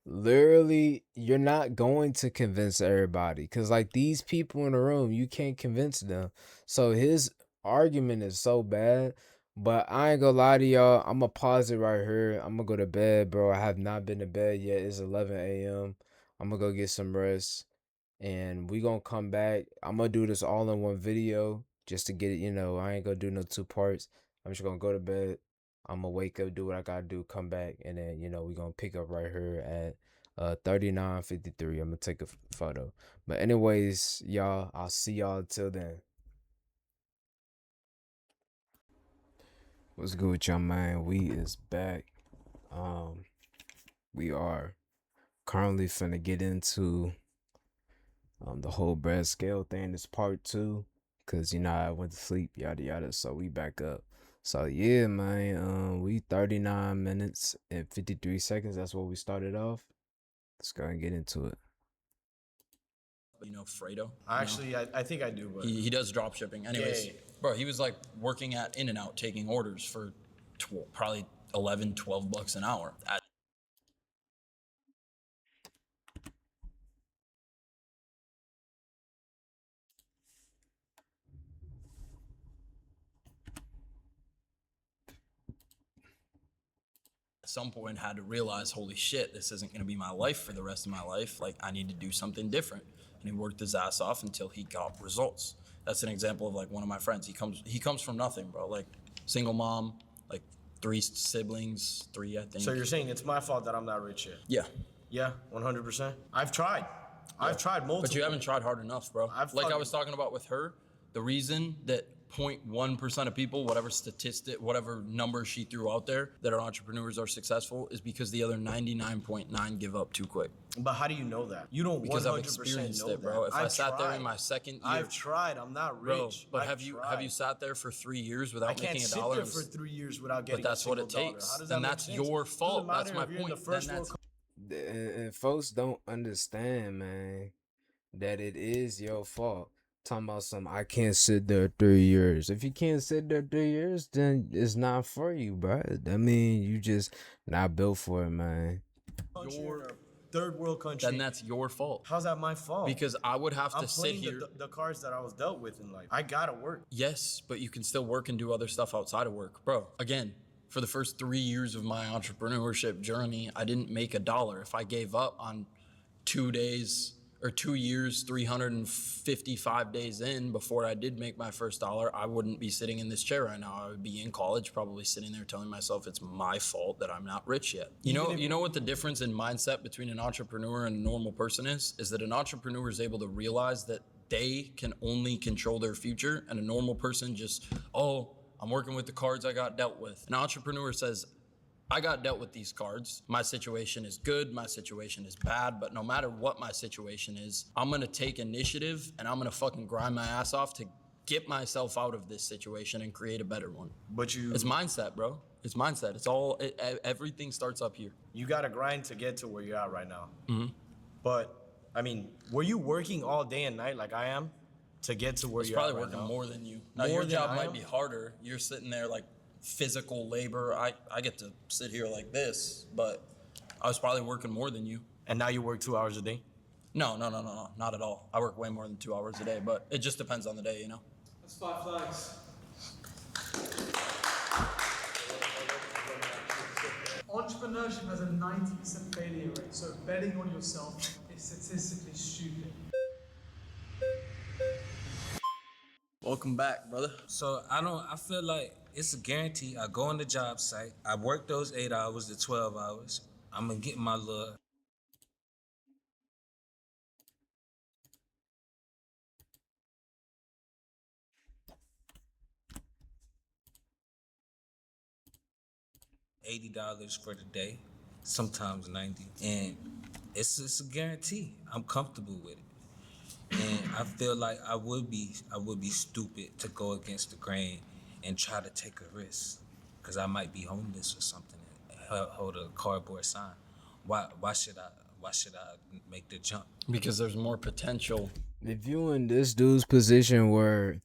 literally you're not going to convince everybody, because like these people in the room, you can't convince them. So his argument is so bad, but I ain't gonna lie to y'all, I'm gonna pause it right here. I'm gonna go to bed, bro. I have not been to bed yet. It's 11 a.m. I'm gonna go get some rest, and we gonna come back. I'm gonna do this all in one video just to get it, I ain't gonna do no two parts. I'm just gonna go to bed. I'm gonna wake up, do what I gotta do, come back, and then we gonna pick up right here at 39:53. I'm gonna take a photo. But anyways, y'all, I'll see y'all till then. What's good with y'all, man? We is back. We are currently finna get into the whole bread scale thing. This part 2, cause I went to sleep, yada yada. So we back up. So yeah, man, we 39 minutes and 53 seconds. That's what we started off. Let's go and get into it. Fredo? Actually, I think I do, but he does drop shipping. Anyways, Yeah. Bro, he was like working at In-N-Out taking orders for probably $11-12 an hour. At some point had to realize, holy shit, this isn't going to be my life for the rest of my life. Like, I need to do something different. And he worked his ass off until he got results. That's an example of like one of my friends. He comes from nothing, bro. Like, single mom, like 3 siblings, 3 I think. So you're saying it's my fault that I'm not rich yet? Yeah. Yeah, 100%. I've tried. I've tried multiple. But you haven't tried hard enough, bro. Like I was talking about with her, the reason that 0.1% of people, whatever statistic, whatever number she threw out there, that are entrepreneurs are successful is because the other 99.9 give up too quick. But how do you know that? You don't 100% because I've experienced know it, bro. that. If I sat there in my second year, I've tried. I'm not rich. Bro, but have you sat there for 3 years without making $1? I can't sit there for 3 years without getting. But that's what it takes, and that's your fault. That's my point. And folks don't understand, man, that it is your fault. Talking about something, I can't sit there 3 years. If you can't sit there 3 years, then it's not for you, bro. I mean, you just not built for it, man. third world country. Then that's your fault. How's that my fault? Because I would have to sit playing here. the cards that I was dealt with in life. I gotta work. Yes, but you can still work and do other stuff outside of work. Bro, again, for the first 3 years of my entrepreneurship journey, I didn't make $1. If I gave up on 2 days or 2 years, 355 days in before I did make my first dollar, I wouldn't be sitting in this chair right now. I would be in college, probably sitting there telling myself it's my fault that I'm not rich yet. You know what the difference in mindset between an entrepreneur and a normal person is? Is that an entrepreneur is able to realize that they can only control their future, and a normal person just, oh, I'm working with the cards I got dealt with. An entrepreneur says, I got dealt with these cards. My situation is good, my situation is bad, but no matter what my situation is, I'm gonna take initiative and I'm gonna fucking grind my ass off to get myself out of this situation and create a better one. It's mindset, bro. It's mindset. Everything starts up here. You gotta grind to get to where you're at right now. But, I mean, were you working all day and night like I am to get to where you're at right now? Probably working more than you. Now, your job might be harder. You're sitting there like physical labor. I get to sit here like this, but I was probably working more than you. And now you work 2 hours a day? No, not at all. I work way more than 2 hours a day, but it just depends on the day, you know? That's 5 flags. Entrepreneurship has a 90% failure rate, so betting on yourself is statistically stupid. Welcome back, brother. So I feel like it's a guarantee. I go on the job site, I work those 8 hours to 12 hours. I'm gonna get my little $80 for the day, sometimes 90. And it's a guarantee. I'm comfortable with it. And I feel like I would be stupid to go against the grain and try to take a risk, because I might be homeless or something and hold a cardboard sign. Why should I make the jump? Because there's more potential. If you in this dude's position where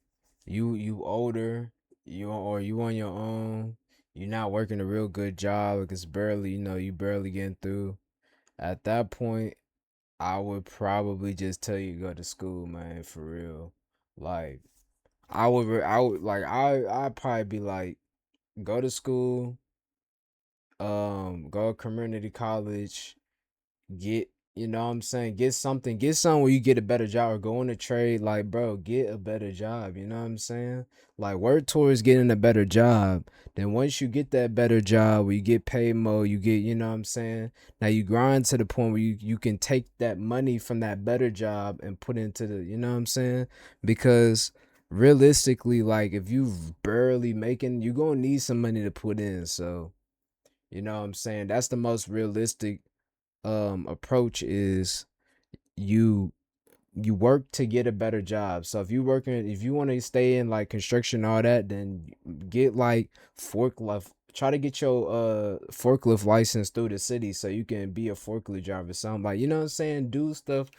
you older, you on your own, you're not working a real good job, like it's barely, you barely getting through. At that point, I would probably just tell you to go to school, man, for real. Like, I'd probably be like, go to school, go to community college, get, what I'm saying, get something where you get a better job, or go in a trade. Like, bro, get a better job, you know what I'm saying? Like, work towards getting a better job. Then once you get that better job where you get paid more, you get, you know what I'm saying? Now you grind to the point where you can take that money from that better job and put into the, you know what I'm saying? Because realistically, like, if you barely making, you're gonna need some money to put in. So, you know what I'm saying? That's the most realistic approach, is you work to get a better job. So if you want to stay in like construction, all that, then get like forklift, try to get your forklift license through the city so you can be a forklift driver, something, like, you know what I'm saying, do stuff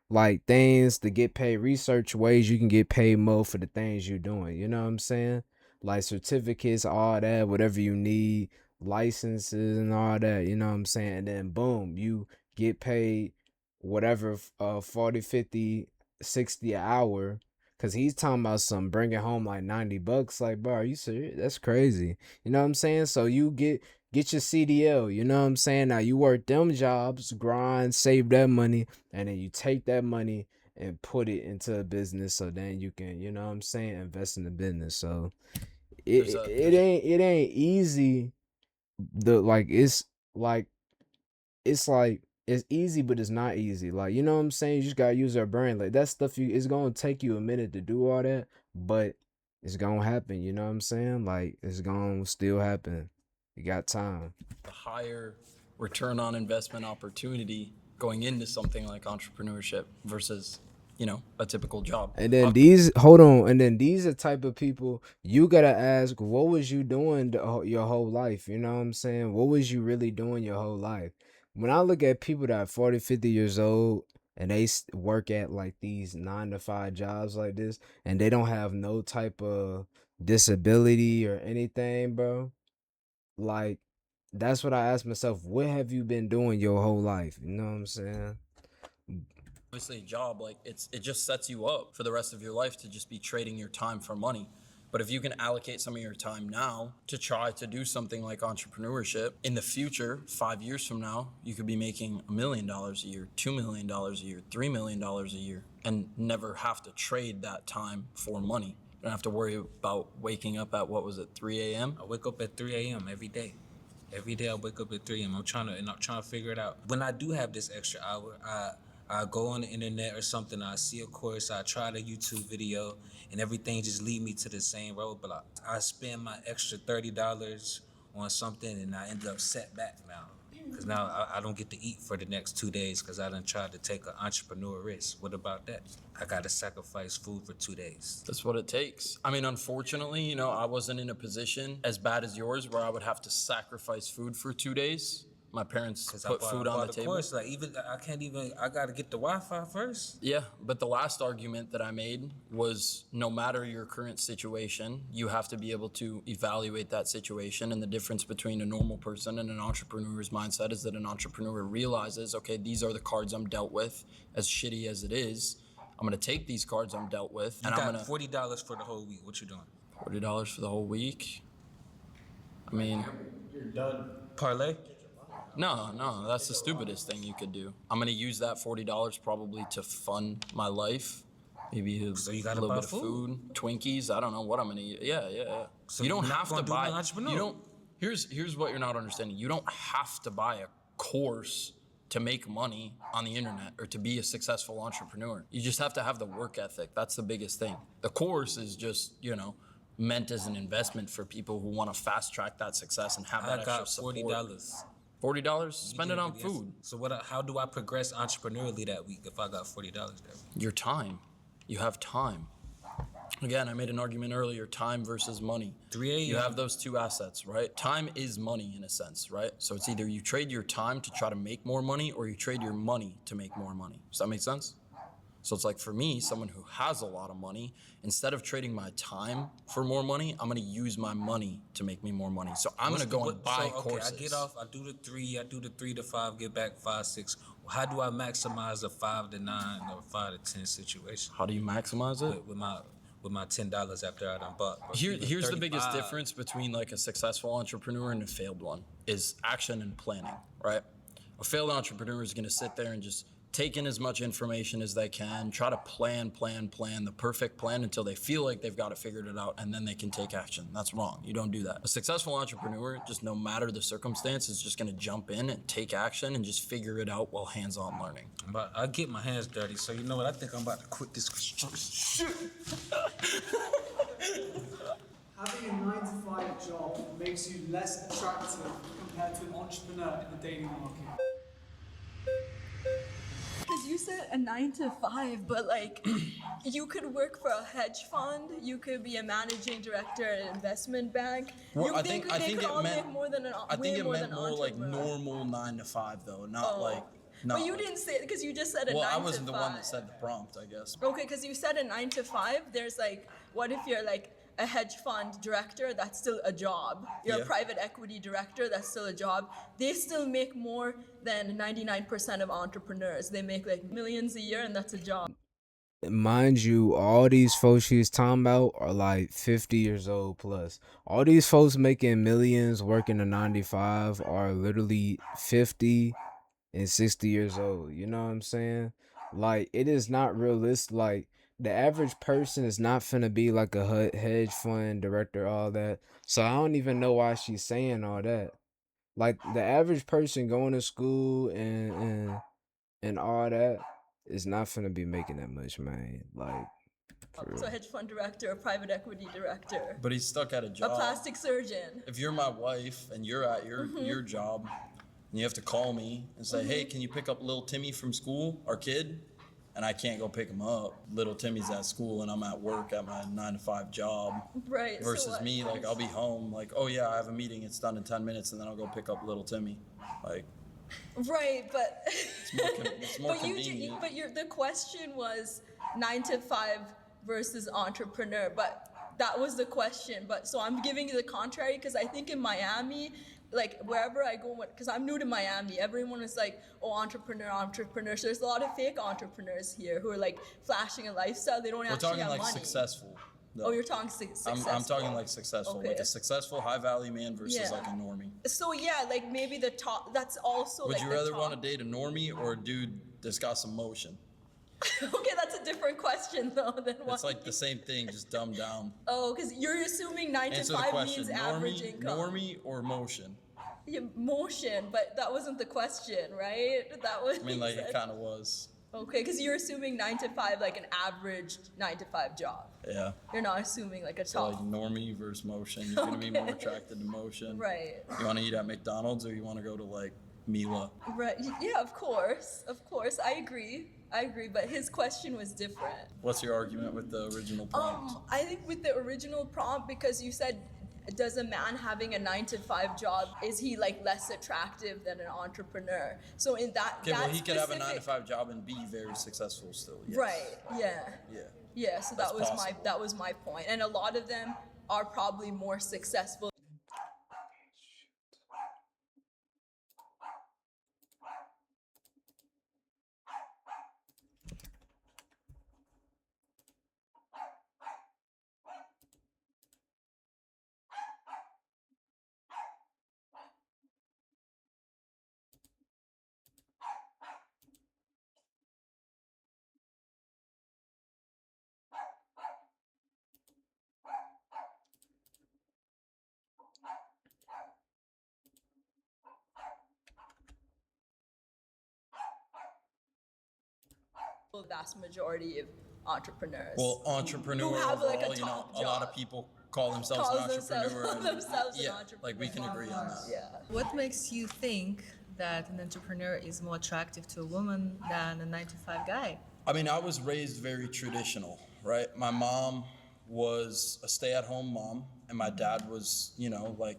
like things to get paid, research ways you can get paid more for the things you're doing, you know what I'm saying, like certificates, all that, whatever you need, licenses and all that, you know what I'm saying, and then boom, you get paid whatever, 40, 50, 60 an hour, because he's talking about some bringing home like $90. Like, bro, are you serious? That's crazy, you know what I'm saying? So you get your CDL, you know what I'm saying? Now you work them jobs, grind, save that money, and then you take that money and put it into a business, so then you can, you know what I'm saying, invest in the business. So it ain't easy. It's easy, but it's not easy. Like, you know what I'm saying? You just gotta use our brain. Like, that stuff, it's gonna take you a minute to do all that, but it's gonna happen, you know what I'm saying? Like, it's gonna still happen. You got time. A higher return on investment opportunity going into something like entrepreneurship versus, a typical job. And then these are type of people you gotta ask, what was you doing your whole life? You know what I'm saying? What was you really doing your whole life? When I look at people that are 40, 50 years old and they work at like these 9 to 5 jobs like this, and they don't have no type of disability or anything, bro, like, that's what I asked myself. What have you been doing your whole life? You know what I'm saying? Obviously, a job, like it just sets you up for the rest of your life to just be trading your time for money. But if you can allocate some of your time now to try to do something like entrepreneurship, in the future, 5 years from now, you could be making $1 million a year, $2 million a year, $3 million a year, and never have to trade that time for money. You don't have to worry about waking up at, what was it, 3 a.m.? I wake up at 3 a.m. every day. Every day I wake up at 3 a.m. I'm trying to figure it out. When I do have this extra hour, I go on the internet or something, I see a course, I try the YouTube video, and everything just lead me to the same roadblock. I spend my extra $30 on something and I end up set back now. Because now I don't get to eat for the next 2 days because I done tried to take an entrepreneur risk. What about that? I got to sacrifice food for 2 days. That's what it takes. I mean, unfortunately, you know, I wasn't in a position as bad as yours where I would have to sacrifice food for 2 days. My parents put food on the table. Course, like I gotta get the Wi-Fi first. Yeah, but the last argument that I made was no matter your current situation, you have to be able to evaluate that situation. And the difference between a normal person and an entrepreneur's mindset is that an entrepreneur realizes, okay, these are the cards I'm dealt with, as shitty as it is. I'm gonna take these cards I'm dealt with, and I'm gonna $40 for the whole week. What you doing? $40 for the whole week. I mean, You're done. Parlay? No, that's the stupidest thing you could do. I'm gonna use that $40 probably to fund my life. Maybe a little bit of food, Twinkies. I don't know what I'm gonna eat. Yeah. So you don't you're not have to gonna do buy. the entrepreneur. You don't. Here's what you're not understanding. You don't have to buy a course to make money on the internet or to be a successful entrepreneur. You just have to have the work ethic. That's the biggest thing. The course is just, you know, meant as an investment for people who want to fast track that success and have that extra support. $40. $40? Spend it on food. So how do I progress entrepreneurially that week if I got $40 that week? Your time. You have time. Again, I made an argument earlier, time versus money. 3 a.m. You have those two assets, right? Time is money in a sense, right? So it's either you trade your time to try to make more money or you trade your money to make more money. Does that make sense? So it's like for me, someone who has a lot of money, instead of trading my time for more money, I'm gonna use my money to make me more money. So I'm gonna go and buy courses. I get off, I do the 3 to 5, get back 5, 6. How do I maximize a 5 to 9 or 5 to 10 situation? How do you maximize it? With my $10 after I done bought. Here's the biggest difference between like a successful entrepreneur and a failed one is action and planning, right? A failed entrepreneur is gonna sit there and just take in as much information as they can, try to plan the perfect plan until they feel like they've got it figured it out, and then they can take action. That's wrong. You don't do that. A successful entrepreneur, just no matter the circumstance, is just gonna jump in and take action and just figure it out while hands-on learning. But I get my hands dirty, so you know what? I think I'm about to quit this shit. Having a 9-to-5 job makes you less attractive compared to an entrepreneur in the dating market. Because you said a 9 to 5, but like you could work for a hedge fund, you could be a managing director at an investment bank. Well, I think it meant more like normal 9 to 5 though, not like. But you didn't say it because you just said a 9 to 5. Well, I wasn't the one that said the prompt, I guess. Okay, because you said a 9 to 5. There's like, what if you're like a hedge fund director? That's still a job. You're a private equity director. That's still a job. They still make more than 99% of entrepreneurs. They make like millions a year, and that's a job. Mind you, all these folks she's talking about are like 50 years old plus. All these folks making millions working a 9 to 5 are literally 50 and 60 years old. You know what I'm saying? Like, it is not realistic. Like, the average person is not finna be like a hedge fund director, all that. So I don't even know why she's saying all that. Like, the average person going to school and all that is not finna be making that much, man. Like, so a hedge fund director, a private equity director. But he's stuck at a job. A plastic surgeon. If you're my wife and you're at your job, and you have to call me and say, hey, can you pick up little Timmy from school, our kid? And I can't go pick him up. Little Timmy's at school and I'm at work at my 9 to 5 job. Right. Versus me, like I'll be home, like, oh yeah, I have a meeting, it's done in 10 minutes, and then I'll go pick up little Timmy. Like. Right, but it's more convenient. The question was 9 to 5 versus entrepreneur, but that was the question. But so I'm giving you the contrary because I think in Miami, like wherever I go, because I'm new to Miami, everyone is like, oh, entrepreneur. So there's a lot of fake entrepreneurs here who are like flashing a lifestyle. They don't We're actually talking have like money. successful. Oh, you're talking successful. I'm talking like successful, like Okay. a successful high value man versus Yeah. like a normie. So yeah, like maybe the top. That's also. Would like you the rather top. want to date a normie or a dude that's got some motion? Okay, that's a different question though. Than It's like the same thing, just dumbed down. Oh, because you're assuming 9 Answer to the 5 question: means average income. normie or motion? Yeah, motion, but that wasn't the question, right? That was. I mean, like it kind of was. Okay, because you're assuming 9 to 5, like an average 9 to 5 job. Yeah. You're not assuming like a So top. like normie versus motion. You're gonna be more attracted to motion. Right. You want to eat at McDonald's or you want to go to like Mila? Right. Yeah, of course. Of course. I agree. But his question was different. What's your argument with the original prompt? I think with the original prompt, because you said, does a man having a 9 to 5 job, is he like less attractive than an entrepreneur? So in that, Okay, well, he could have a specific- 9 to 5 job and be very successful still. Yes. Right. Yeah. Yeah. Yeah. So That's that was my point, and a lot of them are probably more successful. The vast majority of entrepreneurs. Well, entrepreneur Who have, overall, like, a you know, top a lot of job. people call themselves Calls an entrepreneur. and, themselves an yeah, entrepreneur. like we can agree on that. Yeah. What makes you think that an entrepreneur is more attractive to a woman than a 9 to 5 guy? I mean, I was raised very traditional, right? My mom was a stay-at-home mom, and my dad was, you know, like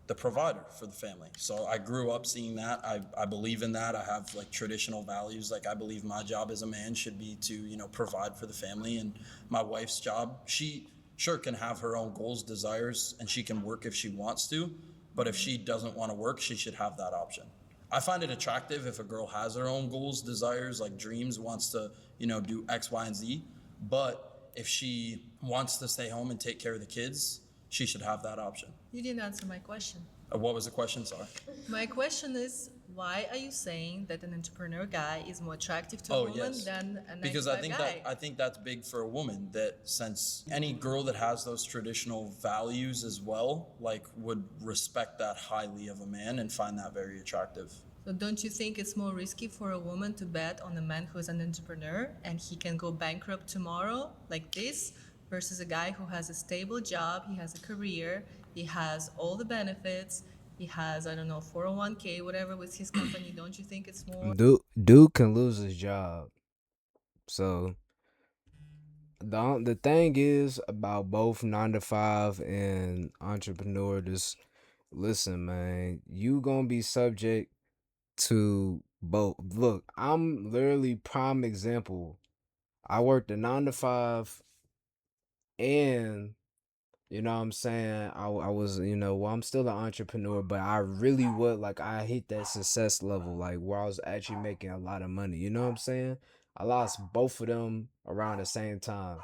the provider for the family. So I grew up seeing that. I believe in that. I have like traditional values. Like I believe my job as a man should be to, you know, provide for the family, and my wife's job, she sure can have her own goals, desires, and she can work if she wants to, but if she doesn't want to work, she should have that option. I find it attractive if a girl has her own goals, desires, like dreams, wants to, you know, do X, Y, and Z. But if she wants to stay home and take care of the kids, she should have that option. You didn't answer my question. What was the question? Sorry. My question is, why are you saying that an entrepreneur guy is more attractive to a woman than a 9 Because to I 5 think guy? I think that's big for a woman, that since any girl that has those traditional values as well, like would respect that highly of a man and find that very attractive. So don't you think it's more risky for a woman to bet on a man who is an entrepreneur and he can go bankrupt tomorrow like this versus a guy who has a stable job, he has a career, he has all the benefits, he has, I don't know, 401k, whatever with his company. Don't you think it's more? Dude can lose his job. So the thing is about both 9 to 5 and entrepreneur, just listen, man, you gonna be subject to both. Look, I'm literally prime example. I worked a 9 to 5 and you know what I'm saying? I was, you know, well, I'm still an entrepreneur, but I really would like I hit that success level, like where I was actually making a lot of money. You know what I'm saying? I lost both of them around the same time.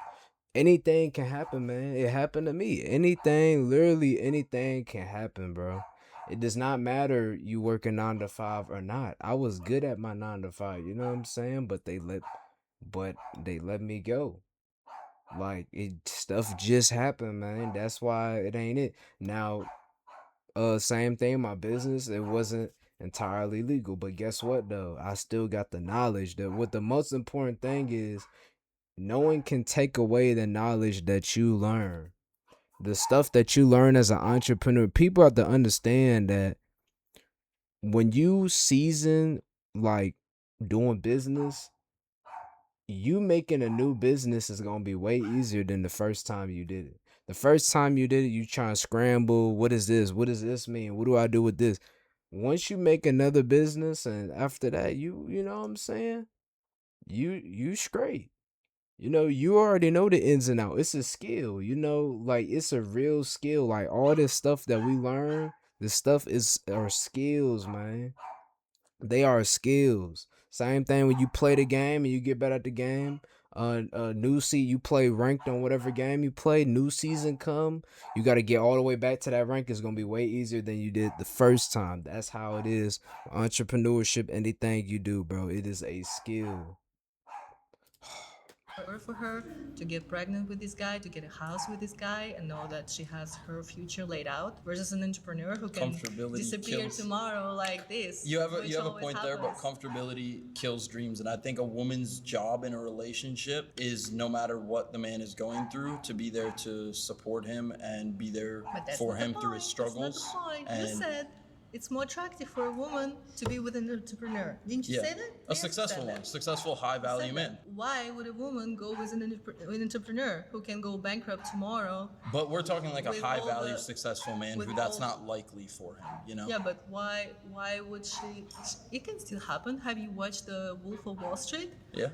Anything can happen, man. It happened to me. Anything, literally anything can happen, bro. It does not matter you working 9 to 5 or not. I was good at my 9 to 5, you know what I'm saying? But they let me go. Like stuff just happened, man. That's why it ain't it. Now, same thing, my business, it wasn't entirely legal. But guess what though? I still got the knowledge. That what the most important thing is, no one can take away the knowledge that you learn. The stuff that you learn as an entrepreneur, people have to understand that when you season like doing business, you making a new business is gonna be way easier than the first time you did it. The first time you did it, you trying to scramble. What is this? What does this mean? What do I do with this? Once you make another business, and after that, you know what I'm saying? You straight. You know, you already know the ins and out. It's a skill. You know, like it's a real skill. Like all this stuff that we learn, This stuff is are skills, man. They are skills. Same thing when you play the game and you get better at the game. New you play ranked on whatever game you play. New season come, you got to get all the way back to that rank. It's gonna be way easier than you did the first time. That's how it is. Entrepreneurship, anything you do, bro, it is a skill. For her to get pregnant with this guy, to get a house with this guy, and know that she has her future laid out, versus an entrepreneur who can disappear kills. tomorrow like this. You have a always point there, but happens. comfortability kills dreams, and I think a woman's job in a relationship is, no matter what the man is going through, to be there to support him and be there But that's for not the him through his point. struggles. That's not the point. And You said it's more attractive for a woman to be with an entrepreneur. Didn't you yeah, say that? a successful one, successful, high value man. Why would a woman go with an entrepreneur who can go bankrupt tomorrow? But we're talking like a With high all value, the- successful man with who that's all- not likely for him, you know? Yeah, but why? Why would she? It can still happen. Have you watched The Wolf of Wall Street? Yeah,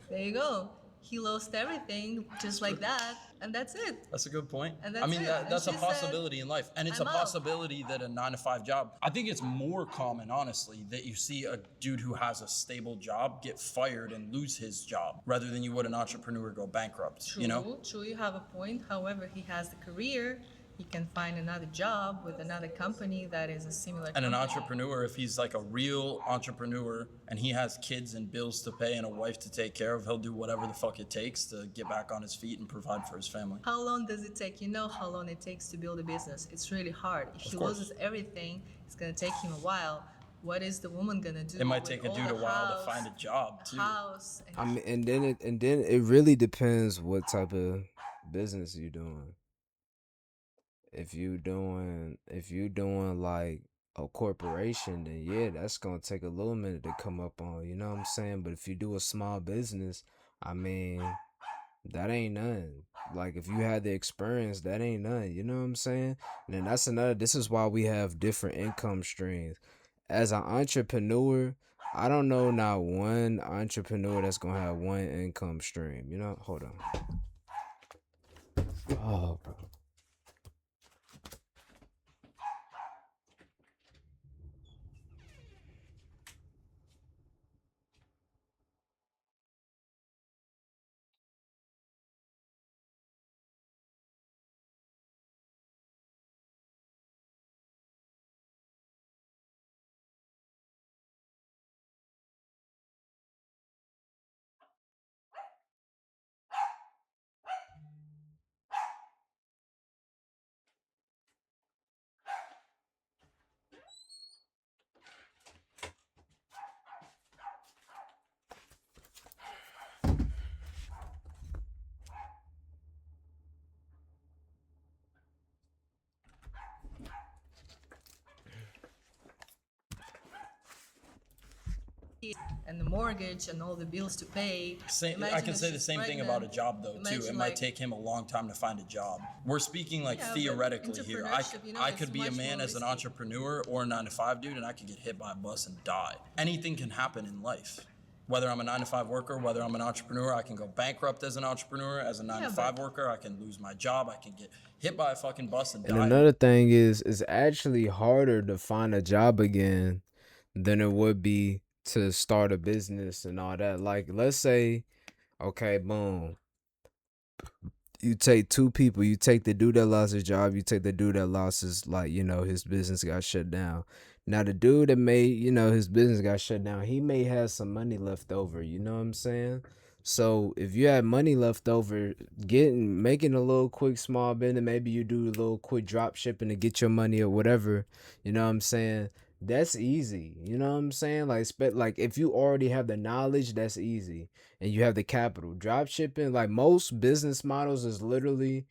There you go. He lost everything just like that, and that's it. that's a good point. And I that's mean, it. that's a And she said, possibility in life. And it's "I'm a out." possibility that a 9 to 5 job, I think it's more common, honestly, that you see a dude who has a stable job get fired and lose his job rather than you would an entrepreneur go bankrupt, True, you know? true, you have a point. However, he has the career. He can find another job with another company that is a similar And an company. entrepreneur, if he's like a real entrepreneur and he has kids and bills to pay and a wife to take care of, he'll do whatever the fuck it takes to get back on his feet and provide for his family. How long does it take? You know how long it takes to build a business. It's really hard. If he course. loses everything, it's gonna take him a while. What is the woman gonna do? It might with take a all dude the a while house, to find a job too. House. I mean, and then it really depends what type of business you're doing. If you doing like a corporation, then yeah, that's gonna take a little minute to come up on. You know what I'm saying? But if you do a small business, I mean, that ain't nothing. Like if you had the experience, that ain't nothing. You know what I'm saying? And then that's another. This is why we have different income streams. As an entrepreneur, I don't know not one entrepreneur that's gonna have one income stream. You know? Hold on. Oh, bro. And the mortgage and all the bills to pay. I Imagine can if say the she's same thing about a pregnant. job though too. Imagine, It might like- take him a long time to find a job. We're speaking like Yeah, but theoretically here. entrepreneurship, you know, I it's could be a much man more as an risky. entrepreneur or a 9 to 5 dude, and I could get hit by a bus and die. Anything can happen in life. Whether I'm a 9 to 5 worker, whether I'm an entrepreneur, I can go bankrupt as an entrepreneur. As a 9 to 5 worker, I can lose my job. I can get hit by a fucking bus and And die. another thing is, it's actually harder to find a job again than it would be to start a business and all that. Like, let's say, okay, boom. You take two people, you take the dude that lost his job, you take the dude that lost his, like, you know, his business got shut down. Now, the dude that made, you know, his business got shut down, he may have some money left over, you know what I'm saying? So if you have money left over, making a little quick small business, maybe you do a little quick drop shipping to get your money or whatever, you know what I'm saying? That's easy. You know what I'm saying? Like if you already have the knowledge, that's easy. And you have the capital. Drop shipping, like most business models is literally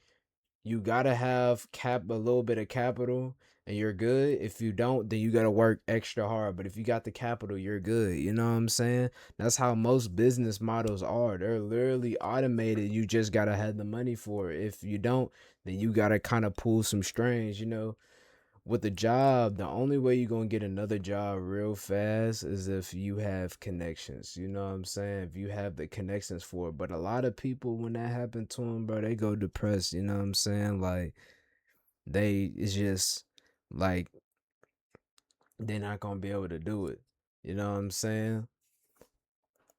you gotta have a little bit of capital and you're good. If you don't, then you gotta work extra hard. But if you got the capital, you're good. You know what I'm saying? That's how most business models are. They're literally automated. You just gotta have the money for it. If you don't, then you gotta kind of pull some strings, you know. With a job, the only way you're gonna get another job real fast is if you have connections. You know what I'm saying? If you have the connections for it. But a lot of people, when that happened to them, bro, they go depressed. You know what I'm saying? Like it's just like they're not gonna be able to do it. You know what I'm saying?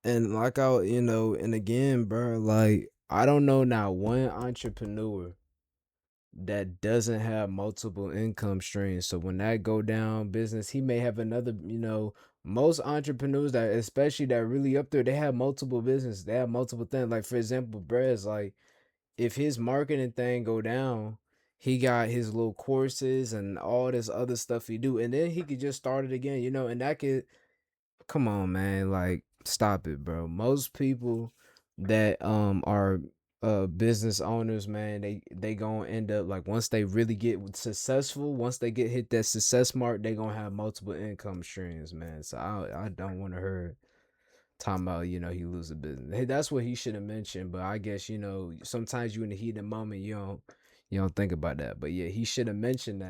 And like I, and again, bro, like I don't know now one entrepreneur that doesn't have multiple income streams. So when that go down business, he may have another, most entrepreneurs that especially that really up there, they have multiple business. They have multiple things. Like for example, Brad's like if his marketing thing go down, he got his little courses and all this other stuff he do. And then he could just start it again, and that could come on, man. Like, stop it, bro. Most people that are business owners, man, they gonna end up like once they really get successful, once they get hit that success mark, they gonna have multiple income streams, man. So I don't want to hear talking about he lose a business. Hey, that's what he should have mentioned. But I guess sometimes you in the heat of the moment you don't think about that. But yeah, he should have mentioned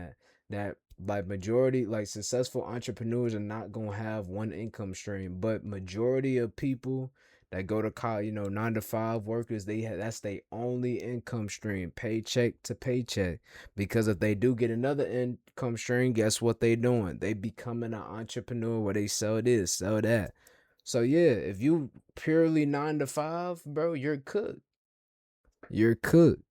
that like majority like successful entrepreneurs are not gonna have one income stream, but majority of people that go to college, 9 to 5 workers, that's their only income stream, paycheck to paycheck. Because if they do get another income stream, guess what they doing? They becoming an entrepreneur where they sell this, sell that. So yeah, if you purely 9 to 5, bro, you're cooked. You're cooked.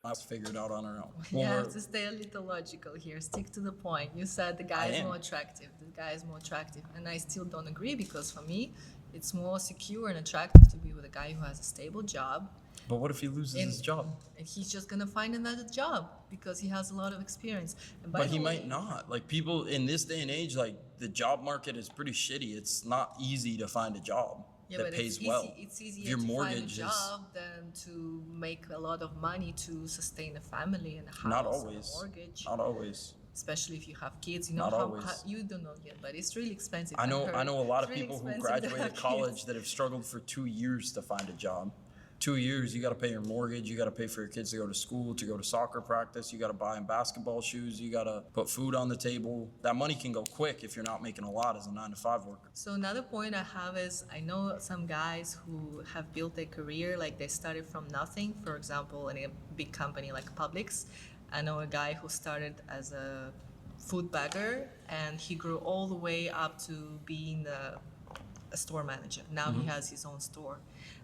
Let's figure it out on our own. You have to stay a little logical here. Stick to the point. You said the guy is more attractive. The guy is more attractive. And I still don't agree because for me, it's more secure and attractive to be with a guy who has a stable job. But what if he loses his job? And he's just going to find another job because he has a lot of experience. And but he might not. Like people in this day and age, like the job market is pretty shitty. It's not easy to find a job that pays well. It's easier to find a job than to make a lot of money to sustain a family and a house not always. and a mortgage. Not always. Especially if you have kids, not how you don't know yet, but it's really expensive. I know a lot of people who graduated college that have struggled for 2 years to find a job. 2 years, you got to pay your mortgage, you got to pay for your kids to go to school, to go to soccer practice, you got to buy them basketball shoes, you got to put food on the table. That money can go quick if you're not making a lot as a 9 to 5 worker. So another point I have is I know some guys who have built their career, like they started from nothing. For example, in a big company like Publix, I know a guy who started as a food bagger and he grew all the way up to being a store manager. Now he has his own store.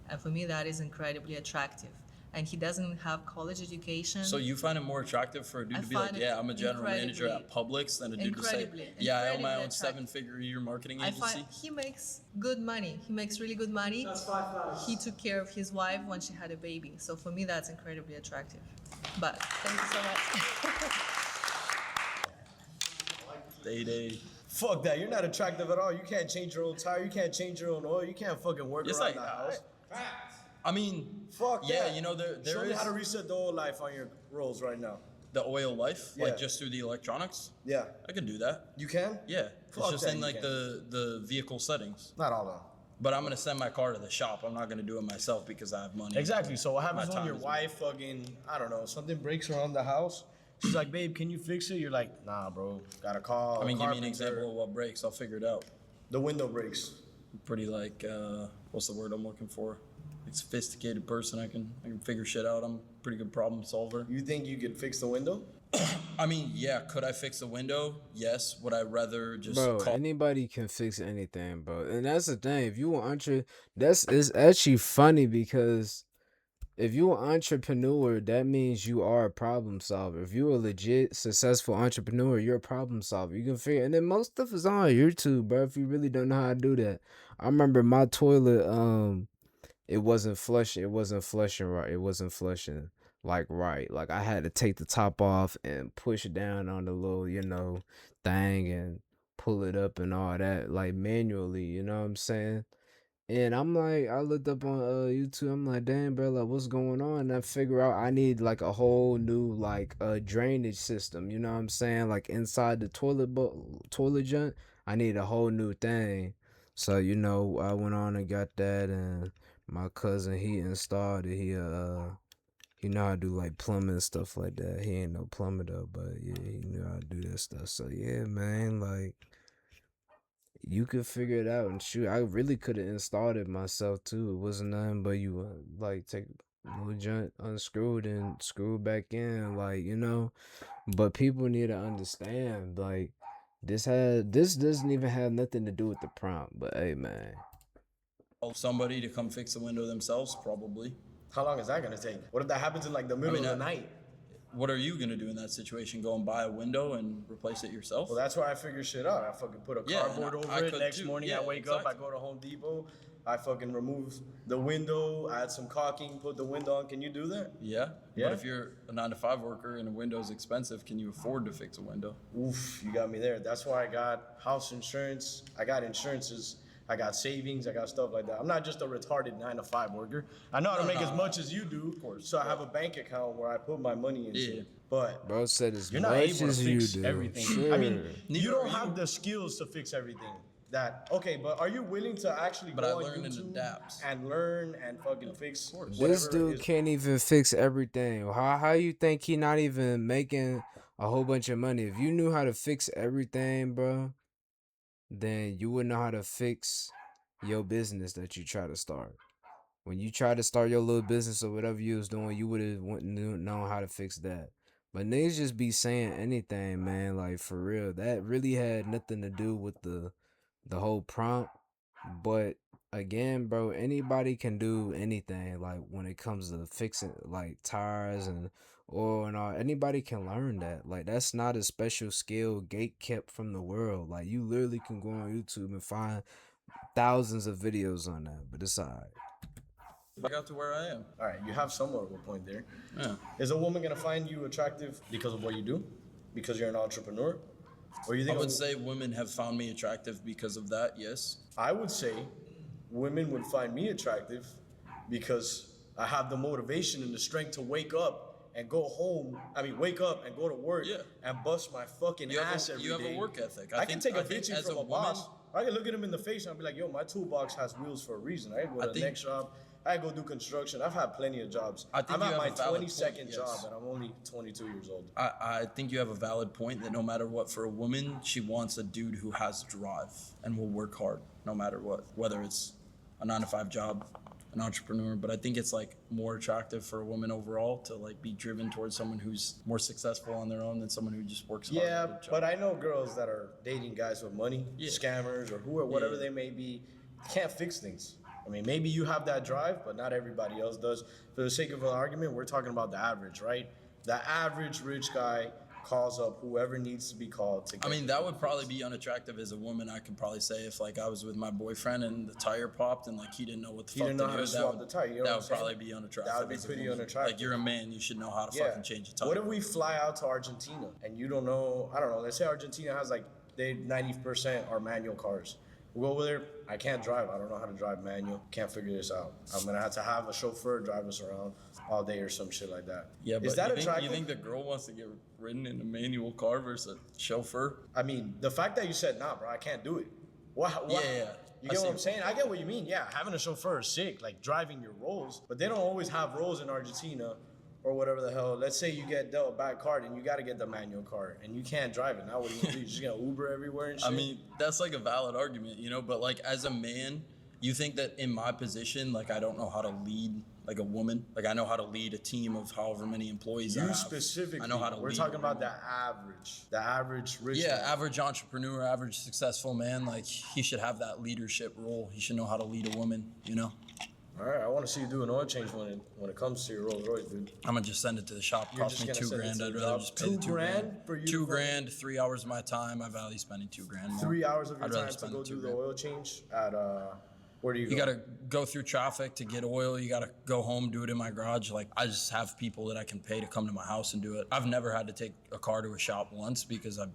And for me, that is incredibly attractive. And he doesn't have college education. So you find it more attractive for a dude to be like, yeah, I'm a general manager at Publix, than a dude to say, yeah, I own my own 7-figure a year marketing agency? I find he makes good money. He makes really good money. That's $5,000. He took care of his wife when she had a baby. So for me, that's incredibly attractive. But thank you so much. Day. Fuck that. You're not attractive at all. You can't change your own tire. You can't change your own oil. You can't fucking work around the house. I mean, fuck yeah, that. there Show is... me how to reset the oil life on your Rolls right now. The oil life? Yeah. Like just through the electronics? Yeah. I can do that. You can? Yeah. Fuck it's just in like the vehicle settings. Not all though. But I'm gonna send my car to the shop. I'm not gonna do it myself because I have money. Exactly. So what happens when your wife fucking, I don't know, something breaks around the house? She's like, babe, can you fix it? You're like, nah, bro. Gotta call. I mean, give me an example of what breaks. I'll figure it out. The window breaks. Pretty like, what's the word I'm looking for? Like sophisticated person. I can figure shit out. I'm a pretty good problem solver. You think you could fix the window? I mean, yeah. Could I fix the window? Yes. Would I rather just anybody can fix anything, bro. And that's the thing. If you it's actually funny because if you're an entrepreneur, that means you are a problem solver. If you're a legit successful entrepreneur, you're a problem solver. You can figure, and then most stuff is on YouTube, bro. If you really don't know how to do that, I remember my toilet, it wasn't flushing. It wasn't flushing right. It wasn't flushing right. Like I had to take the top off and push it down on the little, thing and pull it up and all that, like manually. You know what I'm saying? And I'm like, I looked up on YouTube. I'm like, damn, bro, like, what's going on? And I figure out I need like a whole new like drainage system. You know what I'm saying? Like inside the toilet junk, I need a whole new thing. So I went on and got that, and my cousin he installed it. He know how to do like plumbing and stuff like that. He ain't no plumber though, but yeah, he knew how to do that stuff. So yeah, man, like. You could figure it out, and shoot, I really could have installed it myself too. It wasn't nothing but you like take a little joint unscrewed and screw back in, like But people need to understand, like This doesn't even have nothing to do with the prompt, but hey man. Somebody to come fix the window themselves, probably. How long is that gonna take? What if that happens in like the middle of the night? What are you gonna do in that situation? Go and buy a window and replace it yourself? Well, that's why I figure shit out. I fucking put a cardboard over it. Next morning I wake up, I go to Home Depot, I fucking remove the window, add some caulking, put the window on. Can you do that? Yeah. But if you're a 9-to-5 worker and a window is expensive, can you afford to fix a window? Oof, you got me there. That's why I got house insurance. I got insurances. I got savings. I got stuff like that. I'm not just a retarded 9-to-5 worker. I know how to make as much as you do. Of course. So I have a bank account where I put my money in shit. But bro said as you're much not able to as fix you do. everything. Sure. I mean, you don't have the skills to fix everything. Okay, but are you willing to actually go on YouTube and learn and fucking fix whatever? This dude can't even fix everything. How you think he not even making a whole bunch of money? If you knew how to fix everything, bro, then you would know how to fix your business that you try to start. When you try to start your little business or whatever you was doing, you would have known how to fix that. But niggas just be saying anything, man. Like for real, that really had nothing to do with the whole prompt. But again, bro, anybody can do anything. Like when it comes to fixing like tires and oil and all, anybody can learn that. Like that's not a special skill gate kept from the world. Like you literally can go on YouTube and find thousands of videos on that. But it's alright. I got to where I am. All right, you have somewhat of a point there. Yeah. Is a woman gonna find you attractive because of what you do? Because you're an entrepreneur? Or you think I would say women have found me attractive because of that, yes. I would say women would find me attractive because I have the motivation and the strength to wake up and go home. Wake up and go to work and bust my fucking ass every day. You have a work ethic. I can take a bitching from a boss. I can look at him in the face and I'll be like, yo, my toolbox has wheels for a reason. I can go to the next job. I go do construction. I've had plenty of jobs. I'm at my 22nd job and I'm only 22 years old. I think you have a valid point that no matter what, for a woman, she wants a dude who has drive and will work hard no matter what, whether it's a 9-to-5 job, an entrepreneur. But I think it's like more attractive for a woman overall to like be driven towards someone who's more successful on their own than someone who just works hard. Yeah, but I know girls that are dating guys with money, scammers or whatever they may be, can't fix things. I mean, maybe you have that drive, but not everybody else does. For the sake of an argument, we're talking about the average, right? The average rich guy calls up whoever needs to be called to get that would probably be unattractive as a woman. I could probably say if like I was with my boyfriend and the tire popped and like he didn't know what the fuck to do, that would probably be unattractive. That would be pretty unattractive. Like you're a man, you should know how to fucking change a tire. What if we fly out to Argentina and you don't know, I don't know, let's say Argentina has like, 90% are manual cars. We go over there, I can't drive. I don't know how to drive manual. Can't figure this out. I'm going to have a chauffeur drive us around all day or some shit like that. Yeah, but is that attractive? You think the girl wants to get ridden in a manual car versus a chauffeur? I mean, the fact that you said, nah, bro, I can't do it. What? Yeah. You get what I'm saying? I get what you mean. Yeah, having a chauffeur is sick, like driving your roles. But they don't always have roles in Argentina or whatever the hell. Let's say you get dealt a bad card and you got to get the manual car and you can't drive it. Now what are you going to do? You're just going to Uber everywhere and shit? I mean, that's like a valid argument, but like as a man, you think that in my position, like I don't know how to lead like a woman. Like I know how to lead a team of however many employees I have. You specifically. I know how to We're lead talking about the average rich man. Average entrepreneur, average successful man. Like he should have that leadership role. He should know how to lead a woman, All right, I want to see you do an oil change when it comes to your Rolls Royce, dude. I'm gonna just send it to the shop. It cost me $2,000. I'd rather just pay the $2,000 for you. $2,000, 3 hours of my time. I value spending $2,000 more. 3 hours of your time to go do the oil change at where do you go? You gotta go through traffic to get oil. You gotta go home, do it in my garage. Like I just have people that I can pay to come to my house and do it. I've never had to take a car to a shop once because I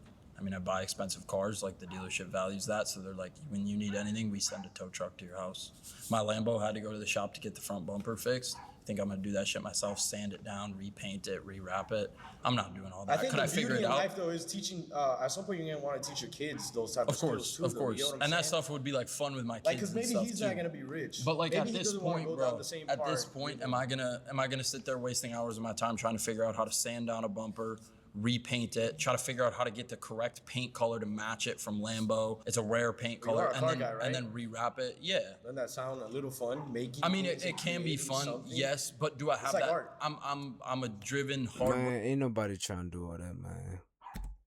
buy expensive cars, like the dealership values that. So they're like, when you need anything, we send a tow truck to your house. My Lambo had to go to the shop to get the front bumper fixed. I think I'm gonna do that shit myself, sand it down, repaint it, rewrap it. I'm not doing all that. I think the beauty in life though is teaching, at some point you're gonna want to teach your kids those type of skills too. Of course. And that stuff would be like fun with my kids. Like, cause maybe he's not gonna be rich. But like maybe at this point, bro, at this point, am I gonna sit there wasting hours of my time trying to figure out how to sand down a bumper, repaint it, try to figure out how to get the correct paint color to match it from Lambo. It's a rare paint color, and then rewrap it. Yeah. Doesn't that sound a little fun? It can be fun, yes, but do I have that? Art. I'm a driven hard. Man, ain't nobody trying to do all that, man.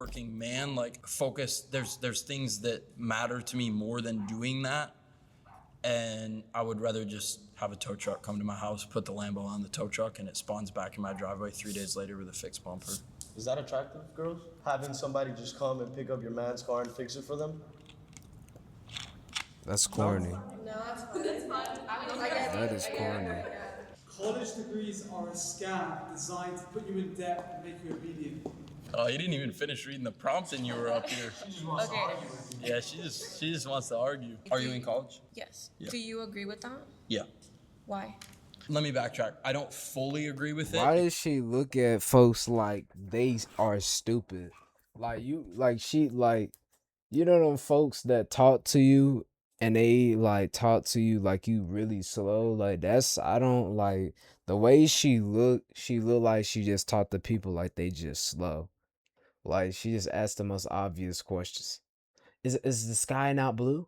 working man, like focus. There's things that matter to me more than doing that. And I would rather just have a tow truck come to my house, put the Lambo on the tow truck, and it spawns back in my driveway 3 days later with a fixed bumper. Is that attractive, girls? Having somebody just come and pick up your man's car and fix it for them? That's corny. No, that's fine. That's fine. That is corny. College degrees are a scam designed to put you in debt and make you obedient. Oh, you didn't even finish reading the prompt and you were up here. Okay. Yeah, she just wants to argue. Are you in college? Yes. Yeah. Do you agree with that? Yeah. Why? Let me backtrack. I don't fully agree with it. Why does she look at folks like they are stupid? Like you know them folks that talk to you and they like talk to you like you really slow. Like that's I don't like the way she look like she just talk to people like they just slow. Like she just asked the most obvious questions. Is the sky not blue?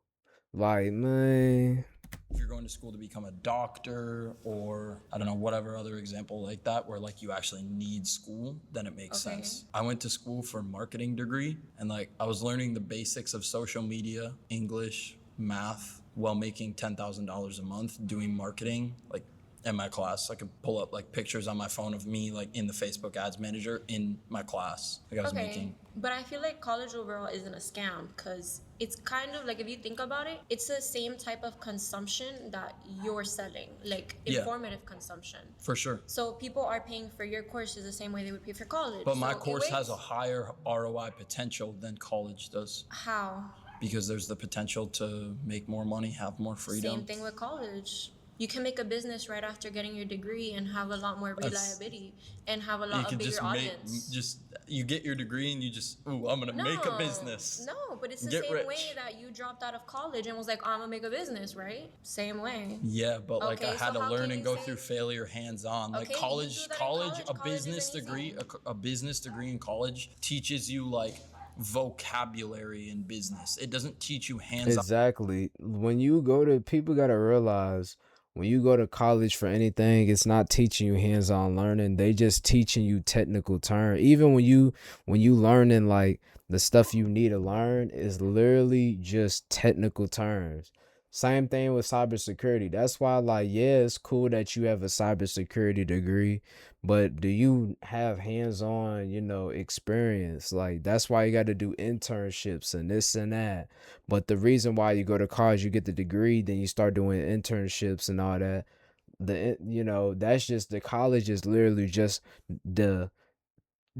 Like, man. If you're going to school to become a doctor or I don't know, whatever other example like that where like you actually need school, then it makes Okay. sense. I went to school for a marketing degree and like I was learning the basics of social media, English, math, while making $10,000 a month doing marketing like in my class. I could pull up like pictures on my phone of me like in the Facebook ads manager in my class. Like I was making. But I feel like college overall isn't a scam because it's kind of like if you think about it, it's the same type of consumption that you're selling, like Yeah. informative consumption. For sure. So people are paying for your courses the same way they would pay for college. But my So it course has a weighs- higher ROI potential than college does. How? Because there's the potential to make more money, have more freedom. Same thing with college. You can make a business right after getting your degree and have a lot more That's- reliability and have a You lot of can bigger just audience. you get your degree and you just, ooh, I'm gonna make a business. No, but it's the Get same rich. way that you dropped out of college and was like, I'm gonna make a business, right? Same way. Yeah, but like I Okay, had so to how learn can and you go say- through failure hands-on. Like Okay, you college, do that in college, college. a College business isn't degree, easy. a business degree in college teaches you like vocabulary in business. It doesn't teach you hands-on. Exactly. When you go to people gotta realize when you go to college for anything, it's not teaching you hands-on learning. They just teaching you technical terms. Even when you learning like the stuff you need to learn is literally just technical terms. Same thing with cybersecurity. That's why, like, yeah, it's cool that you have a cybersecurity degree, but do you have hands-on, experience? Like, that's why you got to do internships and this and that. But the reason why you go to college, you get the degree, then you start doing internships and all that. That's just the college is literally the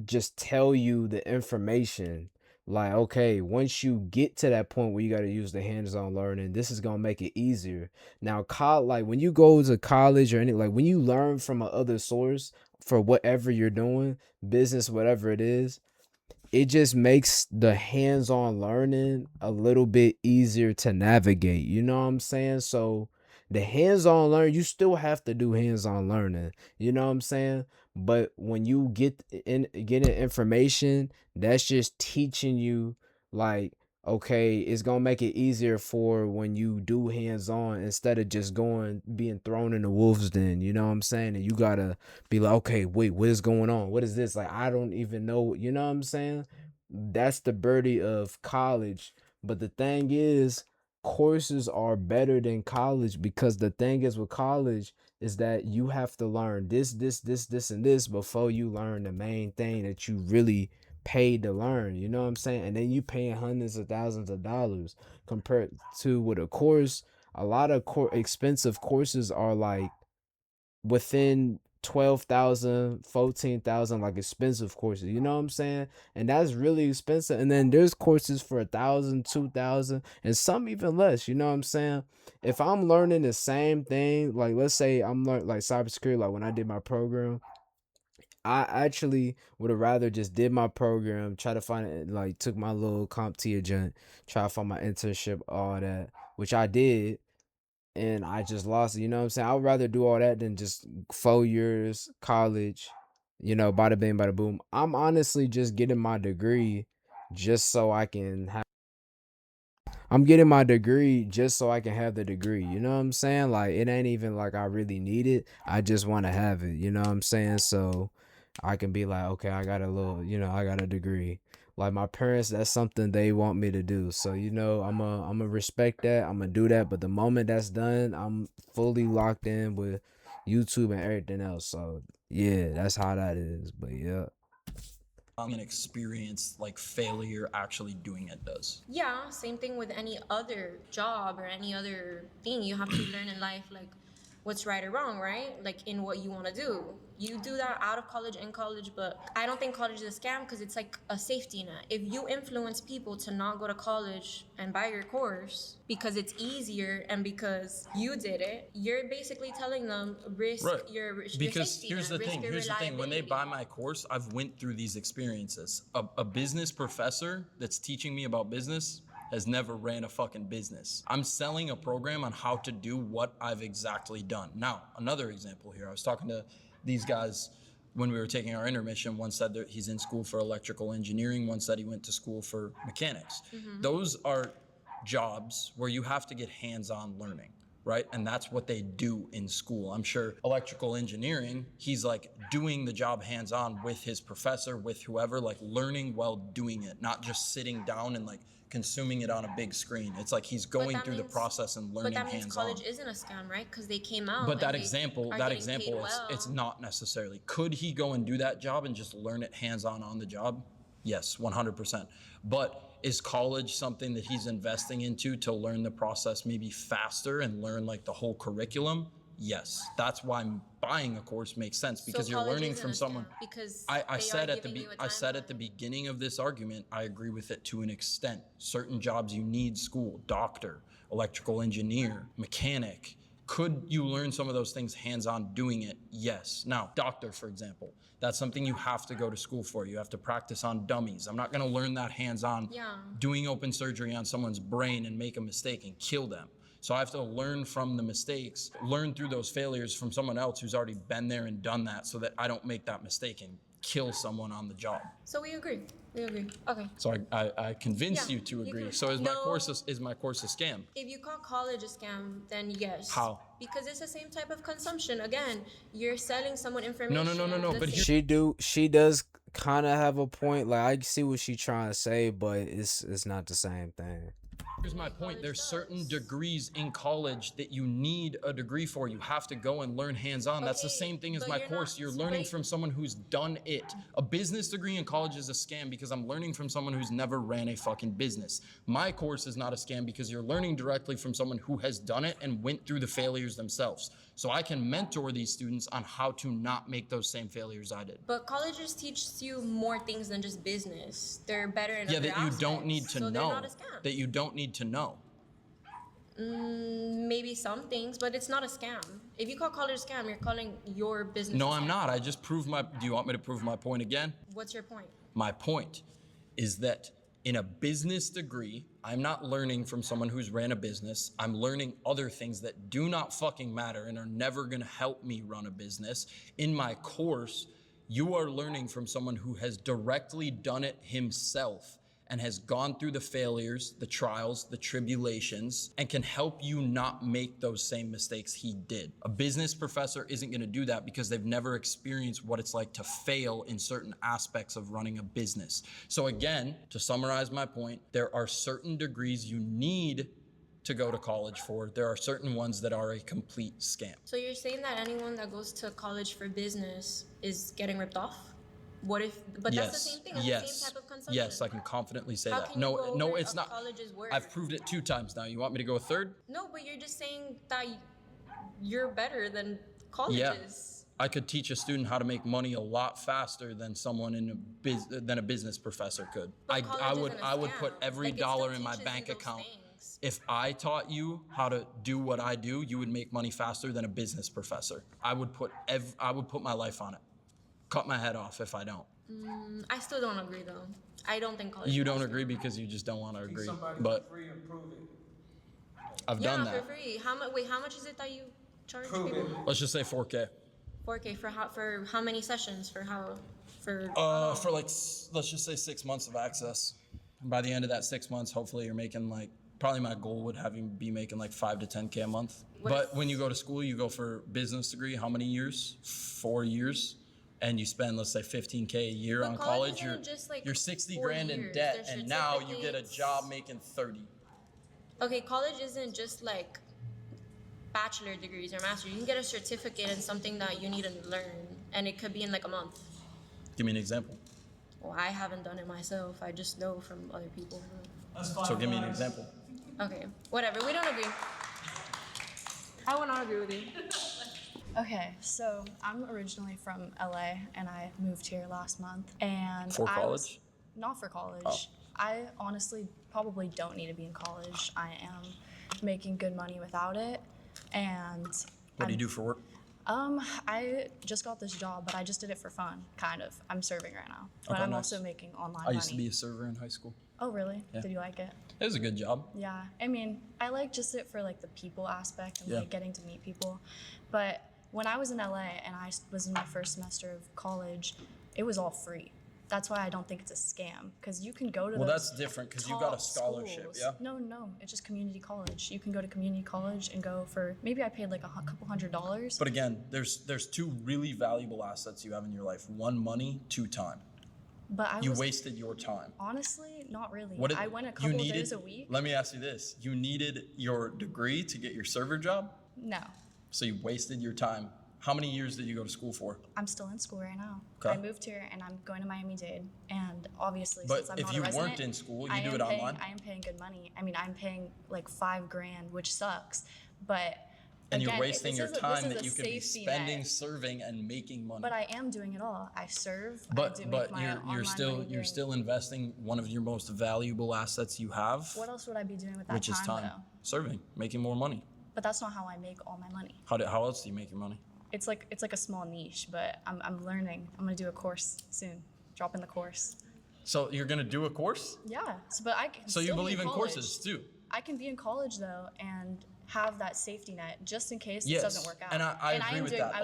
just tell you the information. Like, okay, once you get to that point where you got to use the hands-on learning, this is gonna make it easier. Now, like when you go to college or like when you learn from a other source for whatever you're doing, business, whatever it just makes the hands-on learning a little bit easier to navigate. You know what I'm saying? So the hands-on learning, you still have to do hands-on learning. You know what I'm saying? But when you getting information, that's just teaching you like, okay, it's gonna make it easier for when you do hands-on instead of just being thrown in the wolves den. You know what I'm saying? And you gotta be like, okay, wait, what is going on? What is this? Like, I don't even know. You know what I'm saying? That's the birdie of college. But the thing is, courses are better than college because the thing is with college is that you have to learn this, and this before you learn the main thing that you really paid to learn. You know what I'm saying? And then you paying hundreds of thousands of dollars compared to with a course. A lot of expensive courses are like within 12,000, 14,000, like expensive courses, you know what I'm saying? And that's really expensive. And then there's courses for 1,000, 2,000, and some even less, you know what I'm saying? If I'm learning the same thing, like let's say I'm learning like cybersecurity, like when I did my program, I actually would have rather just did my program, try to find it, like took my little CompTIA joint, try to find my internship, all that, which I did, and I just lost it. You know what I'm saying? I would rather do all that than just 4 years college, bada bing, bada boom. I'm honestly just getting my degree just so I can have. I'm getting my degree just so I can have the degree. You know what I'm saying? Like, it ain't even like I really need it. I just want to have it. You know what I'm saying? So I can be like, okay, I got a little, I got a degree. like my parents, that's something they want me to do. So, you know, I'm a respect that. I'm gonna do that. But the moment that's done, I'm fully locked in with YouTube and everything else. So yeah, that's how that is. But yeah. An experience like failure actually doing it does. Yeah, same thing with any other job or any other thing you have to learn in life, like what's right or wrong, right? Like in what you want to do. You do that out of college, in college, but I don't think college is a scam because it's like a safety net. If you influence people to not go to college and buy your course because it's easier and because you did it, you're basically telling them risk your because safety here's net, the risk thing your here's the thing when they reliability. buy my course, I've went through these experiences. A business professor that's teaching me about business has never ran a fucking business. I'm selling a program on how to do what I've exactly done. Now, another example here. I was talking to these guys when we were taking our intermission. One said that he's in school for electrical engineering. One said he went to school for mechanics. Those are jobs where you have to get hands-on learning, right? And that's what they do in school. I'm sure electrical engineering, he's like doing the job hands-on with his professor, with whoever, like learning while doing it, not just sitting down and like consuming it on a big screen. It's like he's going through the process and learning But that means hands-on. college isn't a scam, right? Because they came out. But that and example, are that getting paid example, well. it's not necessarily. Could he go and do that job and just learn it hands-on on the job? Yes, 100%. But is college something that he's investing into to learn the process maybe faster and learn like the whole curriculum? Yes, that's why buying a course makes sense, because So you're college learning isn't from a someone. scam because I they said are at the giving you a I said at the beginning of this argument, I agree with it to an extent. Certain jobs you need school, doctor, electrical engineer, mechanic. Could you learn some of those things hands-on doing it? Yes. Now, doctor, for example, that's something you have to go to school for. You have to practice on dummies. I'm not going to learn that hands-on doing open surgery on someone's brain and make a mistake and kill them. So I have to learn from the mistakes, learn through those failures from someone else who's already been there and done that, so that I don't make that mistake and kill someone on the job. So we agree. We agree. Okay. So I convinced Yeah, you to agree. can- So is no. my course a scam? If you call college a scam, then yes. How? Because it's the same type of consumption. Again, you're selling someone information. No. But She does kind of have a point. Like I see what she's trying to say, but it's not the same thing. Here's my point. There's certain degrees in college that you need a degree for. You have to go and learn hands-on. That's the same thing as my course. You're learning from someone who's done it. A business degree in college is a scam because I'm learning from someone who's never ran a fucking business. My course is not a scam because you're learning directly from someone who has done it and went through the failures themselves. So I can mentor these students on how to not make those same failures I did. But colleges teach you more things than just business. They're better in other that you don't aspects, need to so know. they're not a scam. That you don't need to know. Maybe some things, but it's not a scam. If you call college a scam, you're calling your business No, a I'm scam. not. I just proved my. Do you want me to prove my point again? What's your point? My point is that in a business degree, I'm not learning from someone who's ran a business. I'm learning other things that do not fucking matter and are never gonna help me run a business. In my course, you are learning from someone who has directly done it himself and has gone through the failures, the trials, the tribulations, and can help you not make those same mistakes he did. A business professor isn't gonna do that because they've never experienced what it's like to fail in certain aspects of running a business. So again, to summarize my point, there are certain degrees you need to go to college for. There are certain ones that are a complete scam. So you're saying that anyone that goes to college for business is getting ripped off? What if? But that's the same thing. It's the same type of consumption. Yes, I can confidently say How that. can you go No, over it's a not. college's word? I've proved it 2 times now. You want me to go a third? No, but you're just saying that you're better than colleges. Yeah. I could teach a student how to make money a lot faster than someone than a business professor could. I would put every dollar in my bank account. If I taught you how to do what I do, you would make money faster than a business professor. I would put my life on it. Cut my head off if I don't. I still don't agree though. I don't think college. You don't agree because you just don't want to agree. But free and prove it. I've done that. For free. How much? Wait, how much is it that you charge people? Let's just say 4K. 4K for how many sessions? For like let's just say 6 months of access. And by the end of that 6 months, hopefully you're making like, probably my goal would be making like 5 to 10K a month. But when you go to school, you go for business degree. How many years? 4 years. and you spend, let's say, 15K a year But on college college, isn't just, like, you're 60 4 grand in years. debt, There's and now you get a certificates. job making 30. Okay, college isn't just like bachelor degrees or master. You can get a certificate in something that you need to learn, and it could be in like a month. Give me an example. Well, I haven't done it myself. I just know from other people. So give me an example. Okay, whatever. We don't agree. I will not agree with you. Okay, so I'm originally from LA and I moved here last month. And For I was- college? not for college. Oh. I honestly probably don't need to be in college. I am making good money without it. And What do you do for work? I just got this job, but I just did it for fun, kind of. I'm serving right now, but Okay, I'm nice. also making online I money. used to be a server in high school. Oh, really? Yeah. Did you like it? It was a good job. Yeah, I mean, I like just it for like the people aspect and Yeah. like getting to meet people. But when I was in LA and I was in my first semester of college, it was all free. That's why I don't think it's a scam, because you can go to Well, those that's different because you got a top scholarship, schools. yeah? No, it's just community college. You can go to community college and go for, maybe I paid like a couple $100s. But again, there's two really valuable assets you have in your life. One, money, two, time. But I You was, wasted your time. honestly, not really. What I went a you couple needed, days a week. Let me ask you this. You needed your degree to get your server job? No, So you wasted your time. How many years did you go to school for? I'm still in school right now. Okay. I moved here and I'm going to Miami-Dade. And obviously, But since I'm if not you a resident, weren't in school, you I do am it online? I am paying good money. I mean, I'm paying like $5,000, which sucks. But And again, you're wasting your this time is that a you could be safety spending net. serving and making money. But I am doing it all. I serve. I But do make but my you're online still money you're doing- still investing one of your most valuable assets you have, What else would I be doing with that which is time. though? Serving, making more money. But that's not how I make all my money. How else do you make your money? It's like a small niche, but I'm learning. I'm gonna do a course soon. Drop in the course. So you're gonna do a course? Yeah. But I can So you still be believe in college. courses too? I can be in college though and have that safety net just in case Yes, this doesn't work out. and I agree am with doing, that.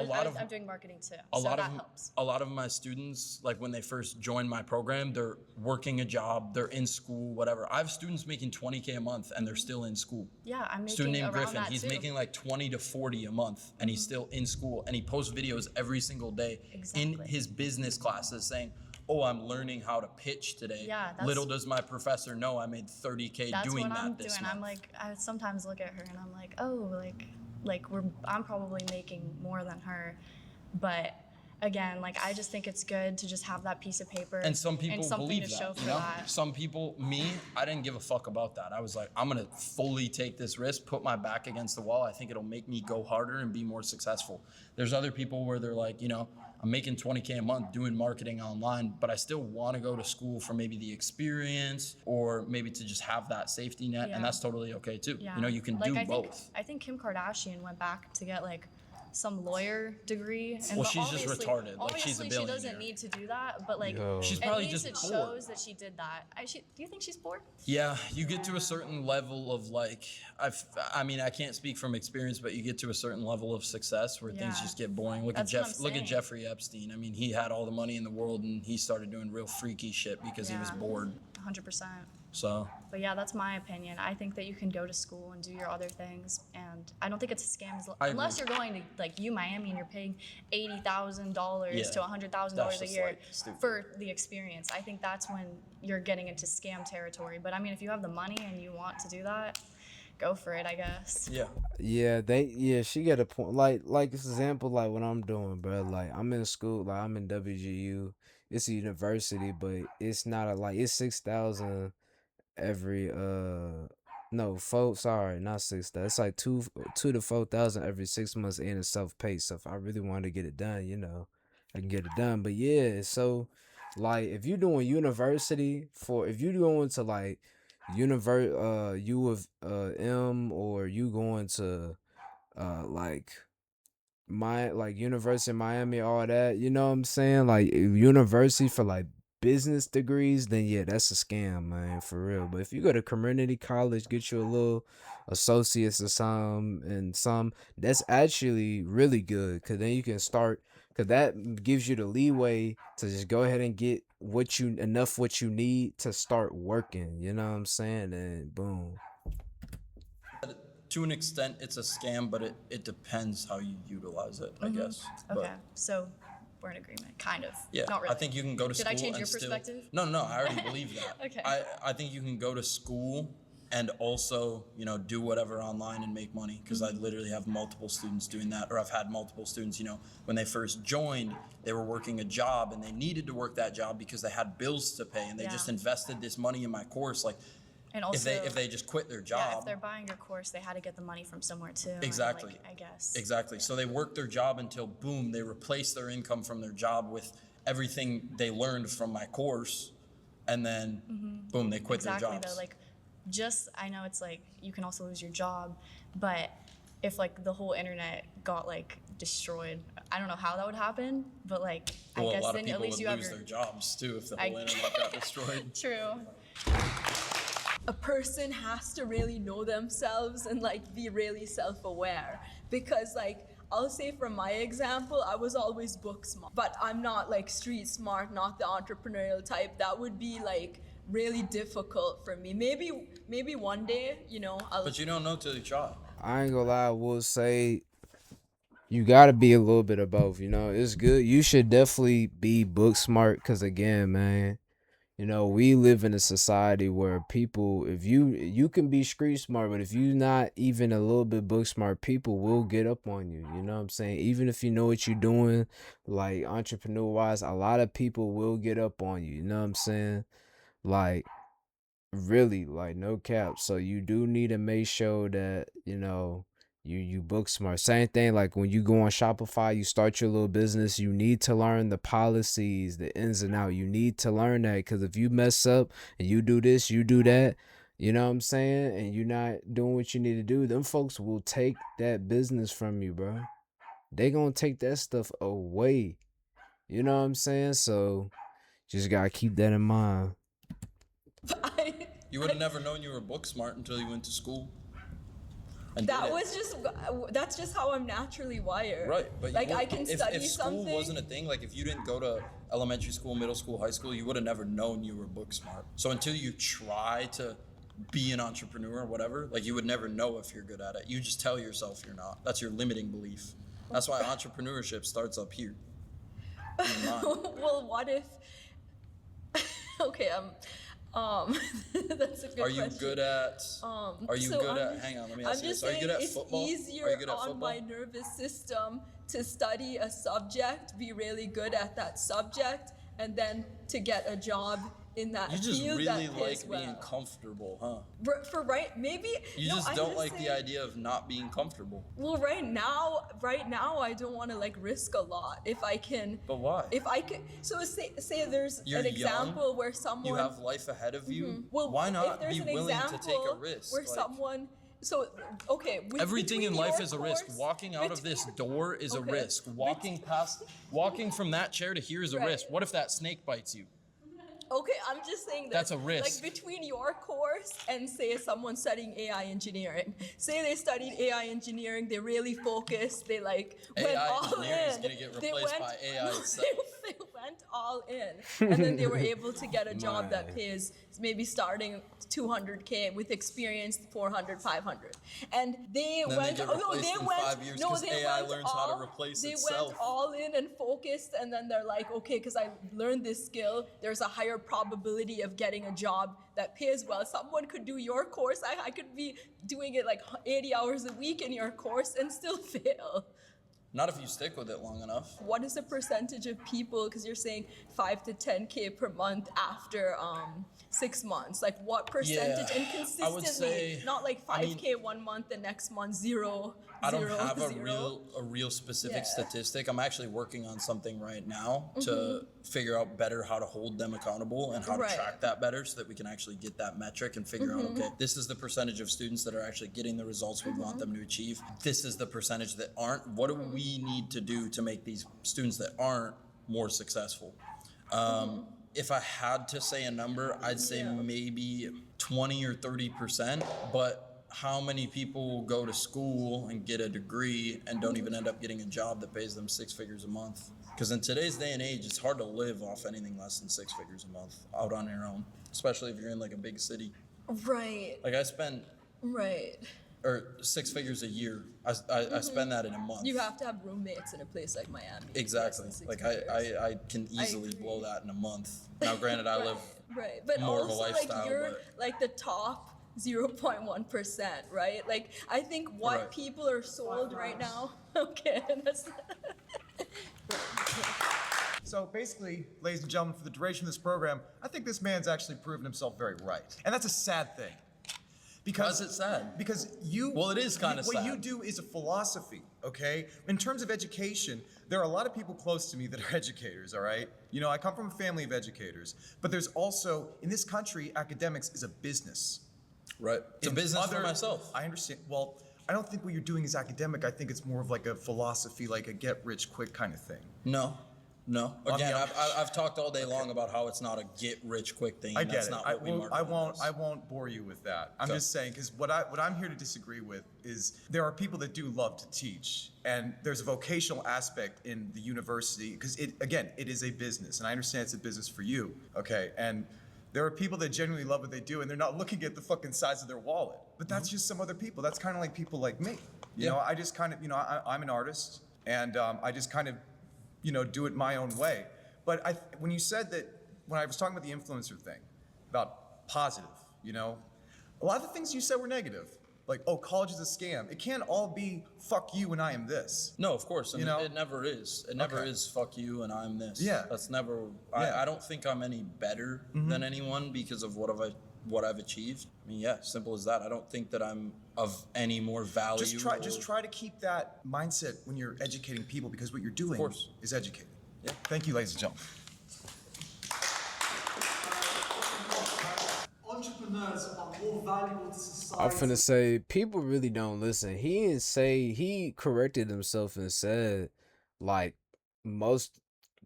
I'm doing marketing too, A so lot that of helps. a lot of my students, like when they first join my program, they're working a job, they're in school, whatever. I have students making 20K a month and they're still in school. Yeah, I'm making Student named around Griffin, that he's too. making like 20 to 40 a month and he's still in school and he posts videos every single day in Exactly. his business classes saying, "Oh, I'm learning how to pitch today." Yeah, that's- Little does my professor know I made 30K That's doing what that I'm this doing. month. I'm like, I sometimes look at her and I'm like, oh, I'm probably making more than her, but again, like I just think it's good to just have that piece of paper And some people something believe to that, show you for know? that. Some people, I didn't give a fuck about that. I was like, I'm gonna fully take this risk, put my back against the wall. I think it'll make me go harder and be more successful. There's other people where they're like, I'm making 20K a month doing marketing online, but I still wanna go to school for maybe the experience or maybe to just have that safety net, Yeah. and that's totally okay too. Yeah. You can Like, do I both. I think Kim Kardashian went back to get like some lawyer degree. And Well, she's just obviously- retarded. Like, she's a obviously she billionaire. doesn't need to do that, but like Yo. She's at probably least just it bored. shows that she did that. Do you think she's bored? Yeah, you get to a certain level of like, I can't speak from experience, but you get to a certain level of success where things Yeah. just get boring. Look That's at what I'm Look at saying. Jeffrey Epstein. I mean, he had all the money in the world and he started doing real freaky shit because he was Yeah. bored. 100%. So But yeah, that's my opinion. I think that you can go to school and do your other things, and I don't think it's a scam I unless agree. you're going to like Miami and you're paying $80,000 Yeah. to $100,000 That's a just, year like, stupid. for the experience. I think that's when you're getting into scam territory. But I mean, if you have the money and you want to do that, go for it, I guess. yeah, She got a point. Like example, like what I'm doing, bro. Like I'm in school, like I'm in WGU. It's a university, but it's not it's 6,000 every no, not 6,000. It's like 2 to 4,000 every 6 months, and it's self-paced. So if I really wanted to get it done, I can get it done. But yeah, so like if you're doing university if you going to like U of M, or you going to like University of Miami, all that, you know what I'm saying? Like university for like business degrees, then yeah, that's a scam, man, for real. But if you go to community college, get you a little associates or some, that's actually really good, because then you can start, because that gives you the leeway to just go ahead and get what you need to start working, you know what I'm saying? And boom. to an extent, it's a scam, but it depends how you utilize it, I guess. Okay, But so we're in agreement, kind of. Yeah, Not really. I think you can go to Did school I change and your still. perspective? No, I already believe that. Okay. I think you can go to school and also, you know, do whatever online and make money, because I literally have multiple students doing that, or I've had multiple students, you know, when they first joined, they were working a job and they needed to work that job because they had bills to pay, and they just invested this money in my course. Like, And also, if they just quit their yeah, job. if they're buying your course, they had to get the money from somewhere too. Exactly. And, like, I guess. Exactly. So they worked their job until, boom, they replaced their income from their job with everything they learned from my course, and then boom, they quit their jobs. Though, like, I know it's like you can also lose your job, but if like the whole internet got like destroyed, I don't know how that would happen, but like Well, I guess a lot then of people at least would you have lose your their jobs too if the whole internet got destroyed. True. A person has to really know themselves and like be really self-aware, because like I'll say from my example, I was always book smart, but I'm not like street smart, not the entrepreneurial type. That would be like really difficult for me. Maybe one day, you know, But you don't know till you try. I ain't gonna lie, I will say you gotta be a little bit of both, you know. It's good. You should definitely be book smart, because again, man, you know, we live in a society where people, if you can be street smart, but if you not even a little bit book smart, people will get up on you. You know what I'm saying? Even if you know what you're doing, like entrepreneur wise, a lot of people will get up on you. You know what I'm saying? Like, really, like, no cap. So you do need to make sure that, you know, you book smart. Same thing, like when you go on Shopify, you start your little business, you need to learn the policies, the ins and out. You need to learn that, because if you mess up and you do this, you do that, you know what I'm saying, and you're not doing what you need to do, them folks will take that business from you, bro. They gonna take that stuff away. You know what I'm saying? So just gotta keep that in mind. You would have never known you were book smart until you went to school. And that's just how I'm naturally wired. Right, but like I can study if school something. wasn't a thing, like if you didn't go to elementary school, middle school, high school, you would have never known you were book smart. So until you try to be an entrepreneur or whatever, like you would never know if you're good at it. You just tell yourself you're not. That's your limiting belief. That's why entrepreneurship starts up here. In your mind. Well, what if? Okay, that's a good question. Are you good at? Are you good at? Hang on, let me ask you this. Are you good at football? It's easier on my nervous system to study a subject, be really good at that subject, and then to get a job in that field. You just really that pays like being comfortable, huh? For right, maybe. You just don't like the idea of not being comfortable. Well, right now, I don't want to like risk a lot if I can. But why? If I could, so say there's You're an example young, where someone. You have life ahead of you. Well, why if not there's be an willing to take a example risk? Where someone. So okay. Everything in between life your is a risk. course- Walking out of this door is a Okay. risk. Walking from that chair to here is a risk. What if that snake bites you? Okay, I'm just saying that That's a risk. Like between your course and say someone studying AI engineering. Say they studied AI engineering, they really focused, they like went AI all engineering is in. gonna get They replaced went- by AI no, itself. They went all in, and then they were able to get a job that Man. pays maybe starting 200K with experience 400, 500, and they Then went. they get Oh no, replaced they in went. 5 years No, 'cause they AI went learns how to all- replace They itself. went all in and focused, and then they're like, okay, because I learned this skill, there's a higher probability of getting a job that pays well. Someone could do your course. I could be doing it like 80 hours a week in your course and still fail. Not if you stick with it long enough. What is the percentage of people, because you're saying 5 to 10K per month after 6 months? Like what percentage? Yeah, And I consistently, would say- not like 5K 1 month, the next month zero. I don't zero, have zero. a real specific Yeah. statistic. I'm actually working on something right now to Mhm. figure out better how to hold them accountable and how Right. to track that better so that we can actually get that metric and figure out, Mhm. okay, this is the percentage of students that are actually getting the results we want them to achieve. This is the percentage that aren't. What do we need to do to make these students that aren't more successful? If I had to say a number, I'd say maybe 20 or 30%, but how many people will go to school and get a degree and don't even end up getting a job that pays them 6 figures a month? Because in today's day and age, it's hard to live off anything less than 6 figures a month out on your own, especially if you're in like a big city. Right, Like I spent right. or 6 figures a year. I spend that in a month. You have to have roommates in a place like Miami. Exactly. Less than Like 6 figures. I can easily blow that in a month. Now, granted, I live Right, but more of a also lifestyle, like you're but like the top 0.1%, right? Like I think what Right. people are sold right now. Okay, that's. So basically, ladies and gentlemen, for the duration of this program, I think this man's actually proven himself very right. And that's a sad thing. Because Why is it sad? Because you Well, it is kinda what you sad. do is a philosophy, okay? In terms of education, there are a lot of people close to me that are educators, all right? You know, I come from a family of educators, but there's also, in this country, academics is a business. Right. It's a business for myself. I understand. Well, I don't think what you're doing is academic. I think it's more of like a philosophy, like a get rich quick kind of thing. No. Well, Again, I mean, I've talked all day long about how it's not a get rich quick thing. I And get that's it. not what we market I won't bore you with that. I'm Okay. just saying because what I'm here to disagree with is there are people that do love to teach, and there's a vocational aspect in the university because it is a business, and I understand it's a business for you, okay? And there are people that genuinely love what they do, and they're not looking at the fucking size of their wallet. But that's just some other people. That's kind of like people like me. You know, I just kind of, I'm an artist, and I just kind of, do it my own way. But when you said that, when I was talking about the influencer thing, about positive, a lot of the things you said were negative. Like, oh, college is a scam. It can't all be fuck you and I am this. No, of course. And You know? it never is. It never Okay. is fuck you and I'm this. Yeah. That's never. Yeah. I don't think I'm any better than anyone because of what I've achieved. I mean, yeah, simple as that. I don't think that I'm of any more value. Just try to keep that mindset when you're educating people because what you're doing is educating. Yeah. Thank you, ladies and gentlemen. Entrepreneurs are more valuable to society. I'm finna say people really don't listen. He corrected himself and said like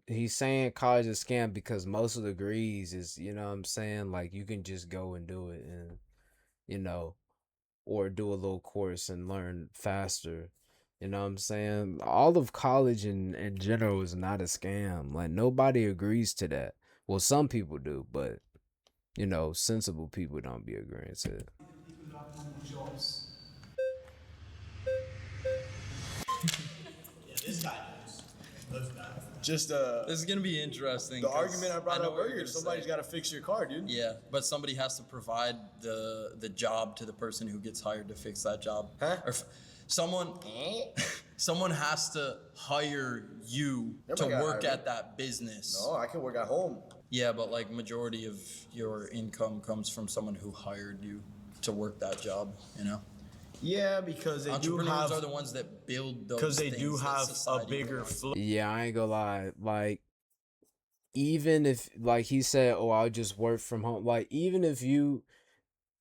he's saying college is scam because most of the degrees is, you know what I'm saying, like you can just go and do it and or do a little course and learn faster. You know what I'm saying? All of college in general is not a scam. Like nobody agrees to that. Well, some people do, but sensible people don't be agreeing to it. People who have normal jobs. This guy knows. Just This is gonna be interesting. the 'cause argument I brought know up what you're earlier. gonna Somebody's say. got to fix your car, dude. Yeah, but somebody has to provide the job to the person who gets hired to fix that job. Huh? Or someone has to hire you to Everybody got work hired. at that business. No, I can work at home. Yeah, but like majority of your income comes from someone who hired you to work that job, Yeah, because they do Entrepreneurs have are the ones that build those because they things do that have a society bigger provides. flow. Yeah, I ain't gonna lie. Like, even if, like he said, oh, I'll just work from home. Like, even if you,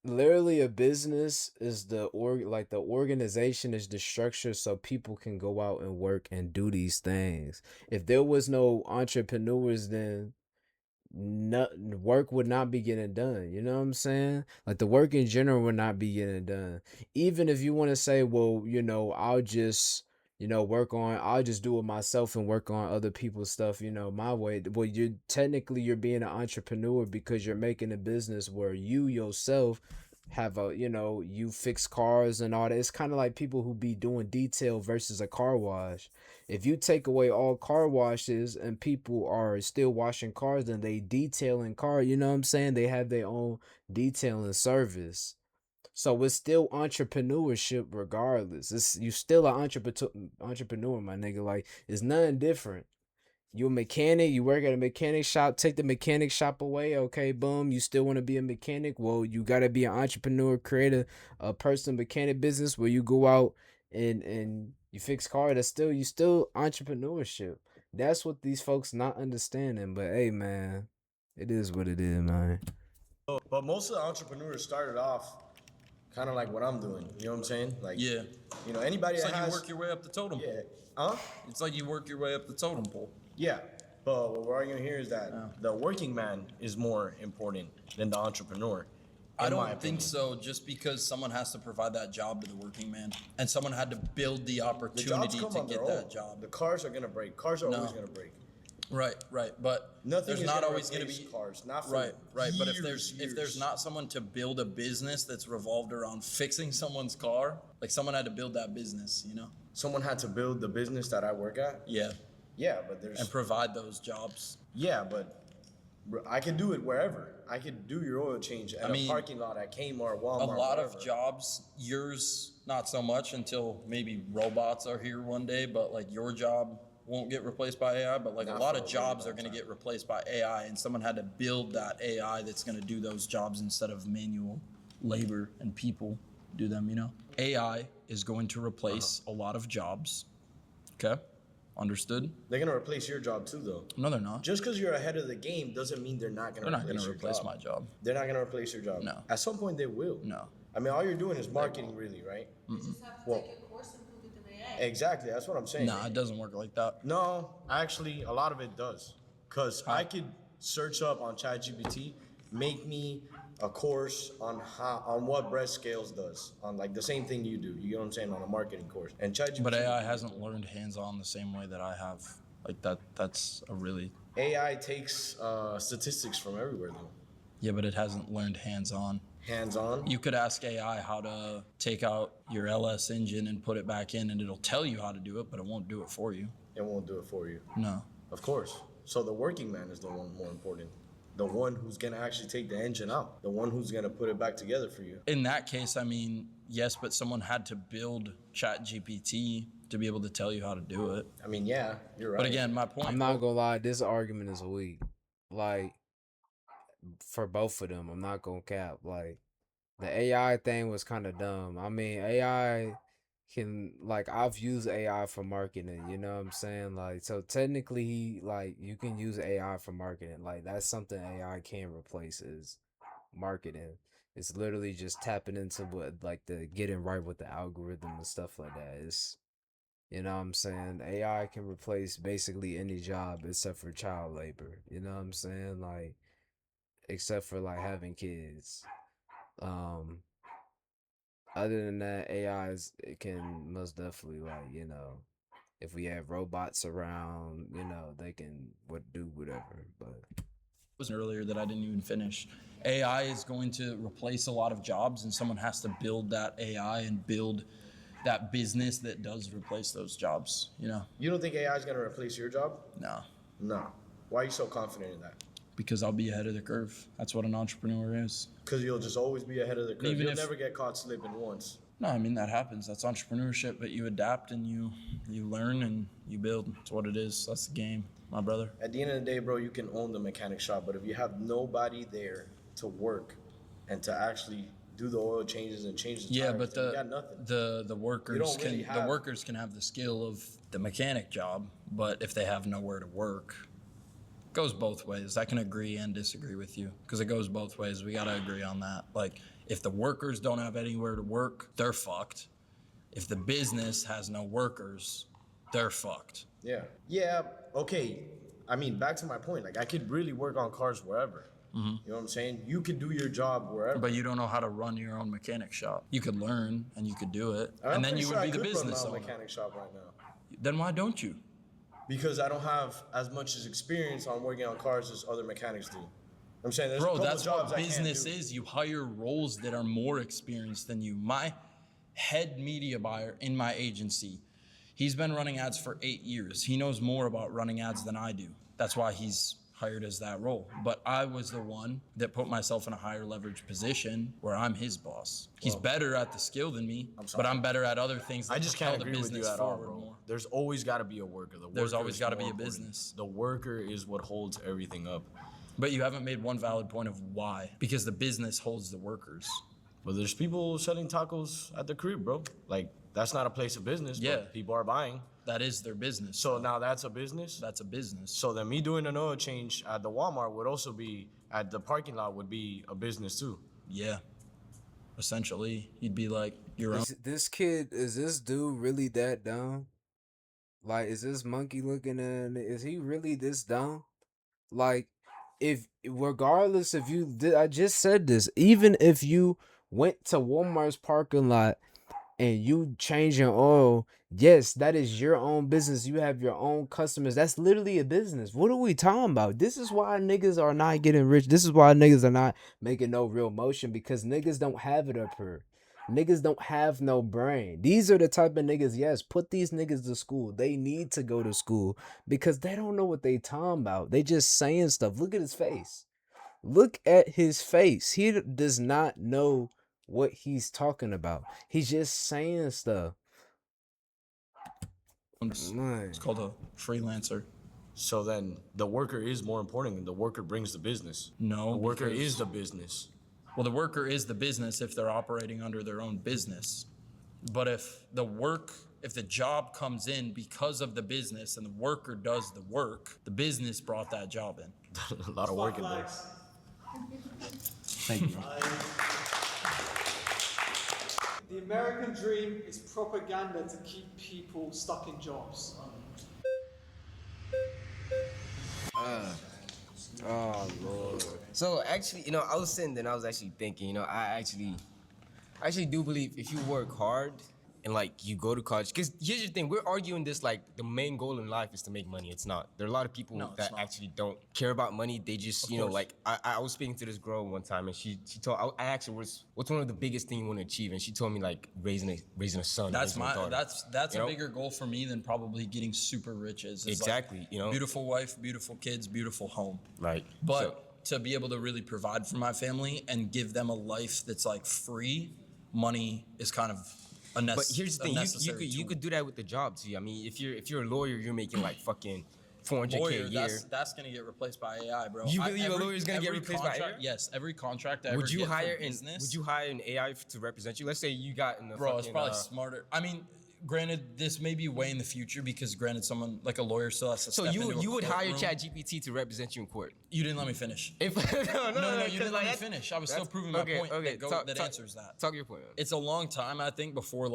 literally, a business is the organization is the structure so people can go out and work and do these things. If there was no entrepreneurs, then work would not be getting done. You know what I'm saying? Like the work in general would not be getting done. Even if you want to say, well, I'll just I'll just do it myself and work on other people's stuff, my way. Well, you're being an entrepreneur because you're making a business where you yourself have you fix cars and all that. It's kind of like people who be doing detail versus a car wash. If you take away all car washes and people are still washing cars, then they detailing car, you know what I'm saying? They have their own detailing service. So it's still entrepreneurship regardless. You still an entrepreneur, my nigga. Like it's nothing different. You a mechanic, you work at a mechanic shop, take the mechanic shop away, okay, boom, you still want to be a mechanic? Well, you got to be an entrepreneur, create a personal mechanic business where you go out and you fix cars. You still entrepreneurship. That's what these folks not understanding, but hey, man, it is what it is, man. But most of the entrepreneurs started off kind of like what I'm doing. You know what I'm saying? Like, Yeah. Anybody It's that like has you work your way up the totem yeah, pole. It's like you work your way up the totem pole. yeah. But what we're arguing here is that the working man is more important than the entrepreneur. I in my don't opinion. think so. Just because someone has to provide that job to the working man, and someone had to build the The jobs opportunity come to on their get that own. job. The cars are gonna break. Cars are No. always gonna break. Right, but Nothing there's is not gonna always going to replace be cars, not for right. But if years. there's not someone to build a business that's revolved around fixing someone's car, like someone had to build that business, you know? Someone had to build the business that I work at. Yeah, Yeah, but there's and provide those jobs. yeah, but I can do it wherever. I could do your oil change at mean, a parking lot at Kmart, Walmart. A lot wherever. of jobs, yours not so much until maybe robots are here one day, but like your job won't get replaced by AI, but like Not a lot for of a jobs really are long going to time. get replaced by AI, and someone had to build that AI that's going to do those jobs instead of manual labor and people do them, you know? AI is going to replace a lot of jobs. Okay? Understood? They're gonna replace your job too, though. No, they're not. Just because you're ahead of the game doesn't mean they're not gonna. They're not going to replace my job. They're not gonna replace your job. No. At some point, they will. No. I mean, all you're doing is marketing, really, right? Well, exactly. That's what I'm saying. Nah, it doesn't work like that. No, actually, a lot of it does. Cause I could search up on ChatGPT, make me a course on what breast scales does, on like the same thing you do. You get what I'm saying, on a marketing course. And ChatGPT. But AI hasn't learned hands-on the same way that I have. Like that's a really AI takes statistics from everywhere, though. yeah, but it hasn't learned hands-on. Hands-on. You could ask AI how to take out your LS engine and put it back in, and it'll tell you how to do it, but it won't do it for you. It won't do it for you. No. Of course. So the working man is the one more important. The one who's gonna actually take the engine out. The one who's gonna put it back together for you. In that case, I mean, yes, but someone had to build ChatGPT to be able to tell you how to do it. I mean, yeah, you're right. But again, my point. I'm not gonna lie, this argument is weak. Like, for both of them, I'm not gonna cap. Like, the AI thing was kind of dumb. I mean, AI can, like, I've used AI for marketing, you know what I'm saying? Like, so technically, like, you can use AI for marketing. Like, that's something AI can replace is marketing. It's literally just tapping into what, like, the getting right with the algorithm and stuff like that. It's, you know what I'm saying? AI can replace basically any job except for child labor. You know what I'm saying? Like, except for like having kids. Um, Other than that, AI it can most definitely, like, you know, if we have robots around, you know, they can do whatever. But Was earlier that I didn't even finish. AI is going to replace a lot of jobs, and someone has to build that AI and build that business that does replace those jobs, you know? You don't think AI is gonna replace your job? No. No. Why are you so confident in that? Because I'll be ahead of the curve. That's what an entrepreneur is. Because you'll just always be ahead of the curve. Even You'll if- never get caught slipping once. No, I mean, that happens. That's entrepreneurship, but you adapt and you learn and you build. It's what it is. That's the game, my brother. At the end of the day, bro, you can own the mechanic shop, but if you have nobody there to work and to actually do the oil changes and change the Yeah, tires, but then you got nothing. the workers don't really the have- workers can have the skill of the mechanic job, but if they have nowhere to work, it goes both ways. I can agree and disagree with you because it goes both ways. We gotta agree on that. Like, if the workers don't have anywhere to work, they're fucked. If the business has no workers, they're fucked. Yeah. Yeah, okay. I mean, back to my point. Like, I could really work on cars wherever. You know what I'm saying? You could do your job wherever. But you don't know how to run your own mechanic shop. You could learn and you could do it, I'm and then pretty you sure would I be the could run business my own owner. mechanic shop right now. Then why don't you? Because I don't have as much as experience on working on cars as other mechanics do. I'm saying there's a Bro, couple that's jobs what I can't business do. is. You hire roles that are more experienced than you. My head media buyer in my agency, he's been running ads for 8 years. He knows more about running ads than I do. That's why he's hired as that role. But I was the one that put myself in a higher leverage position where I'm his boss. He's better at the skill than me, but I'm better at other things that I just propel can't the agree with you business at all, forward bro. more. There's always got to be a worker. There's worker always is gotta more be a important. business. The worker is what holds everything up. But you haven't made one valid point of why. Because the business holds the workers. But there's people selling tacos at the crib, bro. Like, that's not a place of business, Yeah. but people are buying. That is their business. So now that's a business? That's a business. So then me doing an oil change at the Walmart would also be, at the parking lot, would be a business too. Yeah. Essentially, you'd be like your own. is this dude really that dumb? Like, is this monkey looking at? Is he really this dumb? Like, if regardless if you did, I just said this. Even if you went to Walmart's parking lot and you changing oil, yes, that is your own business. You have your own customers. That's literally a business. What are we talking about? This is why niggas are not getting rich. This is why niggas are not making no real motion, because niggas don't have it up here. Niggas don't have no brain. These are the type of niggas, yes, put these niggas to school. They need to go to school because they don't know what they talking about. They just saying stuff. Look at his face. Look at his face. He does not know what he's talking about. He's just saying stuff. It's called a freelancer. So then the worker is more important and the worker brings the business. No, the worker because- is the business. Well, the worker is the business if they're operating under their own business. But if the job comes in because of the business and the worker does the work, the business brought that job in. A lot of work in there. Thank you. The American dream is propaganda to keep people stuck in jobs. Oh Lord. So actually, I was sitting there and I was actually thinking, I actually do believe if you work hard and like you go to college, because here's the thing, we're arguing this like the main goal in life is to make money. It's not. There are a lot of people that actually don't care about money. They just, like I was speaking to this girl one time and she told, I asked her what's one of the biggest things you want to achieve, and she told me like raising a son. That's raising a daughter. that's a bigger goal for me than probably getting super rich is. Exactly, like, beautiful wife, beautiful kids, beautiful home. Right. But to be able to really provide for my family and give them a life that's like free, money is kind of But here's the thing, you could do that with the job too. I mean, if you're a lawyer, you're making like fucking $400K a year. That's gonna get replaced by AI, bro. You believe a lawyer is gonna get replaced by AI? Yes, every contract I Would you hire an AI to represent you? Let's say you got in the bro, it's probably smarter. I mean, granted, this may be way in the future because granted, someone like a lawyer still has to. So step into you would hire courtroom. ChatGPT to represent you in court? You didn't let me finish. No, You didn't let me finish. I was still proving my point. That answers that. Talk your point. It's a long time, I think, before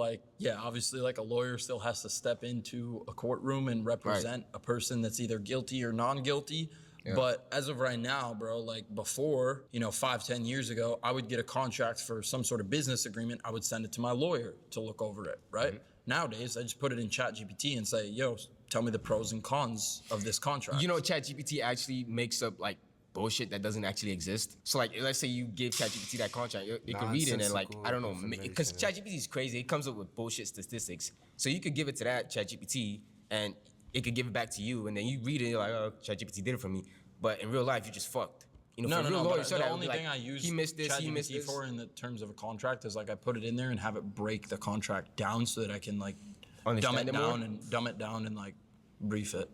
obviously like a lawyer still has to step into a courtroom and represent a person that's either guilty or non-guilty. Yeah. But as of right now, bro, like before, 5-10 years ago, I would get a contract for some sort of business agreement. I would send it to my lawyer to look over it, right? Mm-hmm. Nowadays, I just put it in ChatGPT and say, yo, tell me the pros and cons of this contract. ChatGPT actually makes up like bullshit that doesn't actually exist. So like, let's say you give ChatGPT that contract, it could read it and like, I don't know, because ChatGPT is crazy. It comes up with bullshit statistics. So you could give it to that ChatGPT and it could give it back to you, and then you read it, you're like, oh, ChatGPT did it for me. But in real life, you're just fucked. No. The only thing I use ChatGPT for in the terms of a contract is like I put it in there and have it break the contract down so that I can like dumb it down and like brief it.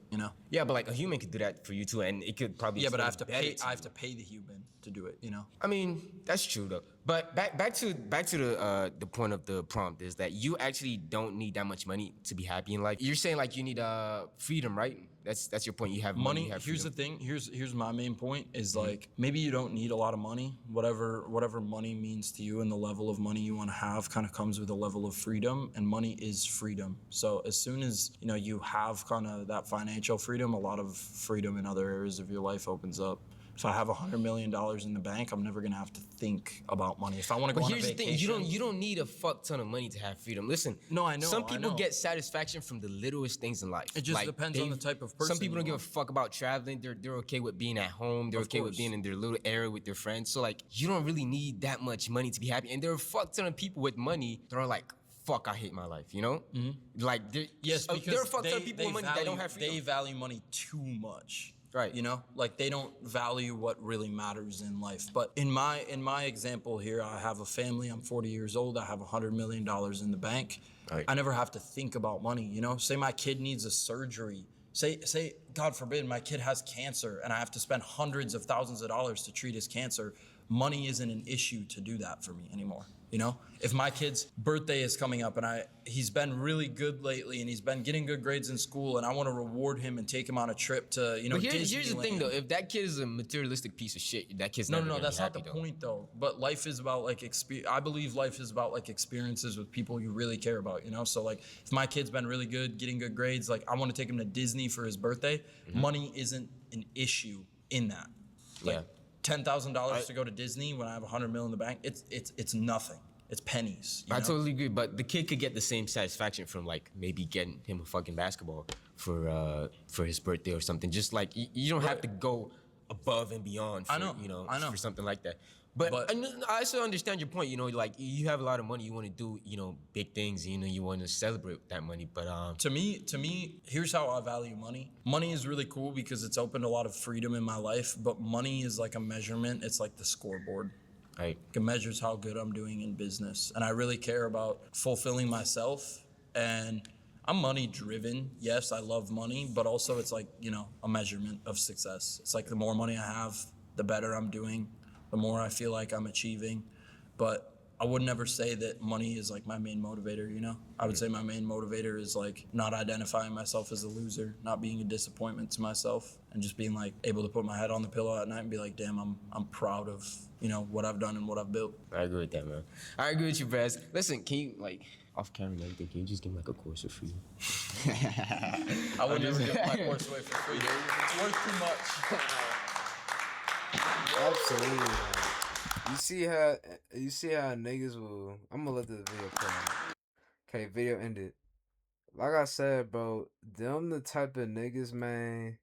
Yeah, but like a human could do that for you too, and it could probably. Yeah, but I have to pay. I have to pay the human to do it. I mean, that's true though. But back to the point of the prompt is that you actually don't need that much money to be happy in life. You're saying like you need freedom, right? That's your point. You have money. You have here's the thing. Here's my main point is like maybe you don't need a lot of money. Whatever money means to you and the level of money you want to have kind of comes with a level of freedom, and money is freedom. So as soon as you have kind of that financial freedom, a lot of freedom in other areas of your life opens up. If I have $100 million in the bank, I'm never gonna have to think about money. If I want to go on a vacation. But here's the thing, you don't need a fuck ton of money to have freedom. Listen, no, I know. Some people get satisfaction from the littlest things in life. It just depends on the type of person. Some people don't give a fuck about traveling. They're okay with being at home. They're okay with being in their little area with their friends. So like, you don't really need that much money to be happy. And there are a fuck ton of people with money that are like, fuck, I hate my life, Mm-hmm. Like, there are a fuck ton of people with money that don't have freedom. They value money too much. Right. Like they don't value what really matters in life. But in my example here, I have a family. I'm 40 years old. I have $100 million in the bank. Right. I never have to think about money. Say my kid needs a surgery. Say God forbid my kid has cancer and I have to spend hundreds of thousands of dollars to treat his cancer. Money isn't an issue to do that for me anymore. If my kid's birthday is coming up and he's been really good lately and he's been getting good grades in school and I want to reward him and take him on a trip to, But here's the thing though, if that kid is a materialistic piece of shit, that kid's never gonna that's be not happy, the point though. But life is about like I believe life is about like experiences with people you really care about, So like if my kid's been really good, getting good grades, like I want to take him to Disney for his birthday, money isn't an issue in that. Like $10,000 to go to Disney when I have $100 million in the bank, it's nothing. It's pennies. You I know? totally agree, but the kid could get the same satisfaction from like maybe getting him a fucking basketball for his birthday or something. Just like you don't have to go above and beyond for I know. for something like that. But I also understand your point. Like you have a lot of money, you want to do big things. You want to celebrate that money. But to me, here's how I value money. Money is really cool because it's opened a lot of freedom in my life. But money is like a measurement. It's like the scoreboard. Right. It measures how good I'm doing in business. And I really care about fulfilling myself. And I'm money driven. Yes, I love money, but also it's like, a measurement of success. It's like the more money I have, the better I'm doing, the more I feel like I'm achieving. But I would never say that money is like my main motivator, I would say my main motivator is like not identifying myself as a loser, not being a disappointment to myself, and just being like able to put my head on the pillow at night and be like, damn, I'm proud of, what I've done and what I've built. I agree with that, man. I agree with you, Braz. Listen, can you like off camera and everything, can you just give me like a course for free? I would never give my course away for free. It's worth too much. Absolutely. You see how niggas will. I'm gonna let the video play. Okay, video ended. Like I said, bro, them the type of niggas, man.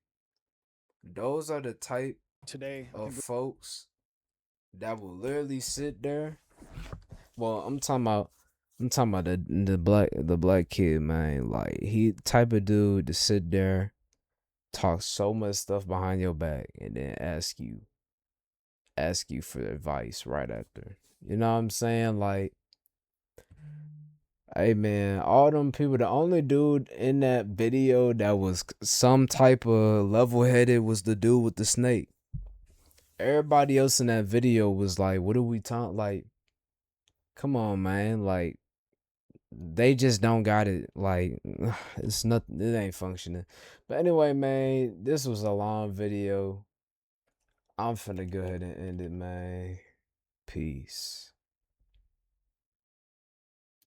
Those are the type of folks that will literally sit there. Well, I'm talking about the black kid, man. Like he type of dude to sit there, talk so much stuff behind your back, and then ask you for advice right after. You know what I'm saying? Like, hey man, all them people, the only dude in that video that was some type of level headed was the dude with the snake. Everybody else in that video was like, what are we talking? Like, come on, man. Like, they just don't got it. Like, it's not, it ain't functioning. But anyway, man, this was a long video. I'm finna go ahead and end it, man. Peace.